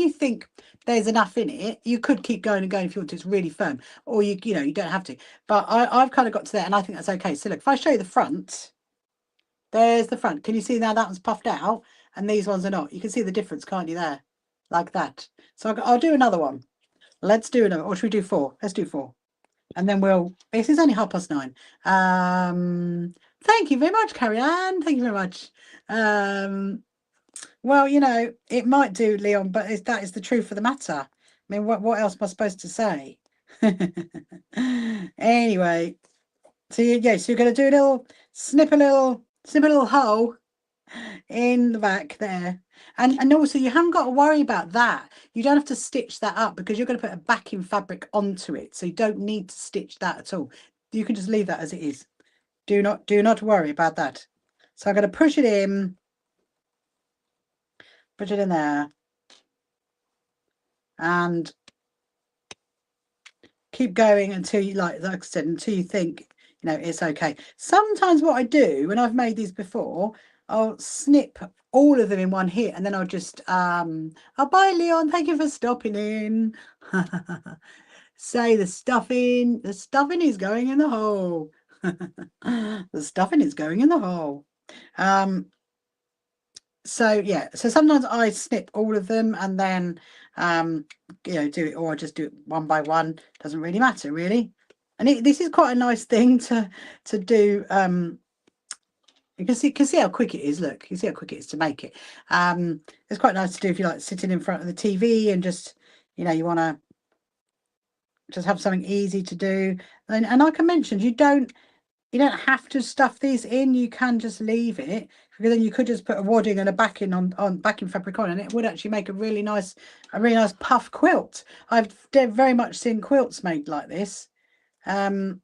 think there's enough in it, you could keep going and going if you want to. It's really firm. Or you don't have to. But I've kind of got to there and I think that's okay. So look, if I show you the front, there's the front. Can you see now that one's puffed out and these ones are not? You can see the difference, can't you, there? Like that. So I'll do another one. Let's do another. Or should we do 4? Let's do 4. And then this is only 9:30. Thank you very much, Carrie Ann. Thank you very much. Well, you know, it might do, Leon, but that is the truth of the matter. I mean, what else am I supposed to say? Anyway, so so you're going to do snip a little hole in the back there. And also you haven't got to worry about that. You don't have to stitch that up because you're going to put a backing fabric onto it. So you don't need to stitch that at all. You can just leave that as it is. Do not worry about that. So I'm going to push it in. Put it in there. And keep going until you, like I said, until you think, you know, it's okay. Sometimes what I do when I've made these before, I'll snip all of them in one hit and then I'll just oh, bye Leon, thank you for stopping in. Say the stuffing is going in the hole. The stuffing is going in the hole. So yeah, so sometimes I snip all of them and then you know, do it, or I just do it one by one. Doesn't really matter, really. And this is quite a nice thing to do. You can see how quick it is. Look, you see how quick it is to make it. It's quite nice to do if you're like sitting in front of the TV and just, you know, you want to just have something easy to do. And like I mentioned, you don't have to stuff these in. You can just leave it, because then you could just put a wadding and a backing on backing fabric on, and it would actually make a really nice puff quilt. I've very much seen quilts made like this. And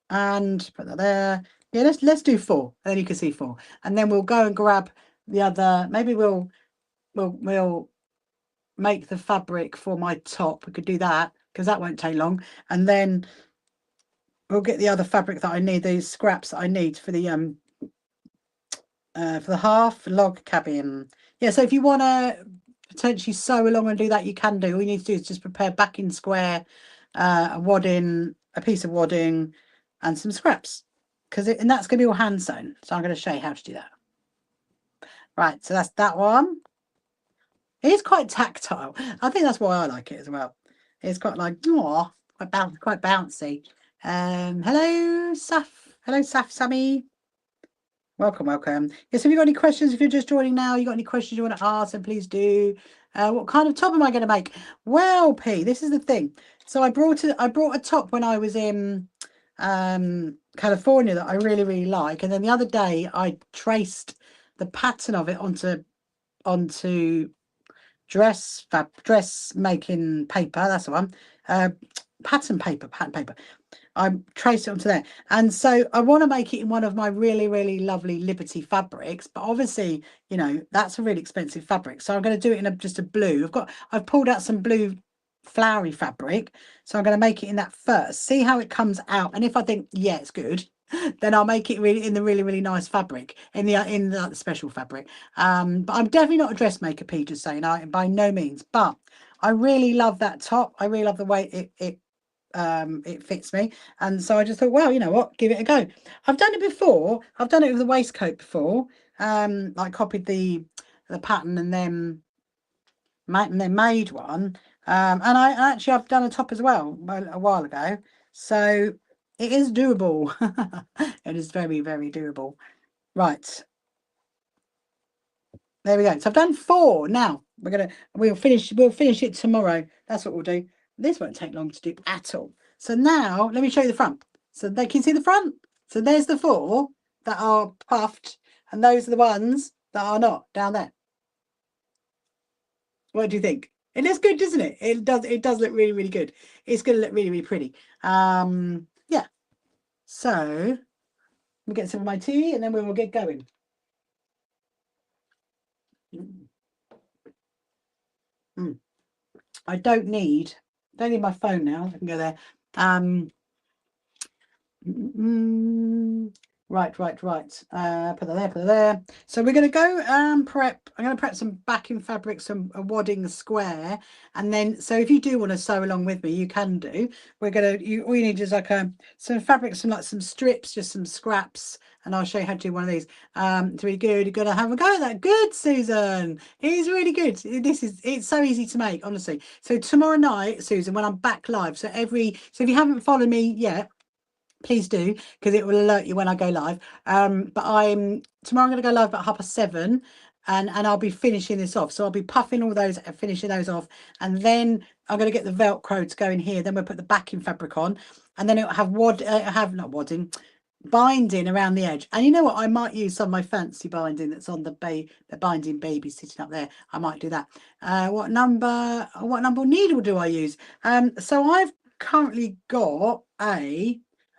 put that there. Yeah, let's do 4, and then you can see 4, and then we'll go and grab the other. Maybe we'll make the fabric for my top. We could do that because that won't take long, and then we'll get the other fabric that I need, these scraps that I need for the half log cabin. Yeah, so if you want to potentially sew along and do that, you can do. All you need to do is just prepare backing square, a wadding, a piece of wadding, and some scraps, and that's going to be all hand sewn. So I'm going to show you how to do that. Right, so that's that one. It is quite tactile. I think that's why I like it as well. It's quite like, oh, quite bouncy. Hello, Saf. Hello, Saf Sammy. Welcome. Yes, have you got any questions? If you're just joining now, you got any questions you want to ask, then please do. What kind of top am I going to make? Well, P, this is the thing. So I brought a top when I was in California that I really, really like. And then the other day I traced the pattern of it onto dressmaking paper. That's the one. Pattern paper. I traced it onto there, and so I want to make it in one of my really, really lovely Liberty fabrics, but obviously, you know, that's a really expensive fabric, so I'm going to do it in just a blue. I've pulled out some blue flowery fabric, so I'm going to make it in that first, see how it comes out, and if I think, yeah, it's good, then I'll make it really in the really, really nice fabric, in the special fabric. But I'm definitely not a dressmaker, Peter, saying by no means, but I really love that top. I really love the way it fits me, and so I just thought, well, you know what, give it a go. I've done it before. I've done it with the waistcoat before. I copied the pattern and then made one. And I've done a top as well a while ago. So It is doable. It is very, very doable. Right. There we go. So I've done 4. Now we'll finish it tomorrow. That's what we'll do. This won't take long to do at all. So now let me show you the front. So they can see the front. So there's the 4 that are puffed, and those are the ones that are not down there. What do you think? It looks good, doesn't it? It does look really, really good. It's gonna look really, really pretty. Yeah. So we'll get some of my tea and then we will get going. I don't need my phone now. I can go there. Right. Put that there. So we're going to go prep. I'm going to prep some backing fabric, some wadding square, and then so if you do want to sew along with me, you can do. We're going to all you need is like some fabric, some strips, just some scraps, and I'll show you how to do one of these. It's really good. You're going to have a go at that. Good, Susan. It is really good. It's so easy to make, honestly. So tomorrow night, Susan, when I'm back live, so if you haven't followed me yet, please do, because it will alert you when I go live. But tomorrow I'm going to go live at 7:30, and I'll be finishing this off. So I'll be puffing all those and finishing those off, and then I'm going to get the Velcro to go in here. Then we'll put the backing fabric on, and then it'll have not wadding, binding around the edge. And you know what? I might use some of my fancy binding that's on the binding baby sitting up there. I might do that. What number needle do I use? So I've currently got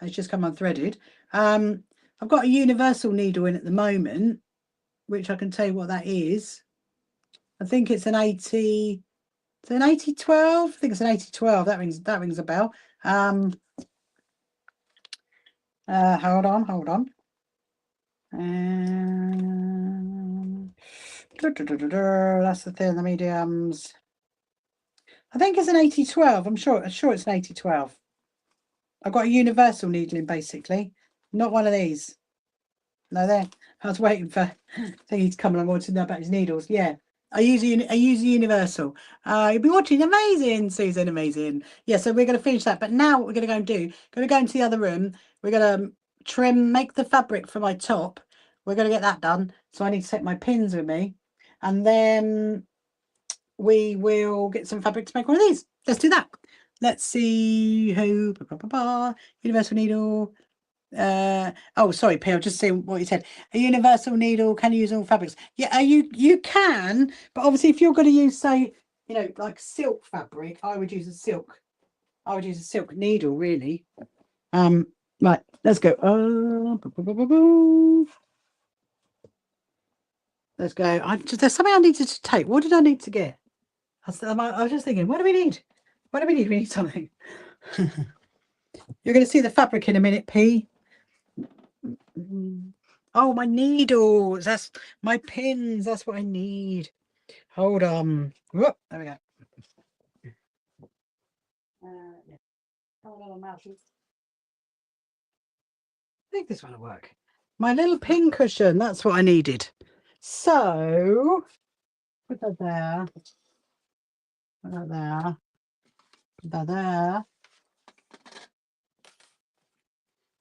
it's just come unthreaded. I've got a universal needle in at the moment, which I can tell you what that is. I think it's an 80. It's an 8012. I think it's an 8012. That rings a bell. Hold on. That's the thing. The mediums. I think it's an 8012. I'm sure it's an 8012. I've got a universal needle in, basically, not one of these. No, there. I was waiting for Thingy to come along to know about his needles. Yeah, I use a universal. You'll be watching. Amazing, Susan. Amazing. Yeah, so we're going to finish that. But now what we're going to go and do, going to go into the other room. We're going to make the fabric for my top. We're going to get that done. So I need to take my pins with me, and then we will get some fabric to make one of these. Let's do that. Let's see who. Universal needle. Oh, sorry, P. I'll just see what you said. A universal needle can use all fabrics. Yeah, you can, but obviously, if you're going to use, say, like silk fabric, I would use a silk needle, really. Right, let's go. Let's go. There's something I needed to take. What did I need to get? I was just thinking, what do we need? What do we need? We need something. You're going to see the fabric in a minute, P. Oh, my needles. That's my pins. That's what I need. Hold on. Whoop, there we go. Yeah. Hold on, mouse. I think this one will work. My little pin cushion. That's what I needed. So, put that there. Put that there. Put that there.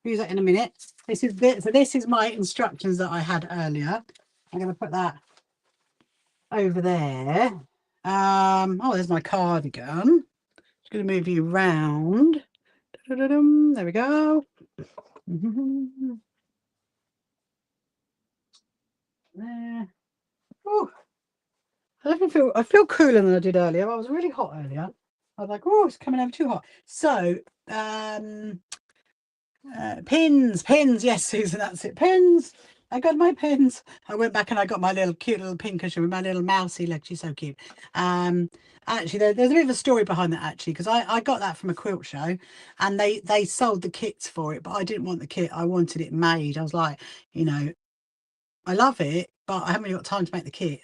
Use that in a minute. This is my instructions that I had earlier. I'm going to put that over there. Oh, there's my cardigan. Just going to move you round. There we go. There. Oh, I feel cooler than I did earlier. I was really hot earlier. I was like, oh, it's coming over too hot. So, pins. Yes, Susan, that's it. Pins. I got my pins. I went back and I got my cute little pin cushion with my little mousy leg. She's so cute. Actually, there's a bit of a story behind that, actually, because I got that from a quilt show, and they sold the kits for it, but I didn't want the kit. I wanted it made. I was like, I love it, but I haven't really got time to make the kit.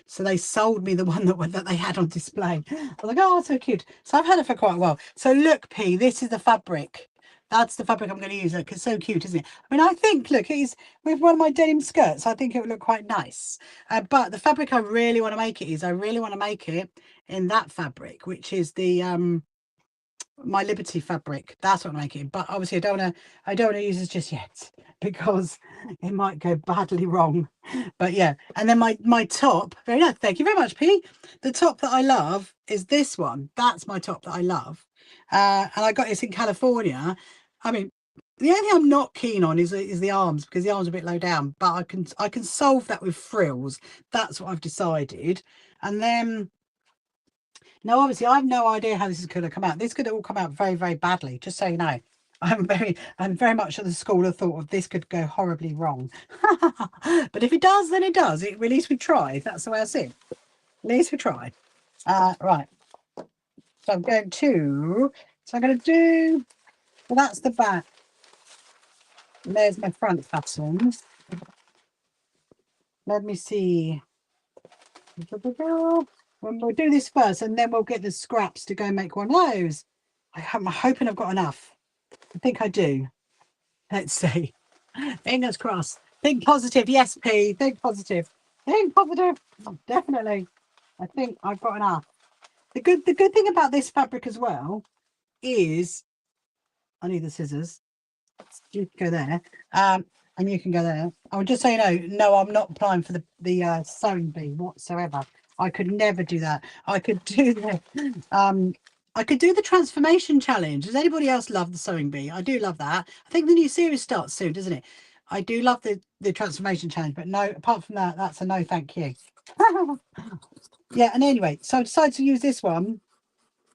So they sold me the one that they had on display. I was like, oh, so cute. So I've had it for quite a while. So look, P, this is the fabric. That's the fabric I'm going to use. Look, it's so cute, isn't it? I mean, I think, look, it's with one of my denim skirts. I think it would look quite nice. But the fabric I really want to make it in that fabric, which is the my Liberty fabric. That's what I'm making. But obviously I don't want to use this just yet because it might go badly wrong. But yeah, and then my top, very nice. Thank you very much, P. The top that I love is this one. That's my top that I love. And I got this in California. I mean, the only thing I'm not keen on is the arms, because the arms are a bit low down, but I can solve that with frills. That's what I've decided. And then now, obviously, I have no idea how this is going to come out. This could all come out very, very badly, just so you know. I'm very much of the school of thought of this could go horribly wrong. But if it does, then it does. At least we tried. That's the way I see it. At least we tried. Right. So I'm going to do, well, that's the back. And there's my front patterns. Let me see. We'll do this first, and then we'll get the scraps to go make one of those. I'm hoping I've got enough. I think I do. Let's see. Fingers crossed. Think positive. Yes, P. Think positive. Think positive. Definitely. I think I've got enough. The good thing about this fabric as well is, I need the scissors. You can go there. And you can go there. Oh, just so you know, no, I'm not applying for the sewing bee whatsoever. I could never do that. I could do the transformation challenge. Does anybody else love the sewing bee? I do love that. I think the new series starts soon, doesn't it? I do love the transformation challenge, but no, apart from that, that's a no thank you. Yeah, and anyway, so I decided to use this one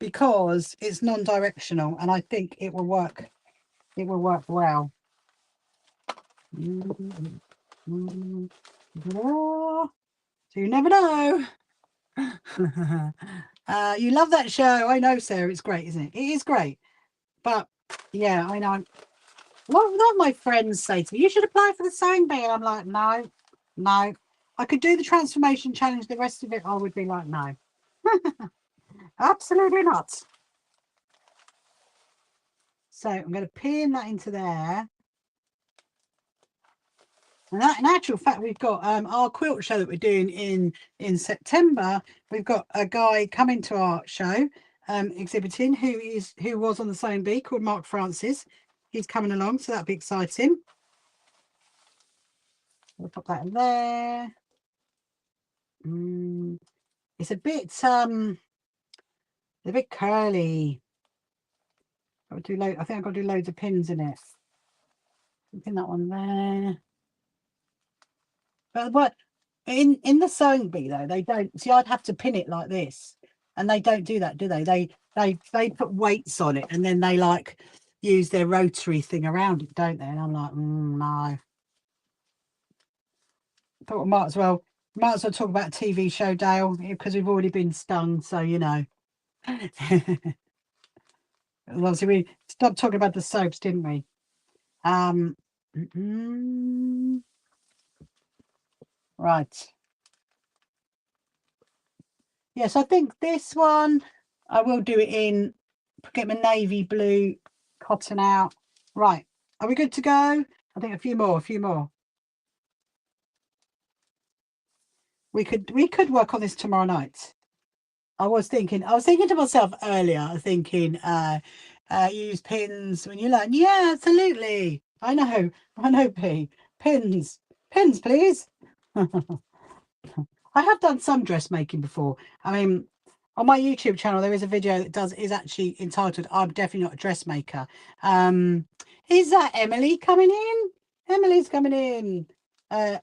because it's non-directional, and I think it will work. It will work well. So you never know. You love that show. I know, Sarah. It's great, isn't it? It is great. But yeah, I know. A lot of my friends say to me, you should apply for the sewing bee. And I'm like, no. I could do the transformation challenge. The rest of it, I would be like, no. Absolutely not. So I'm going to pin that into there. And that, in actual fact, we've got our quilt show that we're doing in September. We've got a guy coming to our show, exhibiting, who was on the sewing bee, called Mark Francis. He's coming along, so that'll be exciting. We'll put that in there. It's a bit curly. I think I've got to do loads of pins in it. Pin that one there. But what in the sewing bee though, they don't see. I'd have to pin it like this, and they don't do that, do they? They put weights on it, and then they like use their rotary thing around it, don't they? And I'm like, no. Thought we might as well talk about a TV show, Dale, because we've already been stung, so you know. Obviously, we stopped talking about the soaps, didn't we? Right. Yes, I think this one I will do it in. Get my navy blue cotton out. Right. Are we good to go? I think a few more. We could work on this tomorrow night. I was thinking to myself earlier, use pins when you learn. Yeah, absolutely. I know, P. Pins, please. I have done some dressmaking before. I mean, on my YouTube channel, there is a video that is actually entitled "I'm Definitely Not a Dressmaker." Is that Emily coming in? Emily's coming in. I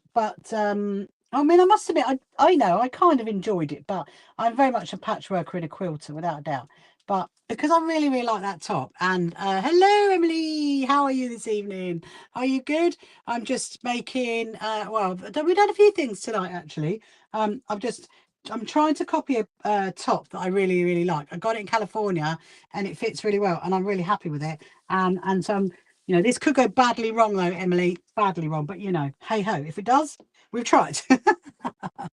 mean, I must admit, I know I kind of enjoyed it, but I'm very much a patchworker and a quilter, without a doubt. But because I really, really like that top. And hello, Emily. How are you this evening? Are you good? I'm just making, well, we've done a few things tonight, actually. I'm trying to copy a top that I really, really like. I got it in California and it fits really well. And I'm really happy with it. And so, you know, this could go badly wrong, though, Emily. Badly wrong. But, you know, hey ho, if it does, we've tried.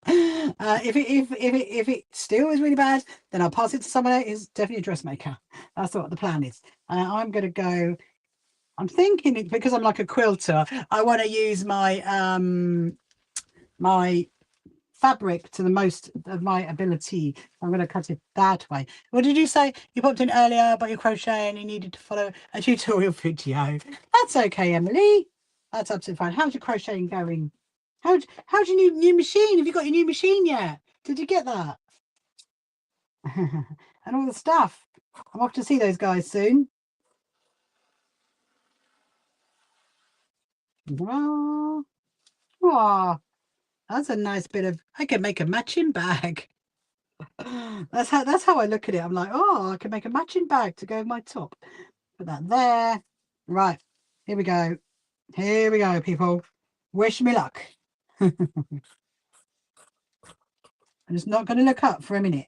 If it still is really bad, then I'll pass it to someone who's definitely a dressmaker. That's what the plan is. I'm going to go. I'm thinking, because I'm like a quilter, I want to use my my fabric to the most of my ability. I'm going to cut it that way. What did you say? You popped in earlier about your crochet and you needed to follow a tutorial video. That's okay, Emily. That's absolutely fine. How's your crocheting going? How's your new machine? Have you got your new machine yet? Did you get that? And all the stuff. I'm off to see those guys soon. Oh, that's a nice bit of. I can make a matching bag. That's how I look at it. I'm like, oh, I can make a matching bag to go with my top. Put that there. Right, here we go. Here we go, people. Wish me luck. I'm just not going to look up for a minute.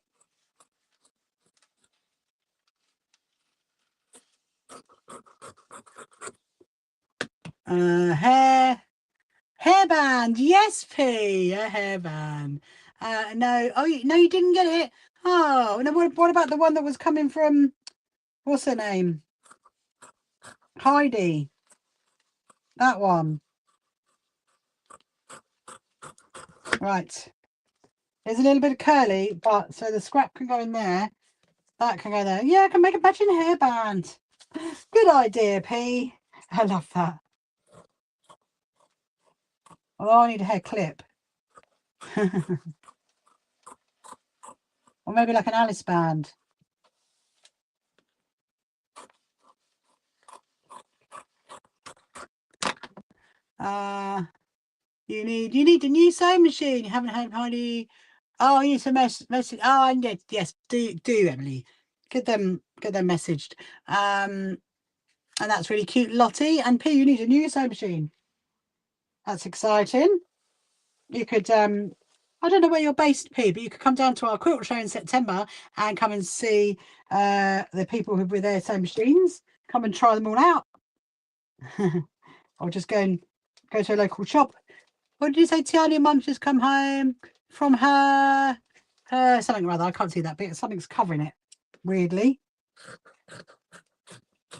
Hairband. Yes, P. A hairband. No. Oh, no, you didn't get it. Oh, no. What about the one that was coming from? What's her name? Heidi. That one. Right. There's a little bit of curly, but so the scrap can go in there. That can go there. Yeah, I can make a matching hairband. Good idea, P. I love that. Although I need a hair clip. Or maybe like an Alice band. You need a new sewing machine. You haven't had Heidi. Oh, you need some message. Oh, yes, do Emily. Get them messaged. And that's really cute, Lottie. And P, you need a new sewing machine. That's exciting. You could I don't know where you're based, P, but you could come down to our quilt show in September and come and see the people who with their sewing machines. Come and try them all out. Or just go to a local shop. What did you say, Tiana? Your mum's just come home from her something or other. I can't see that bit. Something's covering it, weirdly.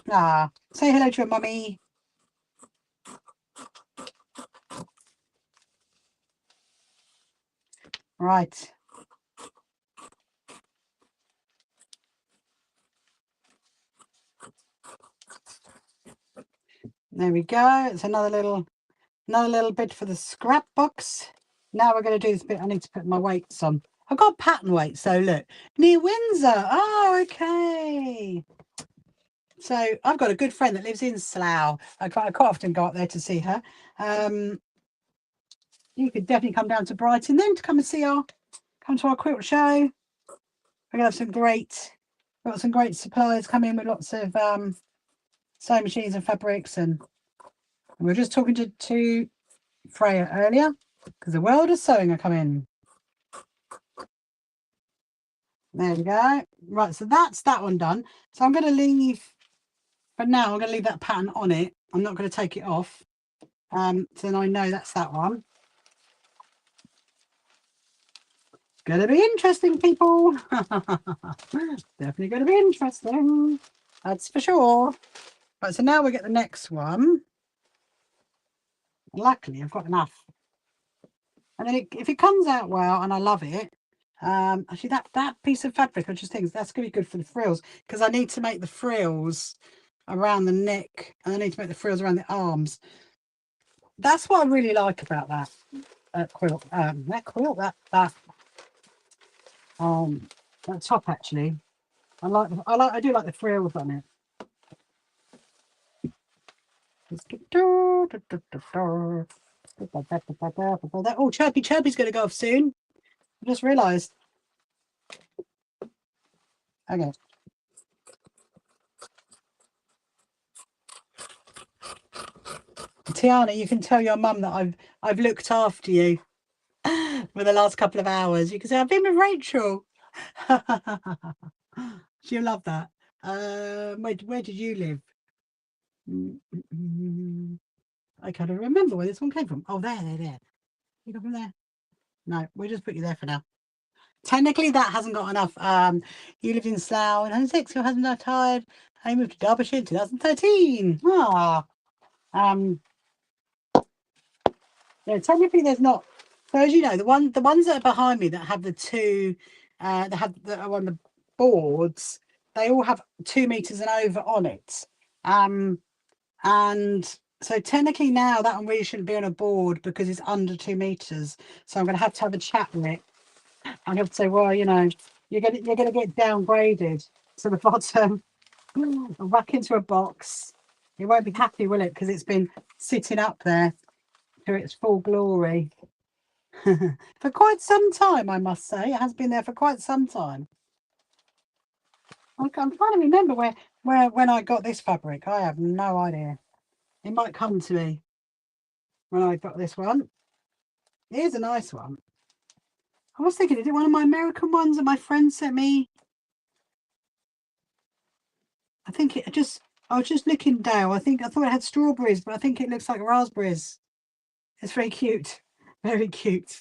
Say hello to your mummy. Right. There we go. It's another little bit for the scrapbooks. Now we're going to do this bit. I need to put my weights on. I've got pattern weights. So look, near Windsor. Oh, okay. So I've got a good friend that lives in Slough. I quite often go up there to see her. You could definitely come down to Brighton then to come and come to our quilt show. We're gonna have some great suppliers coming with lots of sewing machines and fabrics, and we were just talking to Freya earlier because the world of sewing are coming. There we go. Right, so that's that one done. So I'm going to leave, but now I'm going to leave that pattern on it. I'm not going to take it off. So then I know that's that one. It's going to be interesting, people. Definitely going to be interesting. That's for sure. Right, so now we get the next one. Luckily, I've got enough. And then if it comes out well, and I love it, actually that piece of fabric, I just think that's going to be good for the frills, because I need to make the frills around the neck, and I need to make the frills around the arms. That's what I really like about that quilt. That top, actually. I do like the frills on it. Oh, Chirpy's going to go off soon. I just realised. Okay. Tiana, you can tell your mum that I've looked after you for the last couple of hours. You can say I've been with Rachel. She'll love that. Where did you live? I can't remember where this one came from. Oh, there. You go from there. No, we'll just put you there for now. Technically, that hasn't got enough. You lived in Slough in 2006. Your husband retired. I moved to Derbyshire in 2013. Yeah, technically, there's not So as you know, the ones that are behind me that have the two, that are on the boards, they all have 2 meters and over on it. And so technically now that one really shouldn't be on a board because it's under 2 meters. So I'm going to have a chat with it. I'm going to say, well, you know, you're going to get downgraded to the bottom, back into a box. It won't be happy, will it? Because it's been sitting up there to its full glory. For quite some time, I must say. It has been there for quite some time. I'm trying to remember when I got this fabric. I have no idea. It might come to me when I got this one. It is a nice one. I was thinking, is it one of my American ones that my friend sent me? I think I was just looking down. I thought it had strawberries, but I think it looks like raspberries. It's very cute. Very cute.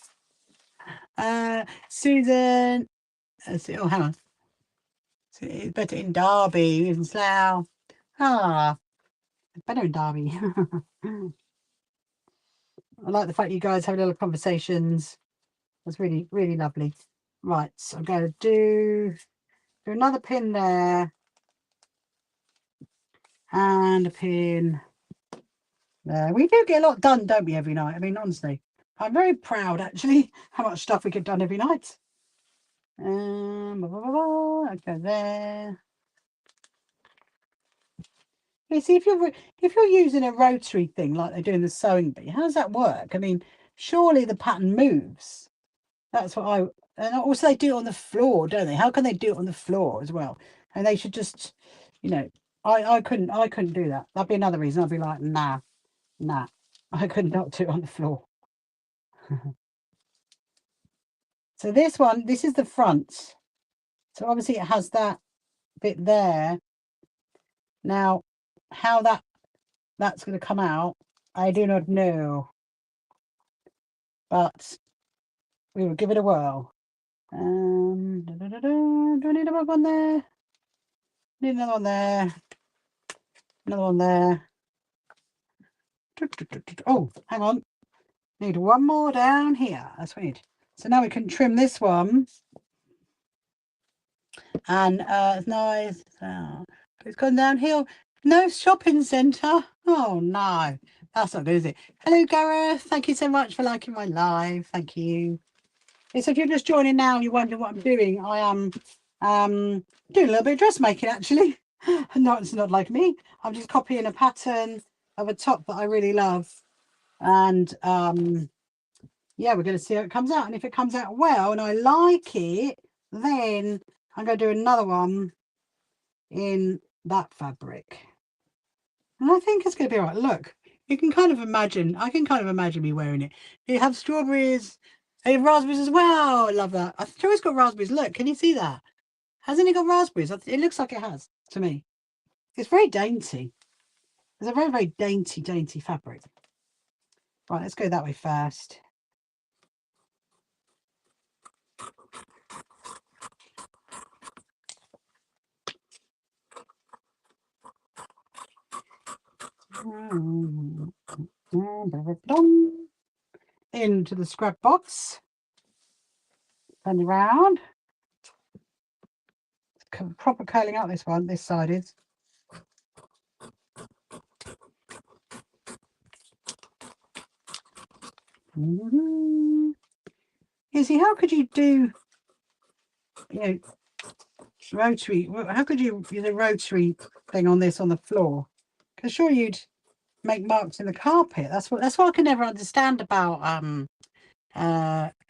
Susan. Let's see. Oh, hang on. It's better in Derby, in Slough. Ah, it's better in Derby. I like the fact you guys have little conversations. That's really, really lovely. Right, so I'm going to do another pin there. And a pin there. We do get a lot done, don't we, every night? I mean, honestly, I'm very proud, actually, how much stuff we get done every night. Okay, there. You see, if you're using a rotary thing like they do in the sewing bee, how does that work? I mean, surely the pattern moves. That's what and also they do it on the floor, don't they? How can they do it on the floor as well? And they should just, you know, I couldn't do that. That'd be another reason. I'd be like, nah, I could not do it on the floor. So this is the front. So obviously it has that bit there. Now, how that's going to come out, I do not know. But we will give it a whirl. Do I need another one there? Need another one there. Another one there. Oh, hang on. Need one more down here. That's what we need. So now we can trim this one. And it's nice. It's gone downhill. No shopping centre. Oh no. That's not good, is it? Hello, Gareth. Thank you so much for liking my live. Thank you. So if you're just joining now and you're wondering what I'm doing, I am doing a little bit of dressmaking, actually. No, it's not like me. I'm just copying a pattern of a top that I really love. And yeah, we're going to see how it comes out. And if it comes out well and I like it, then I'm going to do another one in that fabric. And I think it's going to be all right. Look, you can kind of imagine, I can kind of imagine me wearing it. You have strawberries, you have raspberries as well. I love that. I think it's got raspberries. Look, can you see that? Hasn't it got raspberries? It looks like it has to me. It's very dainty. It's a very, very dainty, dainty fabric. Right, let's go that way first. Into the scrap box. Turn around. Proper curling out this one. This side is. You see, how could you do, rotary? How could you use a rotary thing on this on the floor? Because sure you'd make marks in the carpet. That's what I can never understand about.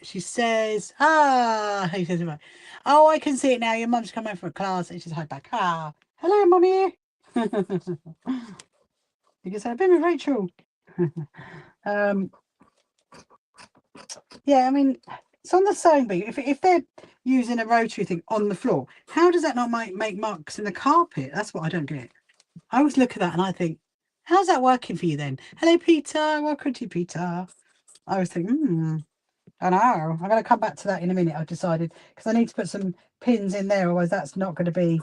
She says, he says, oh, I can see it now. Your mum's coming from a class and she's hide back. Hello, mummy. You can say, I've been with Rachel. Yeah, I mean, it's on the sewing bee. If they're using a rotary thing on the floor, how does that not make marks in the carpet? That's what I don't get. I always look at that and I think, how's that working for you then? Hello, Peter. Welcome to Peter. I always think, I know. I'm going to come back to that in a minute, I've decided, because I need to put some pins in there, otherwise that's not going to be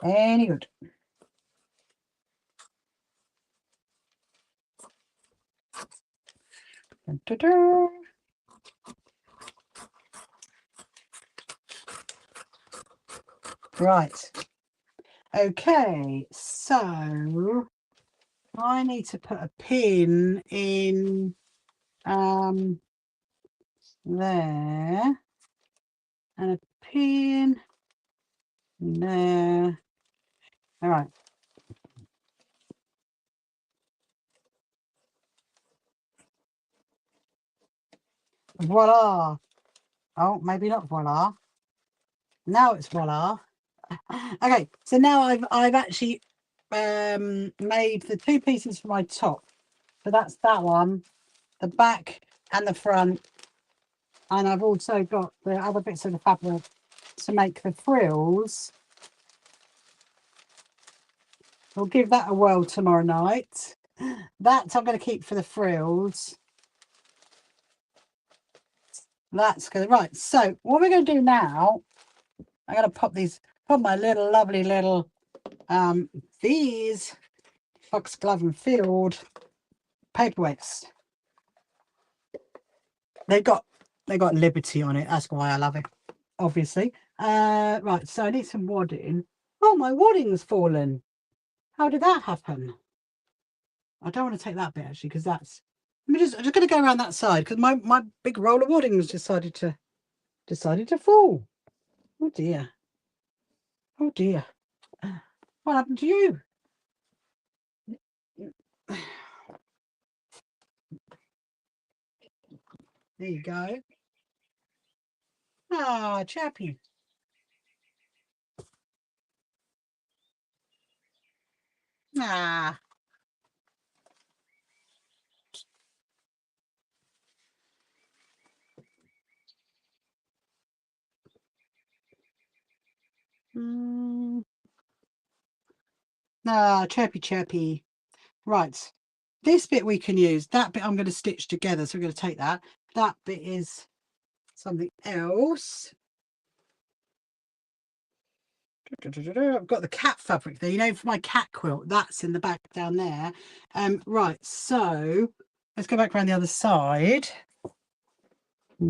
any good. Right. Okay, so I need to put a pin in there, and a pin there. All right. Voila. Oh, maybe not voila. Now it's voila. Okay, so now I've actually made the 2 pieces for my top. So that's that one, the back and the front. And I've also got the other bits of the fabric to make the frills. We'll give that a whirl tomorrow night. That I'm going to keep for the frills. That's good. Right, so what we're going to do now, I'm going to put my little lovely little these Foxglove and Field paperweights. They got Liberty on it. That's why I love it, obviously. Right, so I need some wadding. Oh, my wadding's fallen. How did that happen? I don't want to take that bit actually, because that's. I'm just going to go around that side because my big roll of wadding has decided to fall. Oh dear. Oh dear. What happened to you? There you go. Ah, chappy. Ah. Ah, chirpy. Right. This bit we can use. That bit I'm going to stitch together. So we're going to take that. That bit is something else. I've got the cat fabric there, you know, for my cat quilt. That's in the back down there. Right, so let's go back around the other side. Here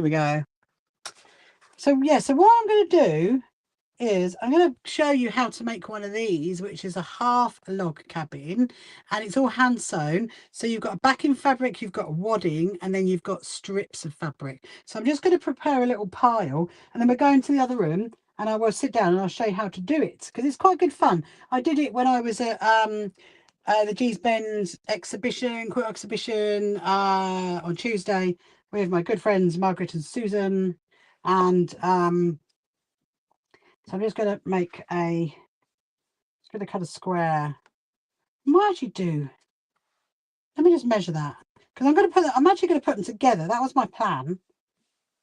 we go. So yeah, so what I'm going to do is I'm going to show you how to make one of these, which is a half log cabin, and it's all hand sewn. So you've got a backing fabric, you've got wadding, and then you've got strips of fabric. So I'm just going to prepare a little pile, and then we're going to the other room and I will sit down and I'll show you how to do it, because it's quite good fun. I did it when I was at the G's Bend exhibition, quilt exhibition, on Tuesday with my good friends Margaret and Susan, and so I'm just going to cut a square. What did you do? Let me just measure that, because I'm actually going to put them together. That was my plan,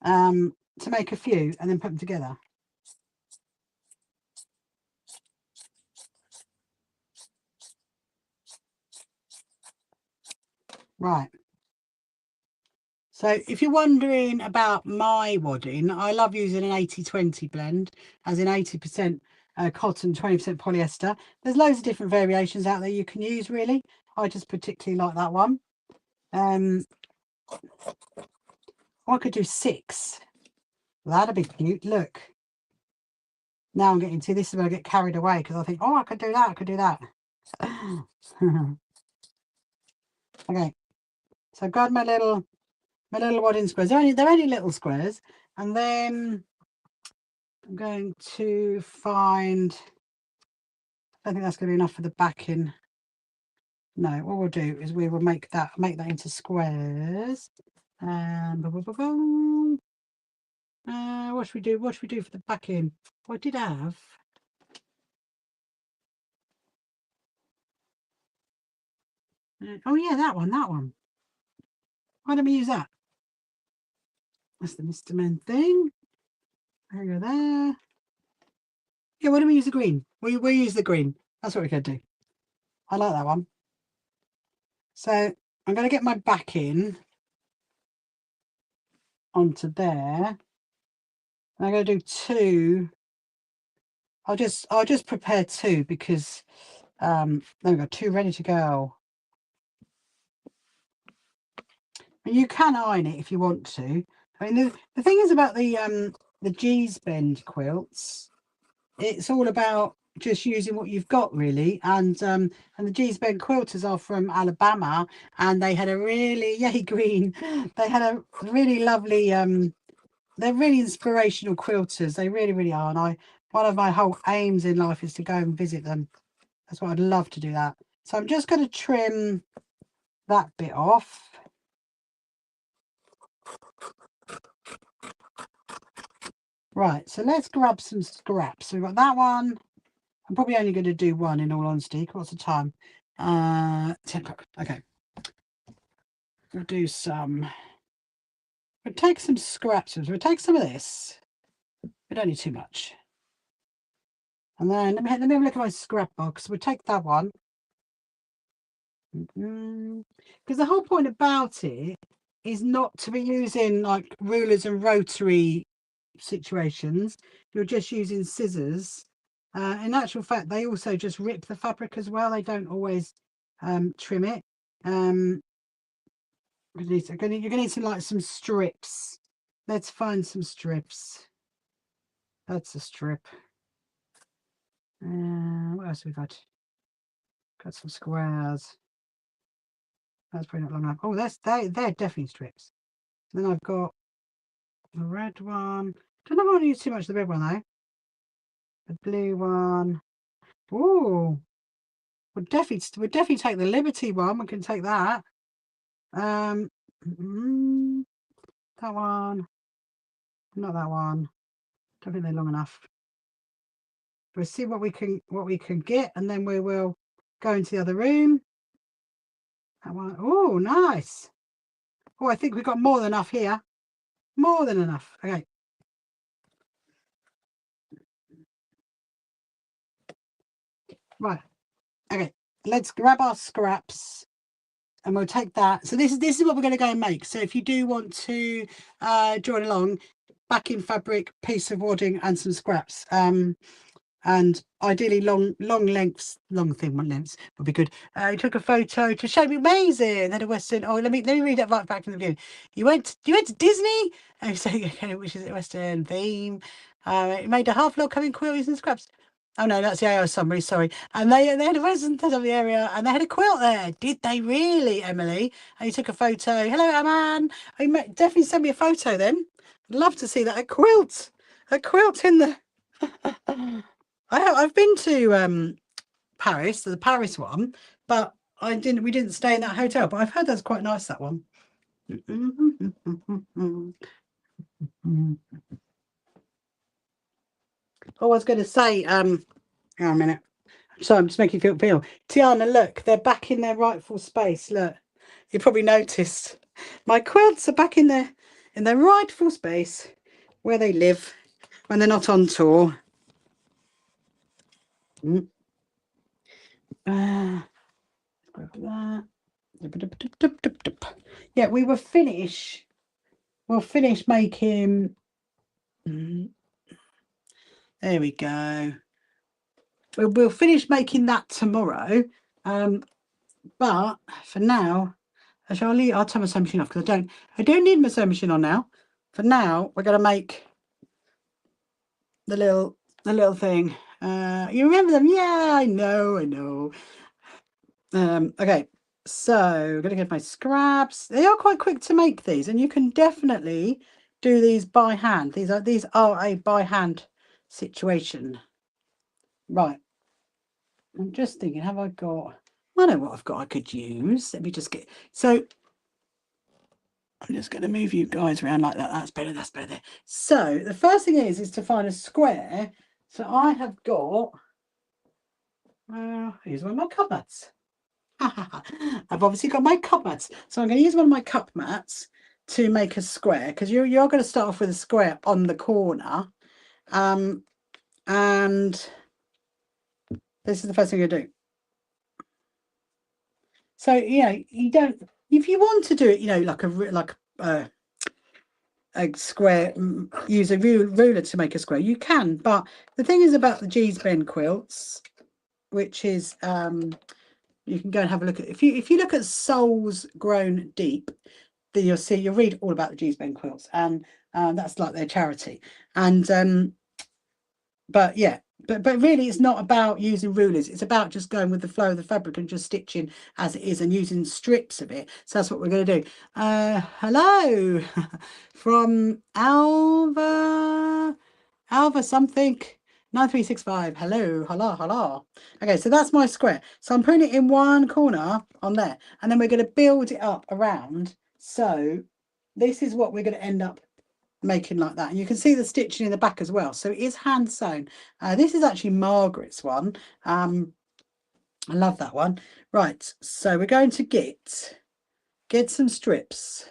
to make a few and then put them together. Right. So if you're wondering about my wadding, I love using an 80-20 blend, as in 80% cotton, 20% polyester. There's loads of different variations out there you can use, really. I just particularly like that one. I could do 6. That'd be cute. Look. Now I'm getting to this is where I get carried away, because I think, oh, I could do that. I could do that. Okay. So I've got my little wadding squares. They're only little squares, and then I'm going to find. I think that's going to be enough for the backing. No, what we'll do is we will make that into squares. And what should we do? What should we do for the backing? Well, I did have. Oh yeah, that one. Why don't we use that? That's the Mr. Men thing. There you go there. Yeah, why don't we use the green? We'll use the green. That's what we're going to do. I like that one. So I'm going to get my backing onto there. And I'm going to do 2. I'll just prepare 2, because there we go, 2 ready to go. And you can iron it if you want to. I mean, the thing is about the G's Bend quilts, it's all about just using what you've got, really. And the G's Bend quilters are from Alabama, and they had a really yay green. They had a really lovely. They're really inspirational quilters. They really, really are. And one of my whole aims in life is to go and visit them. That's what I'd love to do that. So I'm just going to trim that bit off. Right, so let's grab some scraps. So we've got that one. I'm probably only going to do one, in all honesty. What's the time? 10 o'clock. Okay. We'll do some. We'll take some scraps. We'll take some of this. We don't need too much. And then let me have a look at my scrap box. We'll take that one. Because the whole point about it is not to be using like rulers and rotary situations. You're just using scissors. In actual fact, they also just rip the fabric as well. They don't always trim it. You're gonna need some strips. Let's find some strips. That's a strip. What else have we got? Got some squares. That's probably not long enough. Oh, they're definitely strips. Then I've got the red one. Don't know if I want to use too much of the red one though. The blue one. Oh, we'll definitely take the Liberty one. We can take that. That one. Not that one. Don't think they're long enough. We'll see what we can get, and then we will go into the other room. That one. Oh, nice. Oh, I think we've got more than enough here. More than enough. Okay. Right. Okay. Let's grab our scraps, and we'll take that. So this is what we're going to go and make. So if you do want to join along, backing fabric, piece of wadding, and some scraps. And ideally long lengths would be good. He took a photo to show me amazing. Then a Western. Oh, let me read that right back from the beginning. You went to Disney? And so okay, which is a Western theme. It made a half log coming quilt using scraps. Oh no, that's the AI summary. Sorry. And they had a resident of the area, and they had a quilt there. Did they really, Emily? And he took a photo. Hello, Aman. Definitely send me a photo then. I'd love to see that. A quilt in the. I've been to Paris, the Paris one, but we didn't stay in that hotel. But I've heard that's quite nice, that one. I was going to say, hang on a minute. Sorry, I'm just making you feel. Tiana, look, they're back in their rightful space. Look, you probably noticed my quilts are back in their rightful space where they live when they're not on tour. Yeah, we will finish. We'll finish making. There we go. We'll finish making that tomorrow. But for now, I'll turn my sewing machine off because I don't need my sewing machine on now. For now, we're gonna make the little thing. You remember them? Yeah, I know. Okay, so I'm gonna get my scraps. They are quite quick to make these, and you can definitely do these by hand. These are a by hand situation. Right. I'm just thinking, have I got? I know what I've got. I could use. Let me just get. So I'm just going to move you guys around like that. That's better. That's better there. So the first thing is to find a square. So I have got. Here's one of my cup mats. I've obviously got my cup mats. So I'm going to use one of my cup mats to make a square, because you're going to start off with a square on the corner. And this is the first thing you're going to do. So, you don't, if you want to do it, like a square, use a ruler to make a square, you can. But the thing is about the G's Bend quilts, which is, you can go and have a look at, if you look at Souls Grown Deep, you'll read all about the G-Spend quilts, and that's like their charity. And but yeah, but really it's not about using rulers, it's about just going with the flow of the fabric and just stitching as it is and using strips of it. So that's what we're going to do. Hello from Alva something 9365. Hello. Okay, so that's my square. So I'm putting it in one corner on there, and then we're going to build it up around. So this is what we're going to end up making like that. And you can see the stitching in the back as well. So it is hand sewn. This is actually Margaret's one. I love that one. Right, so we're going to get some strips.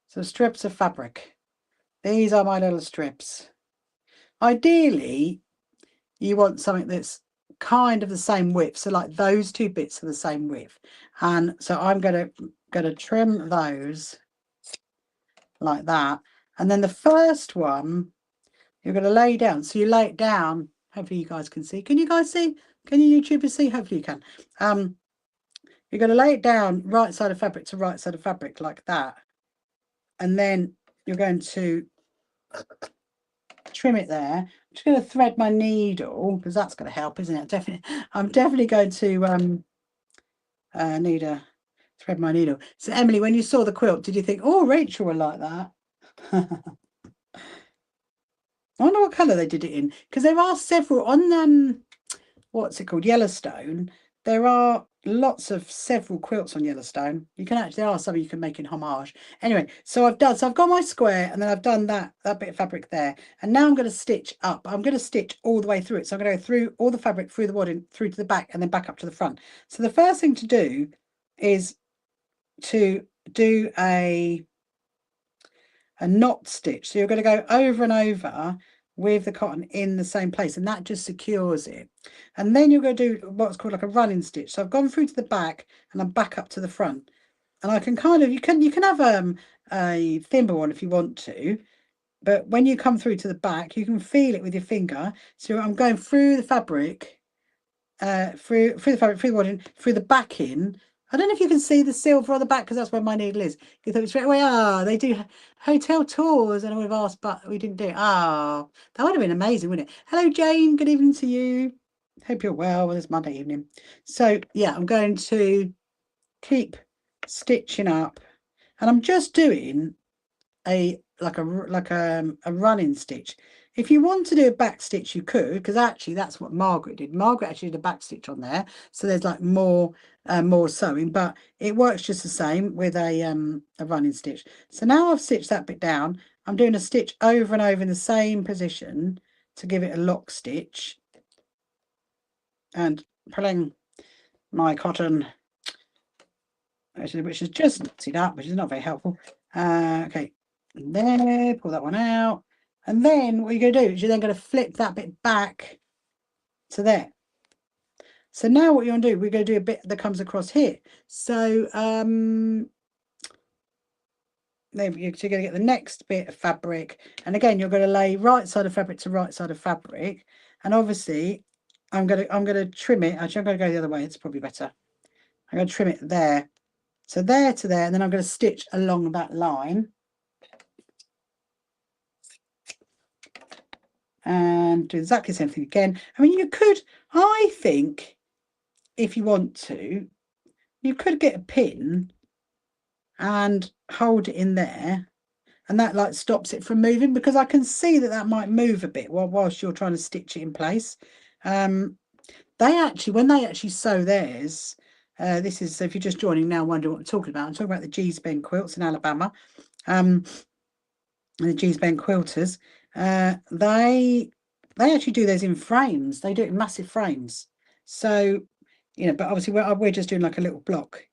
Some strips of fabric. These are my little strips. Ideally, you want something that's kind of the same width. So like those two bits are the same width. And so I'm going to trim those like that. And then the first one, you're going to lay down. So you lay it down. Hopefully you guys can see. Can you guys see? Can you YouTubers see? Hopefully you can. You're going to lay it down right side of fabric to right side of fabric like that. And then you're going to trim it there. I'm just going to thread my needle because that's going to help, isn't it? Definitely. I'm definitely going to need a thread my needle. So Emily, when you saw the quilt, did you think, oh, Rachel will like that? I wonder what colour they did it in, because there are several on what's it called, Yellowstone. There are lots of several quilts on Yellowstone. You can actually, there are some you can make in homage. Anyway, so I've got my square, and then I've done that bit of fabric there, and now I'm going to stitch up. I'm going to stitch all the way through it. So I'm going to go through all the fabric, through the wadding, through to the back, and then back up to the front. So the first thing to do is to do a knot stitch. So you're going to go over and over with the cotton in the same place, and that just secures it. And then you're going to do what's called like a running stitch. So I've gone through to the back and I'm back up to the front, and I can kind of, you can have a thimble on if you want to, but when you come through to the back you can feel it with your finger. So I'm going through the fabric, through the fabric, through the wadding, through the backing. I don't know if you can see the silver on the back because that's where my needle is. You thought straight away, they do hotel tours, and I would have asked, but we didn't do it. That would have been amazing, wouldn't it? Hello, Jane. Good evening to you. Hope you're well. Well, it's Monday evening. So yeah, I'm going to keep stitching up, and I'm just doing a running stitch. If you want to do a back stitch, you could, because actually that's what Margaret did. Margaret actually did a back stitch on there, so there's like more sewing, but it works just the same with a running stitch. So now I've stitched that bit down, I'm doing a stitch over and over in the same position to give it a lock stitch, and pulling my cotton, which is just knotted up, which is not very helpful. Okay, and there, pull that one out. And then what you're going to do is you're then going to flip that bit back to there. So now what you want to do, we're going to do a bit that comes across here. So there you're going to get the next bit of fabric. And again, you're going to lay right side of fabric to right side of fabric. And obviously, I'm going to trim it. Actually, I'm going to go the other way. It's probably better. I'm going to trim it there. So there to there. And then I'm going to stitch along that line. And do exactly the same thing again. I mean, you could, I think, if you want to, you could get a pin and hold it in there, and that like stops it from moving, because I can see that might move a bit whilst you're trying to stitch it in place. They actually, when they actually sew theirs, this is, so if you're just joining now wondering what I'm talking about the G-Spend quilts in Alabama, and the G-Spend quilters. They actually do those in frames. They do it in massive frames. So, you know, but obviously we're just doing like a little block.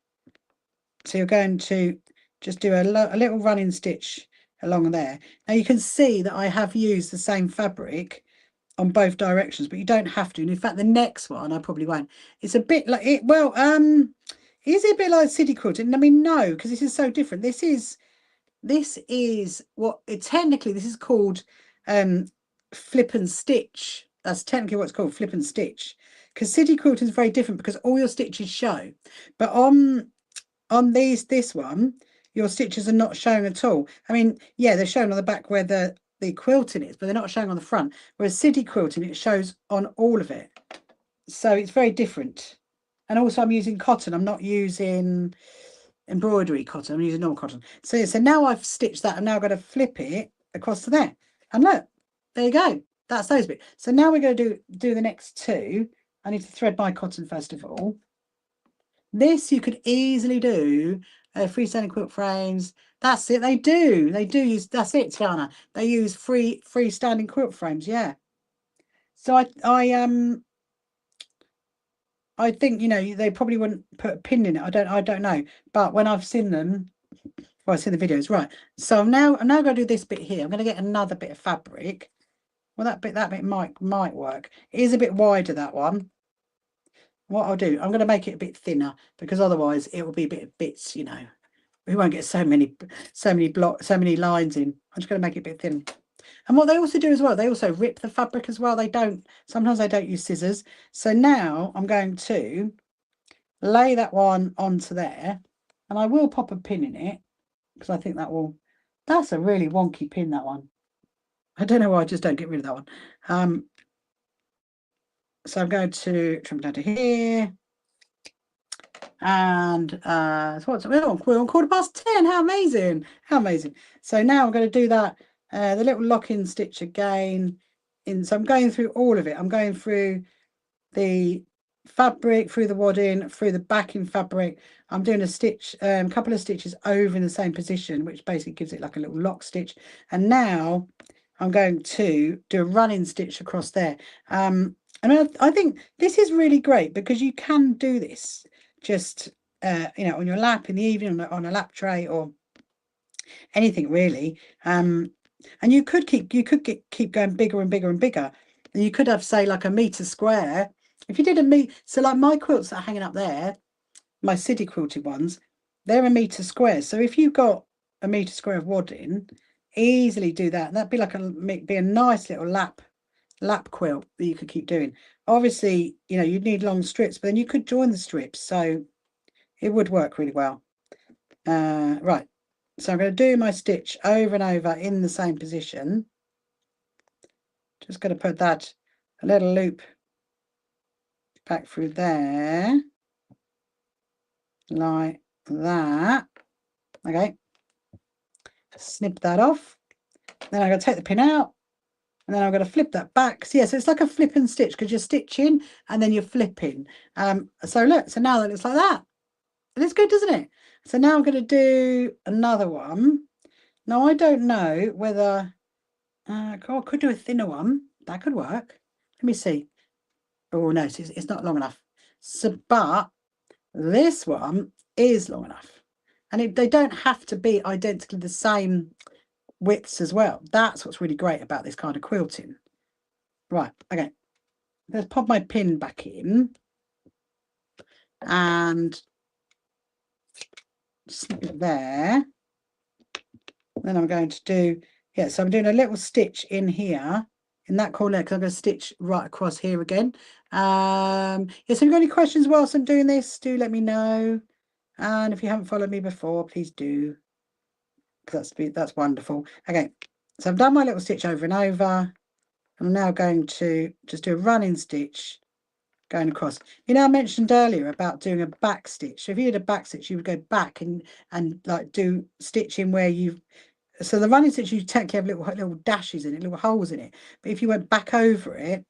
So you're going to just do a little running stitch along there. Now you can see that I have used the same fabric on both directions, but you don't have to. And in fact, the next one I probably won't. It's a bit like it. Well, is it a bit like city quilting? I mean, no, because this is so different. This is what technically this is called flip and stitch. That's technically what's called, flip and stitch, because city quilting is very different because all your stitches show. But on this one, your stitches are not showing at all. I mean, yeah, they're showing on the back where the quilting is, but they're not showing on the front. Whereas city quilting, it shows on all of it. So it's very different. And also I'm using cotton. I'm not using embroidery cotton. I'm using normal cotton. So now I've stitched that. I'm now going to flip it across to there. And look, there you go. That's those bits. So now we're going to do the next two. I need to thread my cotton first of all. This you could easily do freestanding quilt frames. That's it. They do use, that's it, Tiana. They use freestanding quilt frames. Yeah. So I think, you know, they probably wouldn't put a pin in it. I don't know. But when I've seen them, well, I've seen the videos, right. So I'm now going to do this bit here. I'm going to get another bit of fabric. Well, that bit might work. It is a bit wider, that one. What I'll do, I'm going to make it a bit thinner because otherwise it will be a bit of bits, you know. We won't get so many lines in. I'm just going to make it a bit thin. And what they also do as well, they also rip the fabric as well. Sometimes they don't use scissors. So now I'm going to lay that one onto there, and I will pop a pin in it because I think that's a really wonky pin, that one. I don't know why I just don't get rid of that one. So I'm going to trim down to here. And so what's we're on 10:15. How amazing! How amazing! So now I'm going to do that the little lock-in stitch again. So I'm going through all of it. I'm going through the fabric, through the wadding, through the backing fabric. I'm doing a stitch, a couple of stitches over in the same position, which basically gives it like a little lock stitch. And now I'm going to do a running stitch across there. And I think this is really great because you can do this just you know, on your lap in the evening, on a lap tray or anything really. And you could keep going bigger and bigger and bigger. And you could have, say, like a metre square. If you did a metre, so like my quilts that are hanging up there, my city quilted ones, they're a metre square. So if you've got a metre square of wadding, easily do that. And that'd be like be a nice little lap quilt that you could keep doing. Obviously, you know, you'd need long strips, but then you could join the strips, so it would work really well. Right, so I'm going to do my stitch over and over in the same position. Just going to put that a little loop back through there like that. Okay, snip that off. Then I'm going to take the pin out, and then I'm going to flip that back. So yeah, so it's like a flip and stitch because you're stitching and then you're flipping. So look, so now that looks like that. It looks good, doesn't it? So now I'm going to do another one. Now I don't know whether I could do a thinner one. That could work. Let me see. Oh no, it's not long enough. So, but this one is long enough, and they don't have to be identically the same widths as well. That's what's really great about this kind of quilting. Right, okay, let's pop my pin back in and snip it there. Then I'm going to do, yeah, so I'm doing a little stitch in here in that corner because I'm going to stitch right across here again. Yeah, so if you've got any questions whilst I'm doing this, do let me know. And if you haven't followed me before, please do, because that's wonderful. Okay, so I've done my little stitch over and over. I'm now going to just do a running stitch going across. You know, I mentioned earlier about doing a back stitch. So if you did a back stitch, you would go back and like do stitching where you've, so the running stitch, you technically have little dashes in it, little holes in it. But if you went back over it,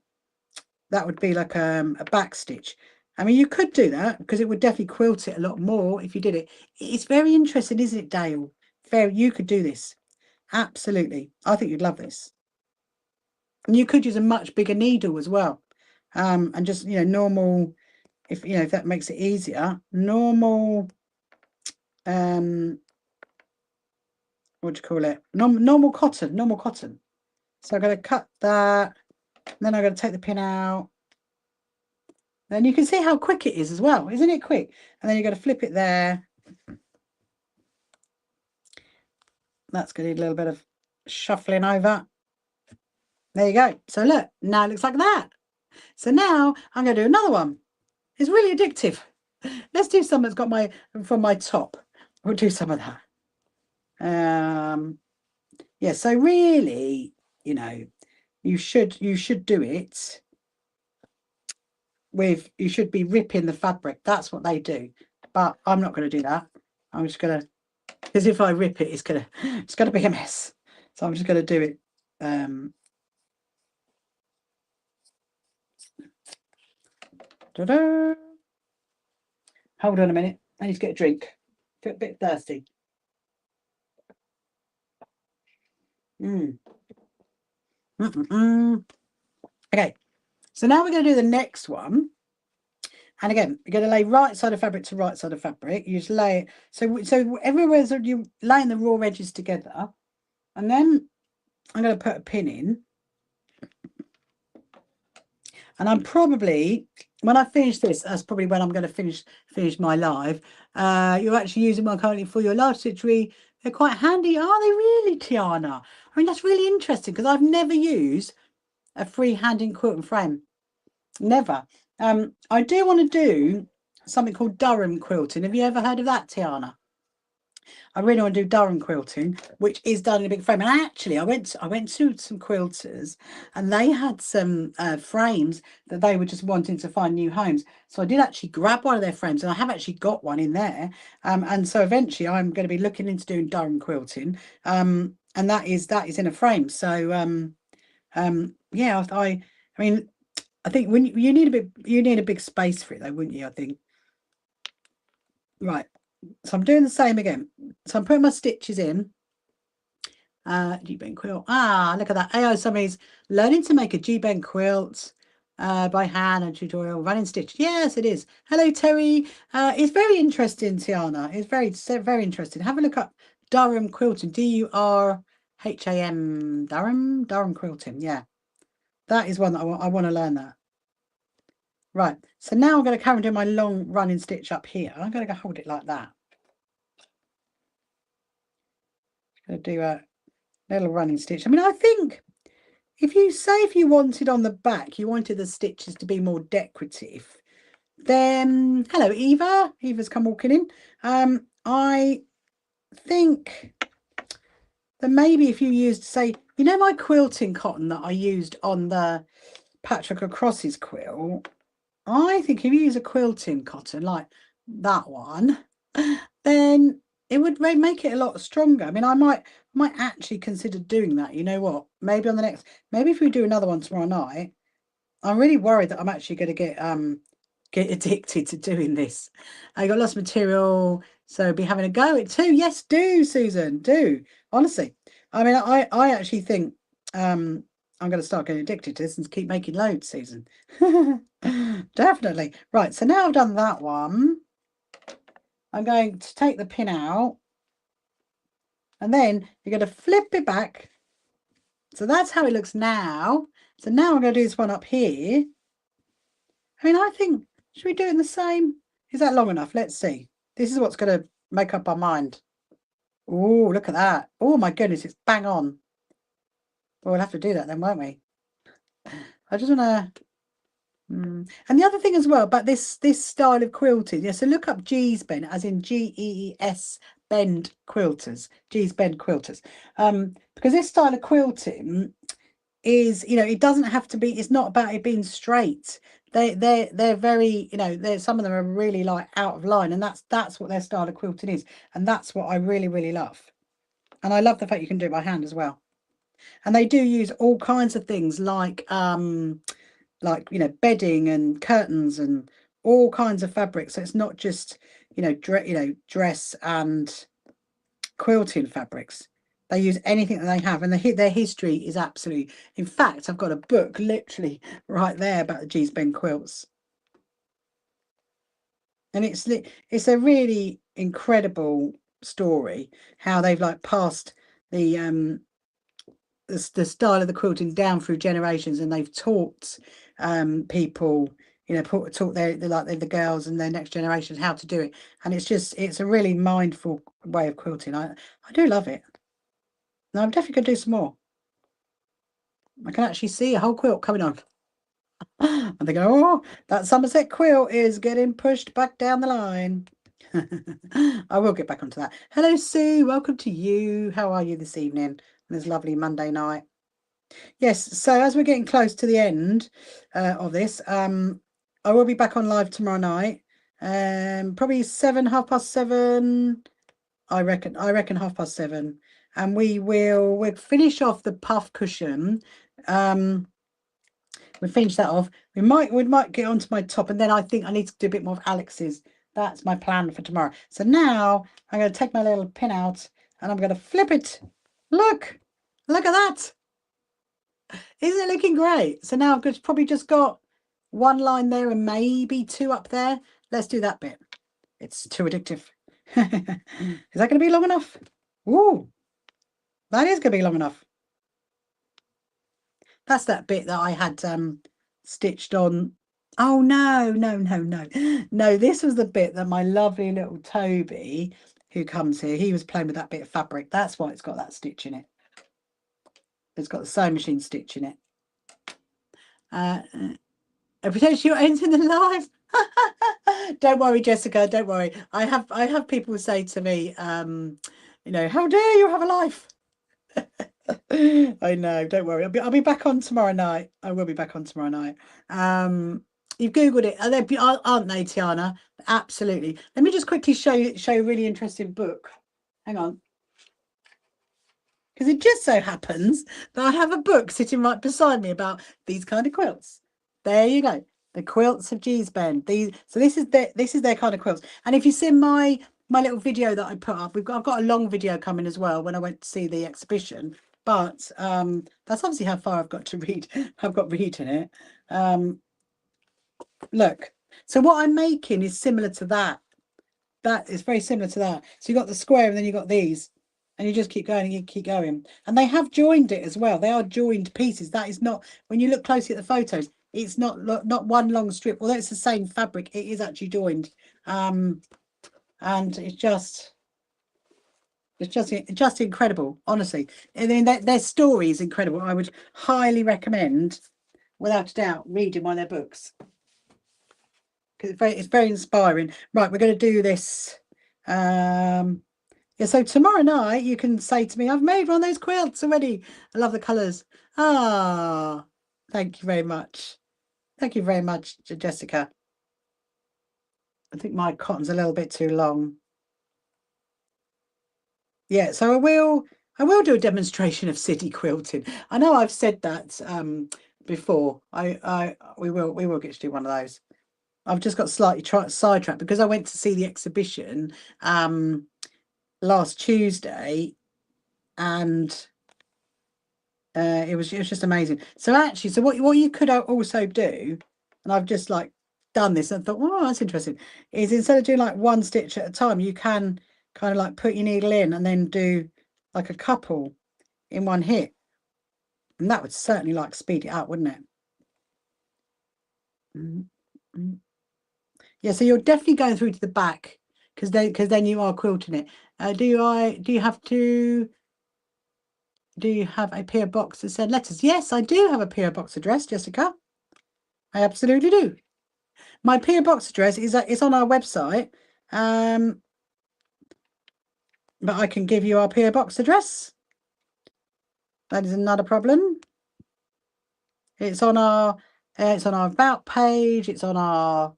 that would be like a back stitch. I mean, you could do that because it would definitely quilt it a lot more if you did it. It's very interesting, isn't it, Dale? You could do this. Absolutely. I think you'd love this. And you could use a much bigger needle as well. And just, you know, normal, if you know, if that makes it easier, normal, what do you call it? Normal cotton. So I'm going to cut that, and then I'm going to take the pin out. Then you can see how quick it is as well, isn't it quick? And then you're going to flip it there. That's going to need a little bit of shuffling over. There you go. So look, now it looks like that. So now I'm going to do another one. It's really addictive. Let's do some that's got from my top. We'll do some of that. Yeah, so really, you know, you should do it with, you should be ripping the fabric. That's what they do, but I'm not going to do that. I'm just going to, because if I rip it, it's gonna be a mess. So I'm just going to do it. Ta-da. Hold on a minute. I need to get a drink. Feel a bit thirsty. Okay, so now we're going to do the next one. And again, you're going to lay right side of fabric to right side of fabric. You just lay it. So everywhere you're laying the raw edges together. And then I'm going to put a pin in. And I'm probably, when I finish this, that's probably when I'm going to finish my live. You're actually using one currently for your large stitchery. They're quite handy. Are they really, Tiana? I mean, that's really interesting because I've never used a free-handing quilt and frame. Never. I do want to do something called Durham quilting. Have you ever heard of that, Tiana? I really want to do Durham quilting, which is done in a big frame. And actually, I went to some quilters, and they had some frames that they were just wanting to find new homes. So I did actually grab one of their frames, and I have actually got one in there. And so eventually, I'm going to be looking into doing Durham quilting. And that is in a frame. So yeah, I mean, I think when you need a big space for it, though, wouldn't you? I think. Right. So I'm doing the same again. So I'm putting my stitches in. G-bend quilt. Ah, look at that. AI somebody's learning to make a G-bend quilt by hand and tutorial running stitch. Yes, it is. Hello, Terry. It's very interesting, Tiana. It's very interesting. Have a look up Durham quilting. Durham. Durham quilting. Yeah, that is one that I want to learn that. Right. So now I'm going to carry on doing my long running stitch up here. I'm going to go hold it like that. Going to do a little running stitch. I mean, I think if you wanted on the back, you wanted the stitches to be more decorative, then hello, Eva. Eva's come walking in. I think that maybe if you used, say, you know, my quilting cotton that I used on the Patchwork Acrosses quilt, I think if you use a quilting cotton like that one, then it would make it a lot stronger. I mean, I might actually consider doing that. You know what? Maybe on the next, maybe if we do another one tomorrow night, I'm really worried that I'm actually going to get addicted to doing this. I got lots of material, so be having a go at too. Yes, do, Susan, do. Honestly, I mean, I actually think I'm going to start getting addicted to this and keep making loads, Susan. Definitely. Right, so now I've done that one. I'm going to take the pin out, and then you're going to flip it back. So that's how it looks now. So now I'm going to do this one up here. I mean, I think, should we do it in the same? Is that long enough? Let's see. This is what's going to make up our mind. Oh, look at that. Oh, my goodness, it's bang on. Well, we'll have to do that then, won't we? I just want to... And the other thing as well about this style of quilting, yeah, so look up G's Bend, as in Gees Bend quilters, G's Bend quilters, because this style of quilting is, you know, it doesn't have to be, it's not about it being straight. They're very, you know, some of them are really like out of line, and that's what their style of quilting is, and that's what I really love. And I love the fact you can do it by hand as well. And they do use all kinds of things like you know, bedding and curtains and all kinds of fabrics. So it's not just, you know, dress and quilting fabrics. They use anything that they have, and their history is absolutely. In fact, I've got a book literally right there about the G's Bend quilts, and it's a really incredible story how they've like passed the style of the quilting down through generations, and they've taught people, you know, taught the girls and their next generations how to do it, and it's a really mindful way of quilting. I do love it. Now I'm definitely going to do some more. I can actually see a whole quilt coming on. I'm thinking, oh, that Somerset quilt is getting pushed back down the line. I will get back onto that. Hello, Sue. Welcome to you. How are you this evening? This lovely Monday night. Yes. So as we're getting close to the end of this, I will be back on live tomorrow night. Probably 7:30. I reckon 7:30, and we'll finish off the puff cushion. We'll finish that off. We might get onto my top, and then I think I need to do a bit more of Alex's. That's my plan for tomorrow. So now I'm going to take my little pin out and I'm going to flip it. Look at that. Isn't it looking great? So now I've probably just got one line there and maybe two up there. Let's do that bit. It's too addictive. Is that going to be long enough? Ooh, that is going to be long enough. That's that bit that I had stitched on. Oh, no. No, this was the bit that my lovely little Toby, who comes here, he was playing with that bit of fabric. That's why it's got that stitch in it. It's got the sewing machine stitch in it. Potentially you're entering the live. Don't worry, Jessica, don't worry. I have people say to me, you know, how dare you have a life? I know, don't worry. I'll be back on tomorrow night. I will be back on tomorrow night. You've Googled it. Aren't they, Tiana? Absolutely. Let me just quickly show you a really interesting book. Hang on. Because it just so happens that I have a book sitting right beside me about these kind of quilts. There you go. The quilts of Geesben. So this is their kind of quilts. And if you see my little video that I put up, I've got a long video coming as well when I went to see the exhibition. But that's obviously how far I've got to read. I've got read in it. Look. So what I'm making is similar to that. That is very similar to that. So you got the square and then you got these. And you just keep going and you keep going. And they have joined it as well. They are joined pieces. That is not, when you look closely at the photos, it's not one long strip. Although it's the same fabric, it is actually joined. And it's just incredible, honestly. And then their story is incredible. I would highly recommend, without a doubt, reading one of their books. Because it's very inspiring. Right, we're going to do this. Yeah, so tomorrow night you can say to me, I've made one of those quilts already. I love the colours. Ah, thank you very much. Thank you very much, Jessica. I think my cotton's a little bit too long. Yeah, so I will do a demonstration of city quilting. I know I've said that before. We will get to do one of those. I've just got slightly sidetracked because I went to see the exhibition last Tuesday, and it was just amazing. So actually, what you could also do, and I've just like done this and thought, oh, that's interesting, is instead of doing like one stitch at a time, you can kind of like put your needle in and then do like a couple in one hit, and that would certainly like speed it up, wouldn't it? Yeah, so you're definitely going through to the back because then you are quilting it. Do you have a PO box that said letters? Yes, I do have a PO box address, Jessica. I absolutely do. My PO box address is on our website, but I can give you our PO box address. That is not a problem. It's on our about page. It's on our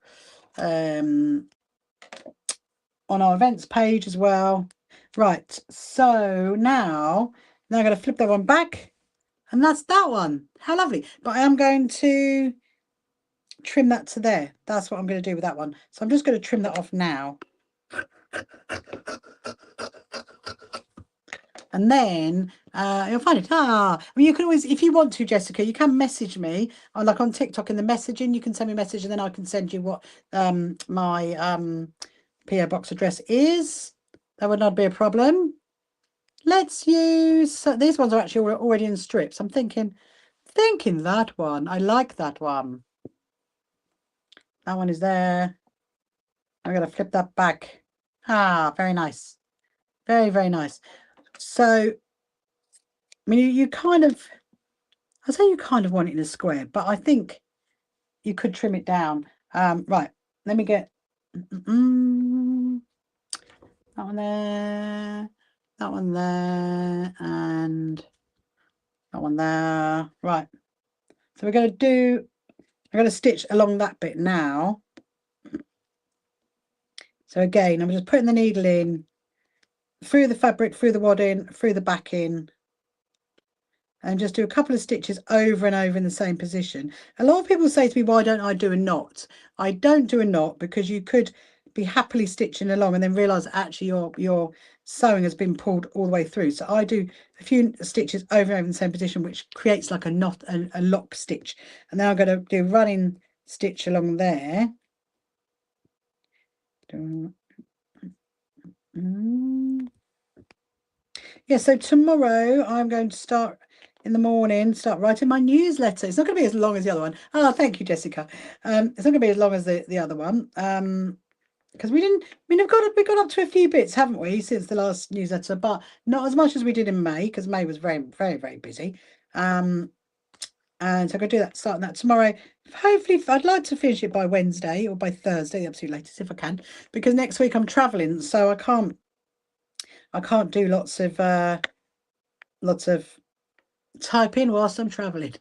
events page as well. Right. So now I'm going to flip that one back, and that's that one. How lovely! But I am going to trim that to there. That's what I'm going to do with that one. So I'm just going to trim that off now. And then you'll find it. I mean, you can always, if you want to, Jessica, you can message me on TikTok in the messaging. You can send me a message and then I can send you what my PO box address is. That would not be a problem. Let's use, these ones are actually already in strips. I'm thinking that one. I like that one. That one is there. I'm going to flip that back. Ah, very nice. Very, very nice. So, I mean, you kind of, I say you kind of want it in a square, but I think you could trim it down. Right, let me get, that one there, that one there, and that one there. Right. So we're going to stitch along that bit now. So again, I'm just putting the needle in through the fabric, through the wadding, through the backing, and just do a couple of stitches over and over in the same position. A lot of people say to me, why don't I do a knot? I don't do a knot because you could be happily stitching along and then realize actually your sewing has been pulled all the way through. So I do a few stitches over and over in the same position, which creates like a knot, a lock stitch. And then I'm going to do running stitch along there. Yeah, so tomorrow I'm going to start in the morning, start writing my newsletter. It's not going to be as long as the other one. Oh, thank you, Jessica. It's not going to be as long as the other one. Because we got up to a few bits, haven't we, since the last newsletter, but not as much as we did in May, because May was very, very, very busy. And so I'm going to do that, starting that tomorrow. Hopefully, I'd like to finish it by Wednesday or by Thursday, the absolute latest, if I can, because next week I'm traveling, so I can't do lots of typing whilst I'm traveling.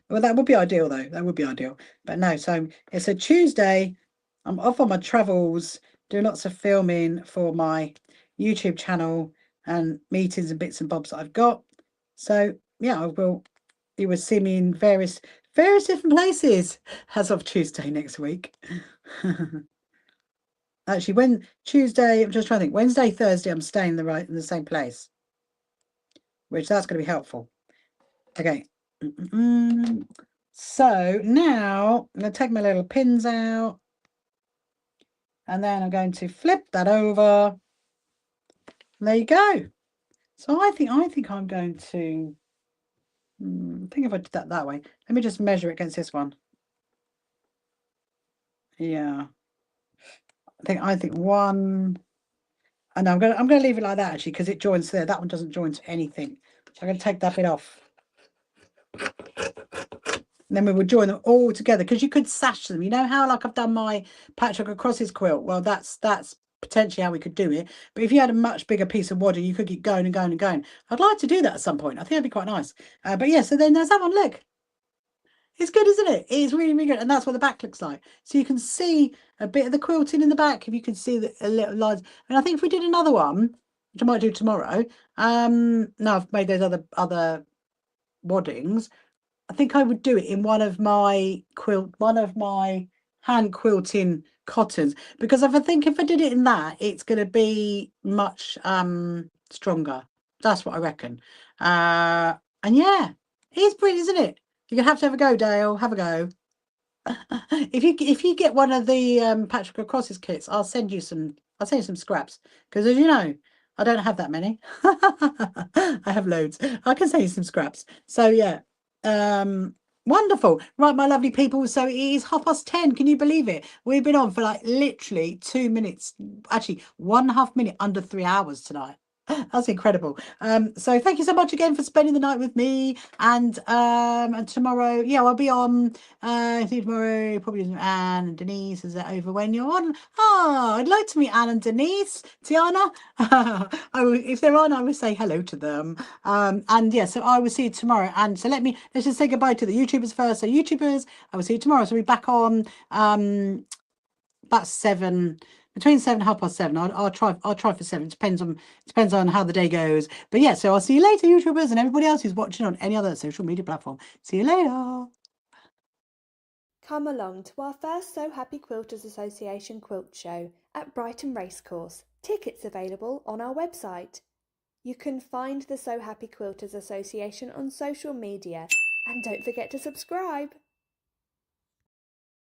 Well, that would be ideal though. That would be ideal. But no, so it's a Tuesday. I'm off on my travels, doing lots of filming for my YouTube channel and meetings and bits and bobs that I've got. So yeah, you will see me in various different places as of Tuesday next week. Actually, when Tuesday, I'm just trying to think, Wednesday, Thursday, I'm staying in the same place, which that's going to be helpful. Okay. So now I'm going to take my little pins out, and then I'm going to flip that over. And there you go. So I think I'm going to. I think if I did that way, let me just measure it against this one. Yeah. I think one. And I'm going to leave it like that actually because it joins there. That one doesn't join to anything. So I'm going to take that bit off. And then we would join them all together because you could sash them. You know how like I've done my patchwork across his quilt? Well, that's potentially how we could do it. But if you had a much bigger piece of wadding, you could keep going and going and going. I'd like to do that at some point. I think that'd be quite nice. But yeah, so then there's that one. Look. It's good, isn't it? It's really, really good. And that's what the back looks like. So you can see a bit of the quilting in the back. If you can see a little lines. And I think if we did another one, which I might do tomorrow. No, I've made those other waddings. I think I would do it in one of my hand quilting cottons, because if I did it in that, it's going to be much stronger. That's what I reckon. And yeah, it's brilliant, isn't it? You're gonna have to have a go, Dale. Have a go. If you get one of the Patrick O'Cross's kits, I'll send you some scraps, because as you know, I don't have that many. I have loads. I can send you some scraps. So yeah. Wonderful. Right, my lovely people. So it is 10:30. Can you believe it? We've been on for like literally 2 minutes, actually 1.5 minute under 3 hours tonight. That's incredible. So thank you so much again for spending the night with me. And tomorrow, yeah, I'll be on. I think tomorrow probably Anne and Denise. Is that over when you're on? Oh, I'd like to meet Anne and Denise. Tiana, if they're on, I will say hello to them. And yeah, so I will see you tomorrow. And so let's just say goodbye to the YouTubers first. So YouTubers, I will see you tomorrow. So we'll be back on about 7. Between 7 and 7:30. I'll try for 7. It depends on how the day goes. But yeah, so I'll see you later, YouTubers, and everybody else who's watching on any other social media platform. See you later.
Come along to our first So Happy Quilters Association quilt show at Brighton Racecourse. Tickets available on our website. You can find the So Happy Quilters Association on social media, and don't forget to subscribe.